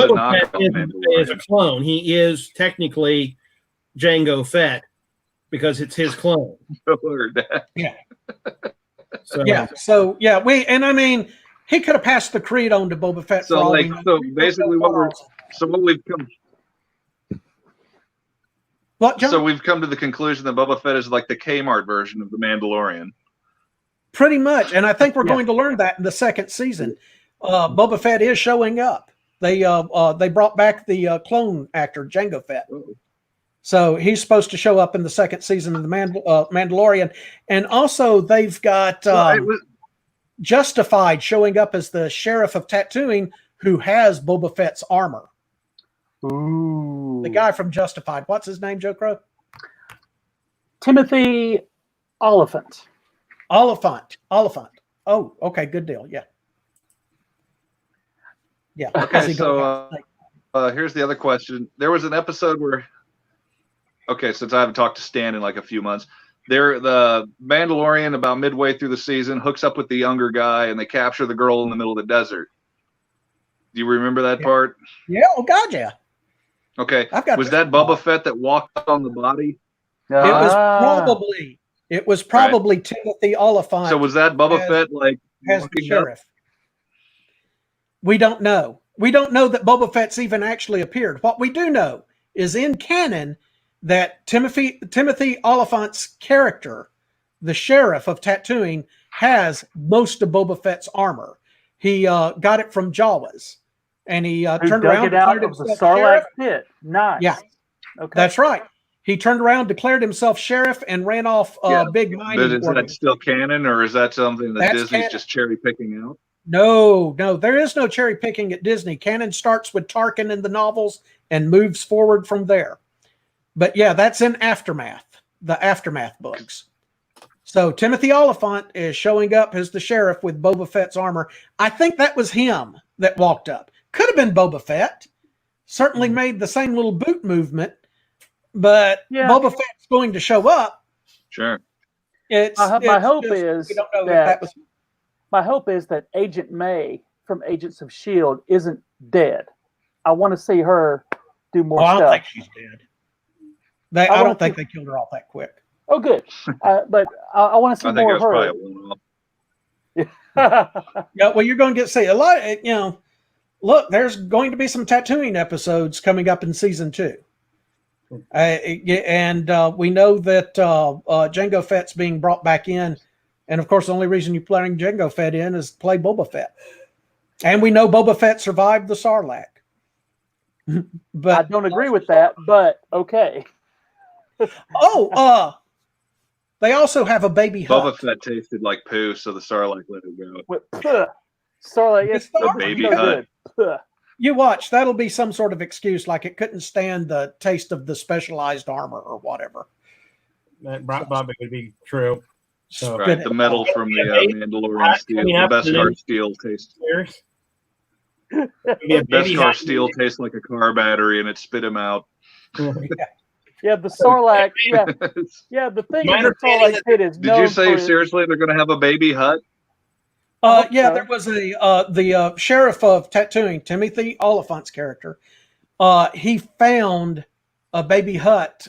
[SPEAKER 9] is a clone. He is technically Jango Fett because it's his clone.
[SPEAKER 7] Yeah. So I mean, he could have passed the creed on to Boba Fett.
[SPEAKER 12] So basically, what we've come.
[SPEAKER 7] What, John?
[SPEAKER 12] So we've come to the conclusion that Boba Fett is like the Kmart version of the Mandalorian.
[SPEAKER 7] Pretty much, and I think we're going to learn that in the second season. Boba Fett is showing up. They brought back the clone actor Jango Fett, so he's supposed to show up in the second season of the Mandalorian. And also they've got Justified showing up as the sheriff of Tatooine, who has Boba Fett's armor.
[SPEAKER 11] Ooh,
[SPEAKER 7] the guy from Justified. What's his name, Joe Crow?
[SPEAKER 11] Timothy Oliphant.
[SPEAKER 7] Oliphant. Oh, okay, good deal. Yeah. Yeah.
[SPEAKER 12] Okay, so here's the other question. There was an episode where, since I haven't talked to Stan in like a few months, the Mandalorian about midway through the season hooks up with the younger guy and they capture the girl in the middle of the desert. Do you remember that part?
[SPEAKER 7] Yeah. Oh, God, yeah.
[SPEAKER 12] Okay. Was that Boba Fett that walked on the body?
[SPEAKER 7] It was probably Timothy Oliphant.
[SPEAKER 12] So was that Boba Fett
[SPEAKER 7] as the sheriff? We don't know. We don't know that Boba Fett's even actually appeared. What we do know is in canon that Timothy Oliphant's character, the sheriff of Tatooine, has most of Boba Fett's armor. He got it from Jawas, and he turned around and declared himself sheriff.
[SPEAKER 11] Pit. Nice.
[SPEAKER 7] Yeah,
[SPEAKER 11] okay,
[SPEAKER 7] that's right. He turned around, declared himself sheriff, and ran off big mining.
[SPEAKER 12] But is that still canon, or is that something that Disney's just cherry picking out?
[SPEAKER 7] No, there is no cherry picking at Disney. Canon starts with Tarkin in the novels and moves forward from there. But yeah, that's in Aftermath, the Aftermath books. So Timothy Oliphant is showing up as the sheriff with Boba Fett's armor. I think that was him that walked up. Could have been Boba Fett. Certainly made the same little boot movement, but Boba Fett's going to show up.
[SPEAKER 12] Sure.
[SPEAKER 11] My hope
[SPEAKER 7] just,
[SPEAKER 11] is
[SPEAKER 7] we don't know if
[SPEAKER 11] that
[SPEAKER 7] that was.
[SPEAKER 11] my hope is that Agent May from Agents of S.H.I.E.L.D. isn't dead. I want to see her do more
[SPEAKER 7] I don't
[SPEAKER 11] stuff.
[SPEAKER 7] think she's dead. I don't think they killed her off that quick.
[SPEAKER 11] Oh, good. But I want to see
[SPEAKER 12] I think
[SPEAKER 11] more
[SPEAKER 12] it
[SPEAKER 11] of
[SPEAKER 12] was
[SPEAKER 11] her.
[SPEAKER 12] probably a one-off.
[SPEAKER 7] Yeah, well, you're going to get to see a lot. Look, there's going to be some tattooing episodes coming up in season 2. And we know that Jango Fett's being brought back in. And of course, the only reason you bring Jango Fett in is to play Boba Fett. And we know Boba Fett survived the Sarlacc. But
[SPEAKER 11] I don't agree with that, but okay.
[SPEAKER 7] They also have a baby Hutt.
[SPEAKER 12] Boba Fett tasted like poo, so the Sarlacc let it go.
[SPEAKER 11] Sarlacc, it's
[SPEAKER 12] the baby Hutt.
[SPEAKER 7] You watch, that'll be some sort of excuse, like it couldn't stand the taste of the specialized armor or whatever.
[SPEAKER 9] That probably would be true. So,
[SPEAKER 12] right, the metal from the Mandalorian steel, the Beskar steel tastes. Beskar steel tastes like a car battery, and it spit him out.
[SPEAKER 11] Yeah, the Sarlacc. Yeah, the thing is, the Sarlacc pit is.
[SPEAKER 12] Did you say seriously they're going to have a baby Hutt?
[SPEAKER 7] Yeah, there was the sheriff of Tatooine, Timothy Oliphant's character. He found a baby Hutt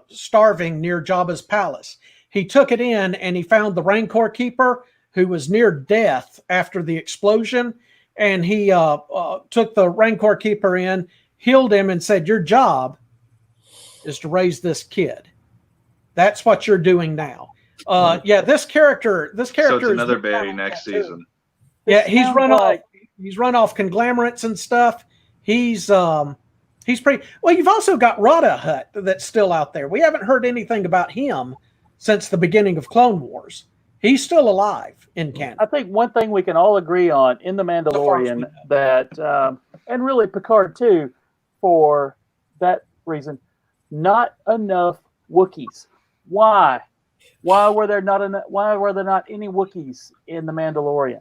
[SPEAKER 7] starving near Jabba's palace. He took it in and he found the Rancor keeper who was near death after the explosion. And he took the Rancor keeper in, healed him, and said, "Your job is to raise this kid. That's what you're doing now." Yeah, this character. So
[SPEAKER 12] it's another baby next season.
[SPEAKER 7] Yeah, he's run off conglomerates and stuff. He's pretty well. You've also got Rada Hutt that's still out there. We haven't heard anything about him since the beginning of Clone Wars. He's still alive in canon.
[SPEAKER 11] I think one thing we can all agree on in The Mandalorian that, and really Picard too, for that reason, not enough Wookiees. Why? Why were there not any Wookiees in The Mandalorian?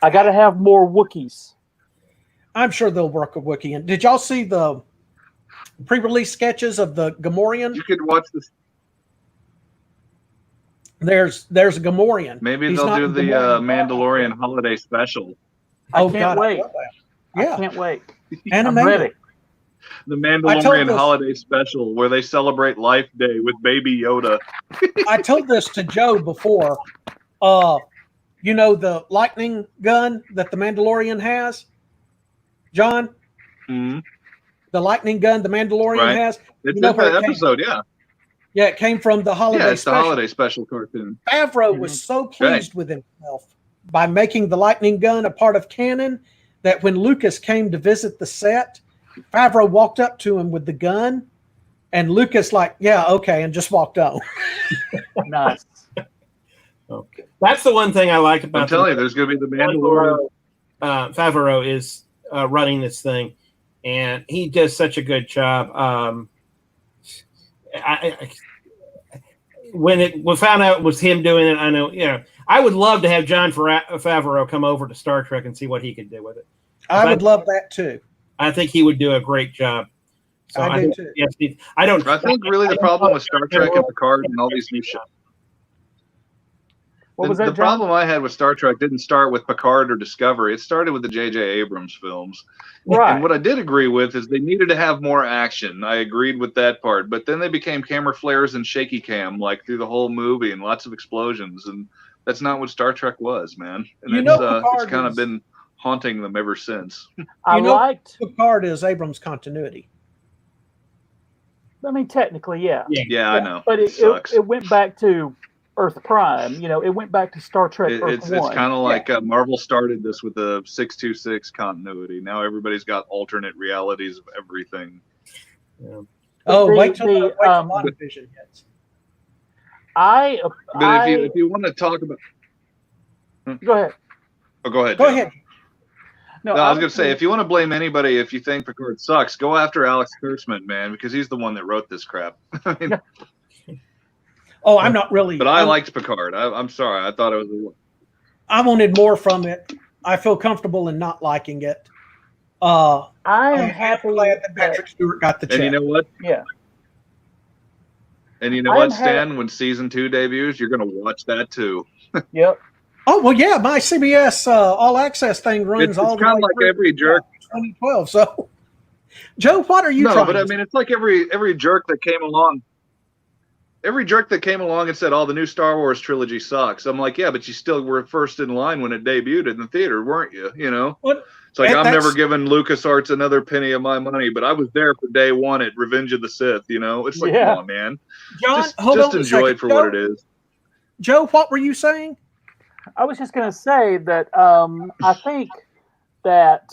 [SPEAKER 11] I got to have more Wookiees.
[SPEAKER 7] I'm sure they'll work a Wookiee. And did y'all see the pre-release sketches of the Gamorrean?
[SPEAKER 12] You could watch this.
[SPEAKER 7] There's a Gamorrean.
[SPEAKER 12] Maybe they'll do the Mandalorian holiday special.
[SPEAKER 11] I can't wait. Yeah, I can't wait. I'm ready.
[SPEAKER 12] The Mandalorian holiday special where they celebrate Life Day with Baby Yoda.
[SPEAKER 7] I told this to Joe before. You know the lightning gun that the Mandalorian has? John?
[SPEAKER 12] Mm-hmm.
[SPEAKER 7] The lightning gun the Mandalorian has?
[SPEAKER 12] It's in the episode, yeah.
[SPEAKER 7] Yeah, it came from the holiday special.
[SPEAKER 12] Yeah, it's the holiday special cartoon.
[SPEAKER 7] Favreau was so pleased with himself by making the lightning gun a part of canon that when Lucas came to visit the set, Favreau walked up to him with the gun, and Lucas yeah, okay, and just walked on.
[SPEAKER 11] Nice.
[SPEAKER 9] Okay. That's the one thing I like about.
[SPEAKER 12] I'm telling you, there's going to be the Mandalorian.
[SPEAKER 9] Favreau is running this thing, and he does such a good job. When we found out it was him doing it, I know. I would love to have Jon Favreau come over to Star Trek and see what he could do with it.
[SPEAKER 7] I would love that too.
[SPEAKER 9] I think he would do a great job. So
[SPEAKER 7] I do too.
[SPEAKER 9] Yes, I
[SPEAKER 12] think really the problem with Star Trek and Picard and all these new shows. The problem I had with Star Trek didn't start with Picard or Discovery. It started with the J.J. Abrams films.
[SPEAKER 11] Right.
[SPEAKER 12] And what I did agree with is they needed to have more action. I agreed with that part. But then they became camera flares and shaky cam through the whole movie and lots of explosions. And that's not what Star Trek was, man. And it's kind of been haunting them ever since.
[SPEAKER 7] Picard is Abrams' continuity.
[SPEAKER 11] I mean, technically, yeah.
[SPEAKER 12] Yeah, I know.
[SPEAKER 11] But it went back to Earth Prime. It went back to Star Trek
[SPEAKER 12] It's kind of like Marvel started this with the 626 continuity. Now everybody's got alternate realities of everything.
[SPEAKER 7] Yeah. Wait till WandaVision hits.
[SPEAKER 12] If you want to talk about...
[SPEAKER 11] Go ahead.
[SPEAKER 12] Oh, go ahead.
[SPEAKER 7] Go ahead.
[SPEAKER 12] No, I was going to say, if you want to blame anybody, if you think Picard sucks, go after Alex Kurtzman, man, because he's the one that wrote this crap.
[SPEAKER 7] I'm not really.
[SPEAKER 12] But I liked Picard. I'm sorry. I thought it was.
[SPEAKER 7] I wanted more from it. I feel comfortable in not liking it.
[SPEAKER 11] I'm happy
[SPEAKER 7] glad that Patrick Stewart got the check.
[SPEAKER 12] And you know what?
[SPEAKER 11] Yeah.
[SPEAKER 12] And you know what, Stan? When season 2 debuts, you're going to watch that too.
[SPEAKER 11] Yep.
[SPEAKER 7] Oh well, yeah. My CBS All Access thing runs
[SPEAKER 12] It's
[SPEAKER 7] all the
[SPEAKER 12] kind
[SPEAKER 7] way
[SPEAKER 12] of like
[SPEAKER 7] through,
[SPEAKER 12] every jerk.
[SPEAKER 7] 2012. So, Joe, what are you trying?
[SPEAKER 12] No, but I mean, it's like every jerk that came along. Every jerk that came along and said, "Oh, the new Star Wars trilogy sucks." I'm like, yeah, but you still were first in line when it debuted in the theater, weren't you? You know.
[SPEAKER 7] What?
[SPEAKER 12] It's like, I'm never giving LucasArts another penny of my money, but I was there for day one at Revenge of the Sith, you know? It's like, come on, man.
[SPEAKER 7] John,
[SPEAKER 12] just enjoy it for what it is.
[SPEAKER 7] Joe, what were you saying?
[SPEAKER 11] I was just going to say that I think that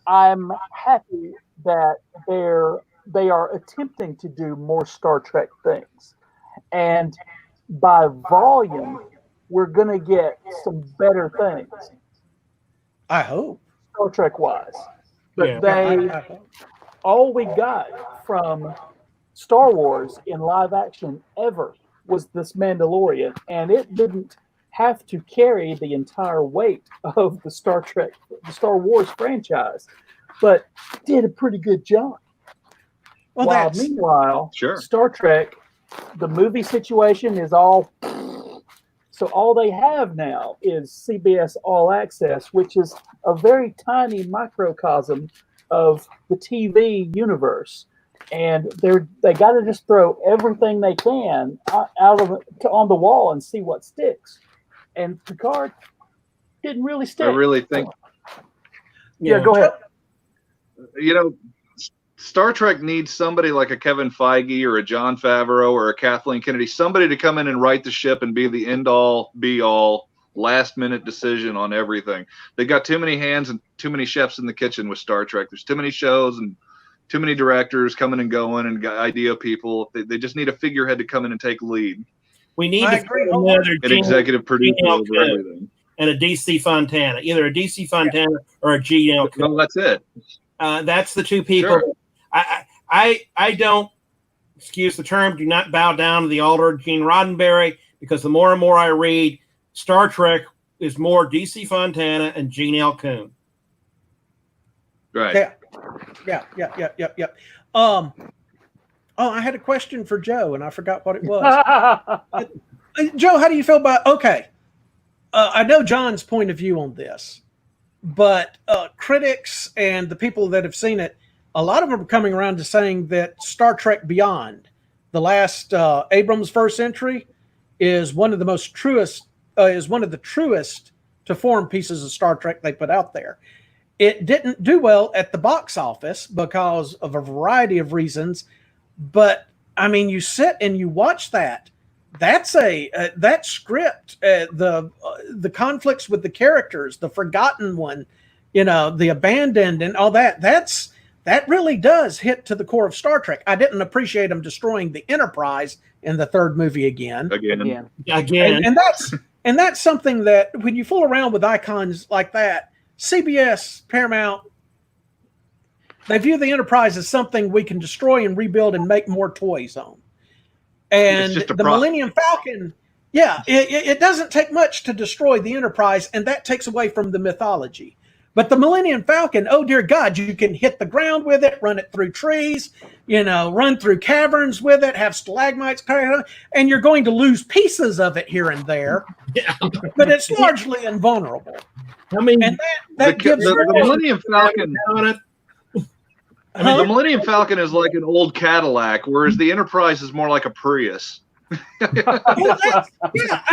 [SPEAKER 11] I'm happy that they are attempting to do more Star Trek things. And by volume, we're going to get some better things.
[SPEAKER 7] I hope.
[SPEAKER 11] Star Trek wise. But all we got from Star Wars in live action ever was this Mandalorian, and it didn't have to carry the entire weight of the Star Wars franchise, but did a pretty good job.
[SPEAKER 7] Well,
[SPEAKER 11] meanwhile, Star Trek, the movie situation is all. So all they have now is CBS All Access, which is a very tiny microcosm of the TV universe, and they got to just throw everything they can on the wall and see what sticks. And Picard didn't really stick.
[SPEAKER 12] I really think.
[SPEAKER 11] Yeah, go ahead.
[SPEAKER 12] You know, Star Trek needs somebody like a Kevin Feige or a Jon Favreau or a Kathleen Kennedy, somebody to come in and right the ship and be the end-all, be-all, last-minute decision on everything. They got too many hands and too many chefs in the kitchen with Star Trek. There's too many shows and too many directors coming and going and idea people. They just need a figurehead to come in and take lead.
[SPEAKER 9] We need another
[SPEAKER 12] an executive producer over everything.
[SPEAKER 9] And a DC Fontana, either a DC Fontana or a G.L.
[SPEAKER 12] Well, that's it.
[SPEAKER 9] That's the two people.
[SPEAKER 12] Sure.
[SPEAKER 9] I don't, excuse the term, do not bow down to the altar of Gene Roddenberry, because the more and more I read, Star Trek is more DC Fontana and Gene L. Coon.
[SPEAKER 12] Right.
[SPEAKER 7] Yeah. I had a question for Joe, and I forgot what it was. Joe, how do you feel about? Okay, I know John's point of view on this, but critics and the people that have seen it, a lot of them are coming around to saying that Star Trek Beyond, the last Abrams first entry, is one of the truest to form pieces of Star Trek they put out there. It didn't do well at the box office because of a variety of reasons, but I mean, you sit and you watch that. That's that script, the conflicts with the characters, the forgotten one, the abandoned and all that. That really does hit to the core of Star Trek. I didn't appreciate them destroying the Enterprise in the third movie again. And that's something that when you fool around with icons like that, CBS, Paramount, they view the Enterprise as something we can destroy and rebuild and make more toys on. And the Millennium Falcon, it doesn't take much to destroy the Enterprise, and that takes away from the mythology. But the Millennium Falcon, oh dear God, you can hit the ground with it, run it through trees, run through caverns with it, have stalagmites, and you're going to lose pieces of it here and there. Yeah. But it's largely invulnerable.
[SPEAKER 9] I mean,
[SPEAKER 7] and that gives
[SPEAKER 12] the Millennium Falcon. The Millennium Falcon is like an old Cadillac, whereas the Enterprise is more like a Prius.
[SPEAKER 7] I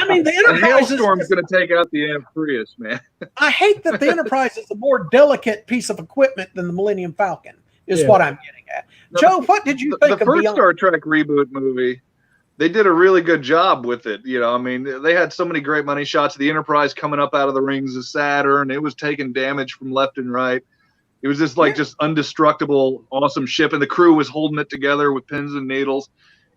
[SPEAKER 7] mean, the Enterprise.
[SPEAKER 12] A hailstorm's going to take out the Prius, man.
[SPEAKER 7] I hate that the Enterprise is a more delicate piece of equipment than the Millennium Falcon, is what I'm getting at. Joe, what did you think of
[SPEAKER 12] the first
[SPEAKER 7] Beyond?
[SPEAKER 12] Star Trek reboot movie? They did a really good job with it. I mean, they had so many great money shots of the Enterprise coming up out of the rings of Saturn. It was taking damage from left and right. It was just just undestructible, awesome ship, and the crew was holding it together with pins and needles.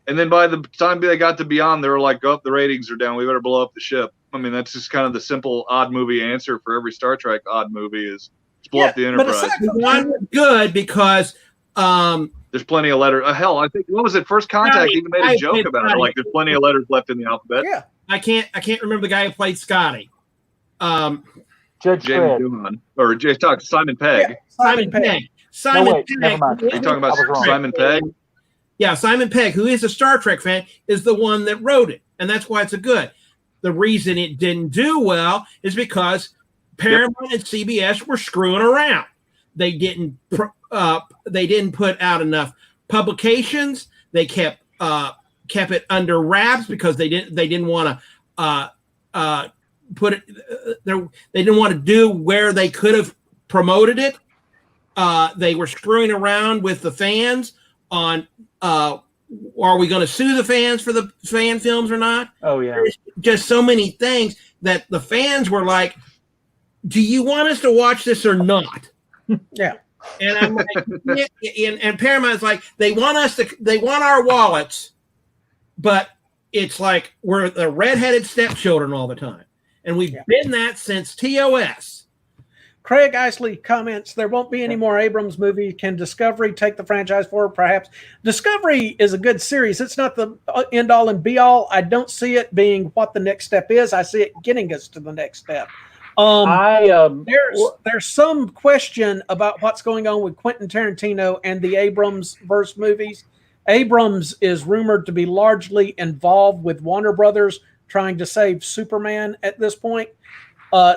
[SPEAKER 12] And then by the time they got to Beyond, they were like, "Oh, the ratings are down. We better blow up the ship." I mean, that's just kind of the simple odd movie answer for every Star Trek odd movie is blow up the Enterprise.
[SPEAKER 9] Not good because
[SPEAKER 12] there's plenty of letters. Hell, I think what was it? First Contact even made a joke about it. Like there's plenty of letters left in the alphabet.
[SPEAKER 7] Yeah,
[SPEAKER 9] I can't remember the guy who played Scotty.
[SPEAKER 11] Judge
[SPEAKER 12] Jamie Doohan or Simon Pegg.
[SPEAKER 7] Yeah, Simon Pegg.
[SPEAKER 9] Simon Pegg.
[SPEAKER 11] Never mind.
[SPEAKER 12] Are you talking about Simon Pegg?
[SPEAKER 9] Simon Pegg, who is a Star Trek fan, is the one that wrote it, and that's why it's a good. The reason it didn't do well is because Paramount and CBS were screwing around. They didn't put out enough publications. They kept it under wraps because they didn't want to put it there. They didn't want to do where they could have promoted it. They were screwing around with the fans on are we going to sue the fans for the fan films or not?
[SPEAKER 11] Oh yeah.
[SPEAKER 9] There's just so many things that the fans were like, do you want us to watch this or not?
[SPEAKER 7] Yeah.
[SPEAKER 9] And I'm like, and Paramount's like, they want our wallets, but it's like we're the redheaded stepchildren all the time. And we've been that since TOS.
[SPEAKER 7] Craig Isley comments, there won't be any more Abrams movies. Can Discovery take the franchise forward? Perhaps. Discovery is a good series. It's not the end all and be all. I don't see it being what the next step is. I see it getting us to the next step. There's some question about what's going on with Quentin Tarantino and the Abrams verse movies. Abrams is rumored to be largely involved with Warner Brothers trying to save Superman at this point.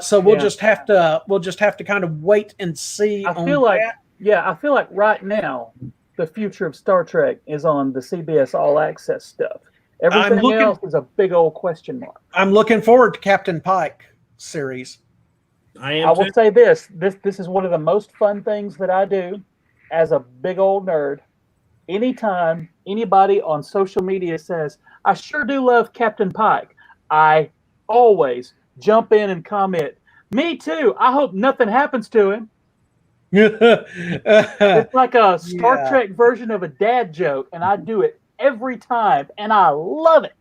[SPEAKER 7] So we'll just have to kind of wait and see.
[SPEAKER 11] I feel like right now the future of Star Trek is on the CBS All Access stuff. Everything else is a big old question mark.
[SPEAKER 7] I'm looking forward to Captain Pike series.
[SPEAKER 11] I will say this is one of the most fun things that I do as a big old nerd. Anytime anybody on social media says, I sure do love Captain Pike, I always jump in and comment, me too. I hope nothing happens to him. It's like a Star Trek version of a dad joke, and I do it every time, and I love it.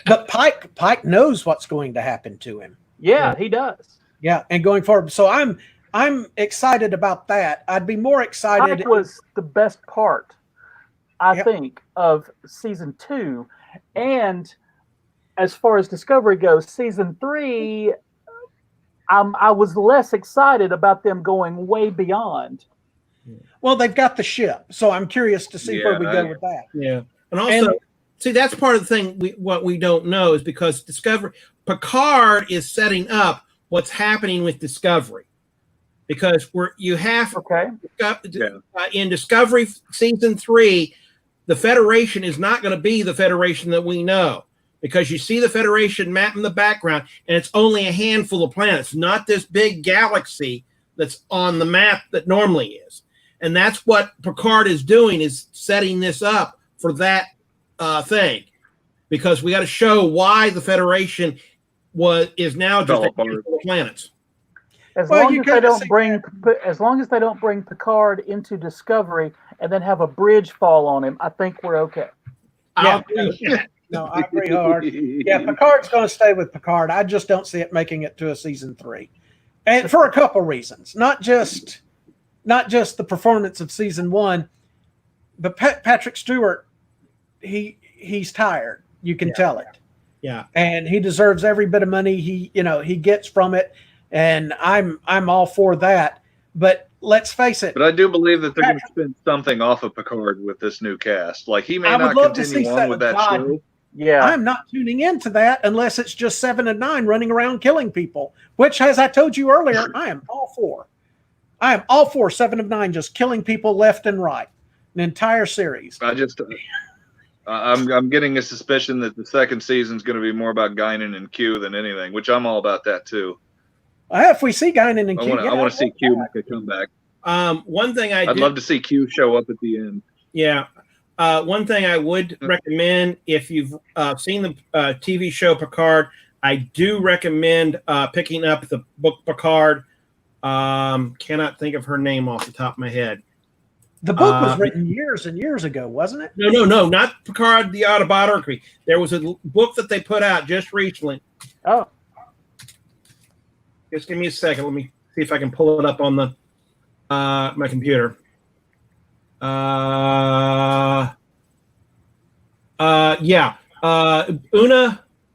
[SPEAKER 7] But Pike knows what's going to happen to him.
[SPEAKER 11] Yeah, he does.
[SPEAKER 7] Yeah, and going forward. So I'm excited about that. I'd be more excited.
[SPEAKER 11] Pike was the best part, I think, of season 2. And as far as Discovery goes, season 3, I was less excited about them going way beyond.
[SPEAKER 7] Well, they've got the ship, so I'm curious to see where we go with that.
[SPEAKER 9] Yeah, and also, see, that's part of the thing. What we don't know is because Picard is setting up what's happening with Discovery, because in Discovery season 3, the Federation is not going to be the Federation that we know. Because you see the Federation map in the background, and it's only a handful of planets, not this big galaxy that's on the map that normally is. And that's what Picard is doing, is setting this up for that thing. Because we got to show why the Federation is now just a handful of planets.
[SPEAKER 11] As long as they don't bring Picard into Discovery and then have a bridge fall on him, I think we're okay.
[SPEAKER 7] Yeah. No, I agree hard. Yeah, Picard's going to stay with Picard. I just don't see it making it to a season 3, and for a couple reasons. Not just the performance of season 1, but Patrick Stewart. He's tired. You can tell it.
[SPEAKER 9] Yeah,
[SPEAKER 7] and he deserves every bit of money he gets from it, and I'm all for that. But let's face it.
[SPEAKER 12] But I do believe that they're going to spend something off of Picard with this new cast. Like, he may not continue on with that show.
[SPEAKER 7] Yeah, I'm not tuning into that unless it's just 7 and 9 running around killing people, which, as I told you earlier, I am all for. I am all for 7 of 9 just killing people left and right, an entire series.
[SPEAKER 12] I'm getting a suspicion that the second season is going to be more about Guinan and Q than anything, which I'm all about that too.
[SPEAKER 7] If we see Guinan and Q,
[SPEAKER 12] I want to see Q make a comeback.
[SPEAKER 9] One thing I'd
[SPEAKER 12] love to see Q show up at the end.
[SPEAKER 9] Yeah. One thing I would recommend, if you've seen the TV show Picard, I do recommend picking up the book Picard. Cannot think of her name off the top of my head.
[SPEAKER 7] The book was written years and years ago, wasn't it?
[SPEAKER 9] No, not Picard, the autobiography. There was a book that they put out just recently.
[SPEAKER 11] Oh.
[SPEAKER 9] Just give me a second. Let me see if I can pull it up on the my computer. Una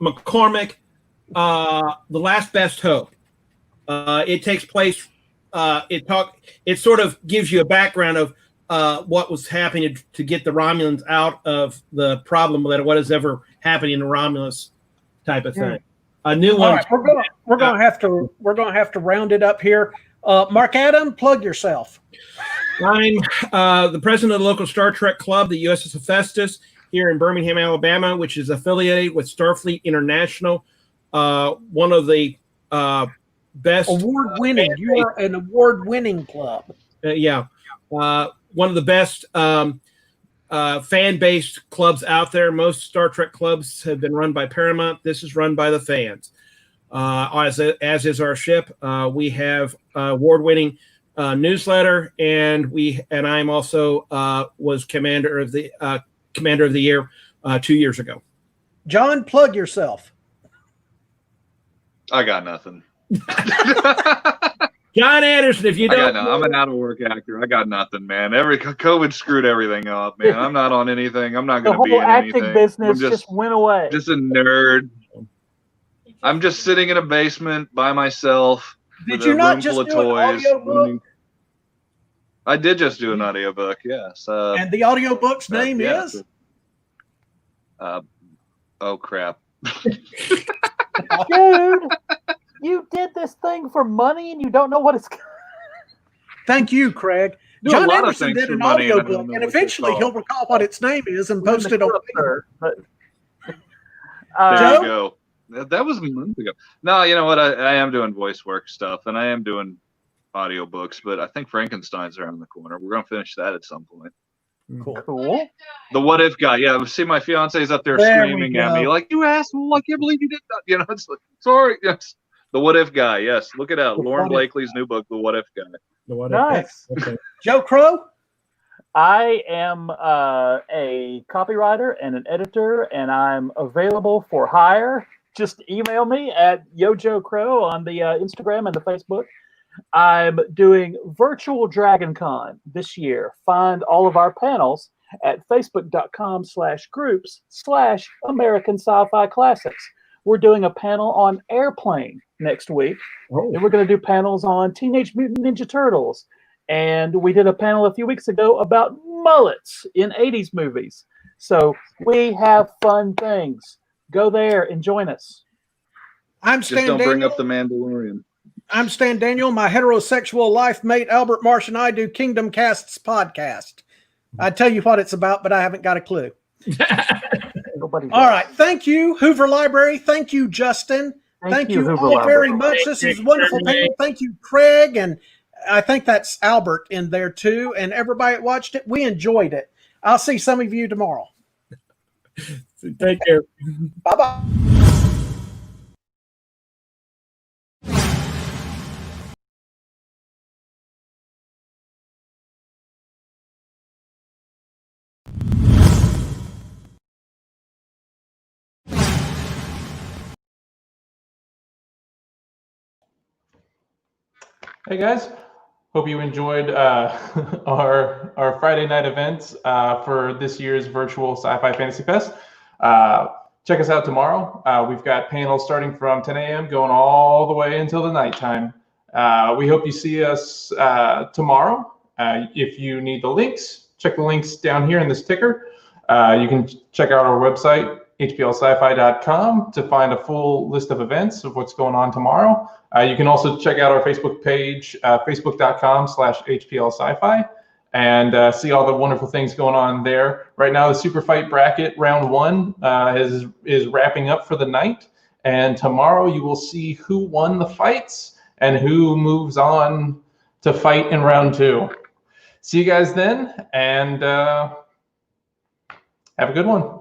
[SPEAKER 9] McCormick, The Last Best Hope. It takes place. It sort of gives you a background of what was happening to get the Romulans out of the problem that what is ever happening in the Romulus type of thing. A new one.
[SPEAKER 7] All right, we're gonna have to round it up here. Mark Adam, plug yourself.
[SPEAKER 9] I'm the president of the local Star Trek club, the USS Hephaestus, here in Birmingham, Alabama, which is affiliated with Starfleet International. One of the best
[SPEAKER 7] award-winning. You are an award-winning club.
[SPEAKER 9] One of the best fan-based clubs out there. Most Star Trek clubs have been run by Paramount. This is run by the fans. As is our ship. We have award-winning newsletter, and I'm also was commander of the year 2 years ago.
[SPEAKER 7] John, plug yourself.
[SPEAKER 12] I got nothing.
[SPEAKER 9] John Anderson, if you don't know,
[SPEAKER 12] I'm an out of work actor. I got nothing, man. COVID screwed everything up, man. I'm not on anything. I'm not going to be in anything.
[SPEAKER 11] The whole acting business just went away.
[SPEAKER 12] Just a nerd. I'm just sitting in a basement by myself.
[SPEAKER 7] Did you not just do an audiobook?
[SPEAKER 12] I did just do an audiobook, yes.
[SPEAKER 7] And the audiobook's name is?
[SPEAKER 12] Oh, crap.
[SPEAKER 11] Dude, you did this thing for money and you don't know what it's.
[SPEAKER 7] Thank you, Craig. John Anderson did an audiobook, and eventually he'll recall what its name is and post it on
[SPEAKER 11] Twitter.
[SPEAKER 12] There you go. That was a month ago. No, you know what? I am doing voice work stuff, and I am doing audiobooks, but I think Frankenstein's around the corner. We're going to finish that at some point.
[SPEAKER 11] Cool.
[SPEAKER 12] The What If guy. Yeah, see, my fiance's up there screaming at me like, "You asshole! I can't believe you did that." You know, it's like, sorry. Yes. The What If guy. Yes, look it out. Lauren Blakely's new book, The What If Guy.
[SPEAKER 9] The What
[SPEAKER 11] If.
[SPEAKER 9] Nice. Okay.
[SPEAKER 7] Joe Crow.
[SPEAKER 11] I am a copywriter and an editor, and I'm available for hire. Just email me at YoJoeCrow on the Instagram and the Facebook. I'm doing virtual Dragon Con this year. Find all of our panels at facebook.com/groups/American Sci-Fi Classics. We're doing a panel on Airplane next week. And we're going to do panels on Teenage Mutant Ninja Turtles. And we did a panel a few weeks ago about mullets in 80s movies. So we have fun things. Go there and join us.
[SPEAKER 7] I'm Stan
[SPEAKER 12] Just don't bring
[SPEAKER 7] Daniel.
[SPEAKER 12] up the Mandalorian.
[SPEAKER 7] I'm Stan Daniel. My heterosexual life mate, Albert Marsh, and I do Kingdom Casts podcast. I tell you what it's about, but I haven't got a clue. All right. Thank you, Hoover Library. Thank you, Justin. Thank you
[SPEAKER 11] Hoover
[SPEAKER 7] all
[SPEAKER 11] Library.
[SPEAKER 7] very much. This is wonderful panel. Thank you, Craig. And I think that's Albert in there too. And everybody that watched it, we enjoyed it. I'll see some of you tomorrow.
[SPEAKER 9] Take care.
[SPEAKER 7] Bye-bye.
[SPEAKER 1] Hey guys, hope you enjoyed our Friday night events for this year's virtual Sci-Fi Fantasy Fest. Check us out tomorrow. We've got panels starting from 10 a.m. going all the way until the nighttime. We hope you see us tomorrow. If you need the links, check the links down here in this ticker. You can check out our website, hplsci-fi.com, to find a full list of events of what's going on tomorrow. You can also check out our Facebook page, facebook.com/hplsci-fi, and see all the wonderful things going on there. Right now, the Super Fight Bracket Round 1 is wrapping up for the night, and tomorrow you will see who won the fights and who moves on to fight in Round 2. See you guys then, and have a good one.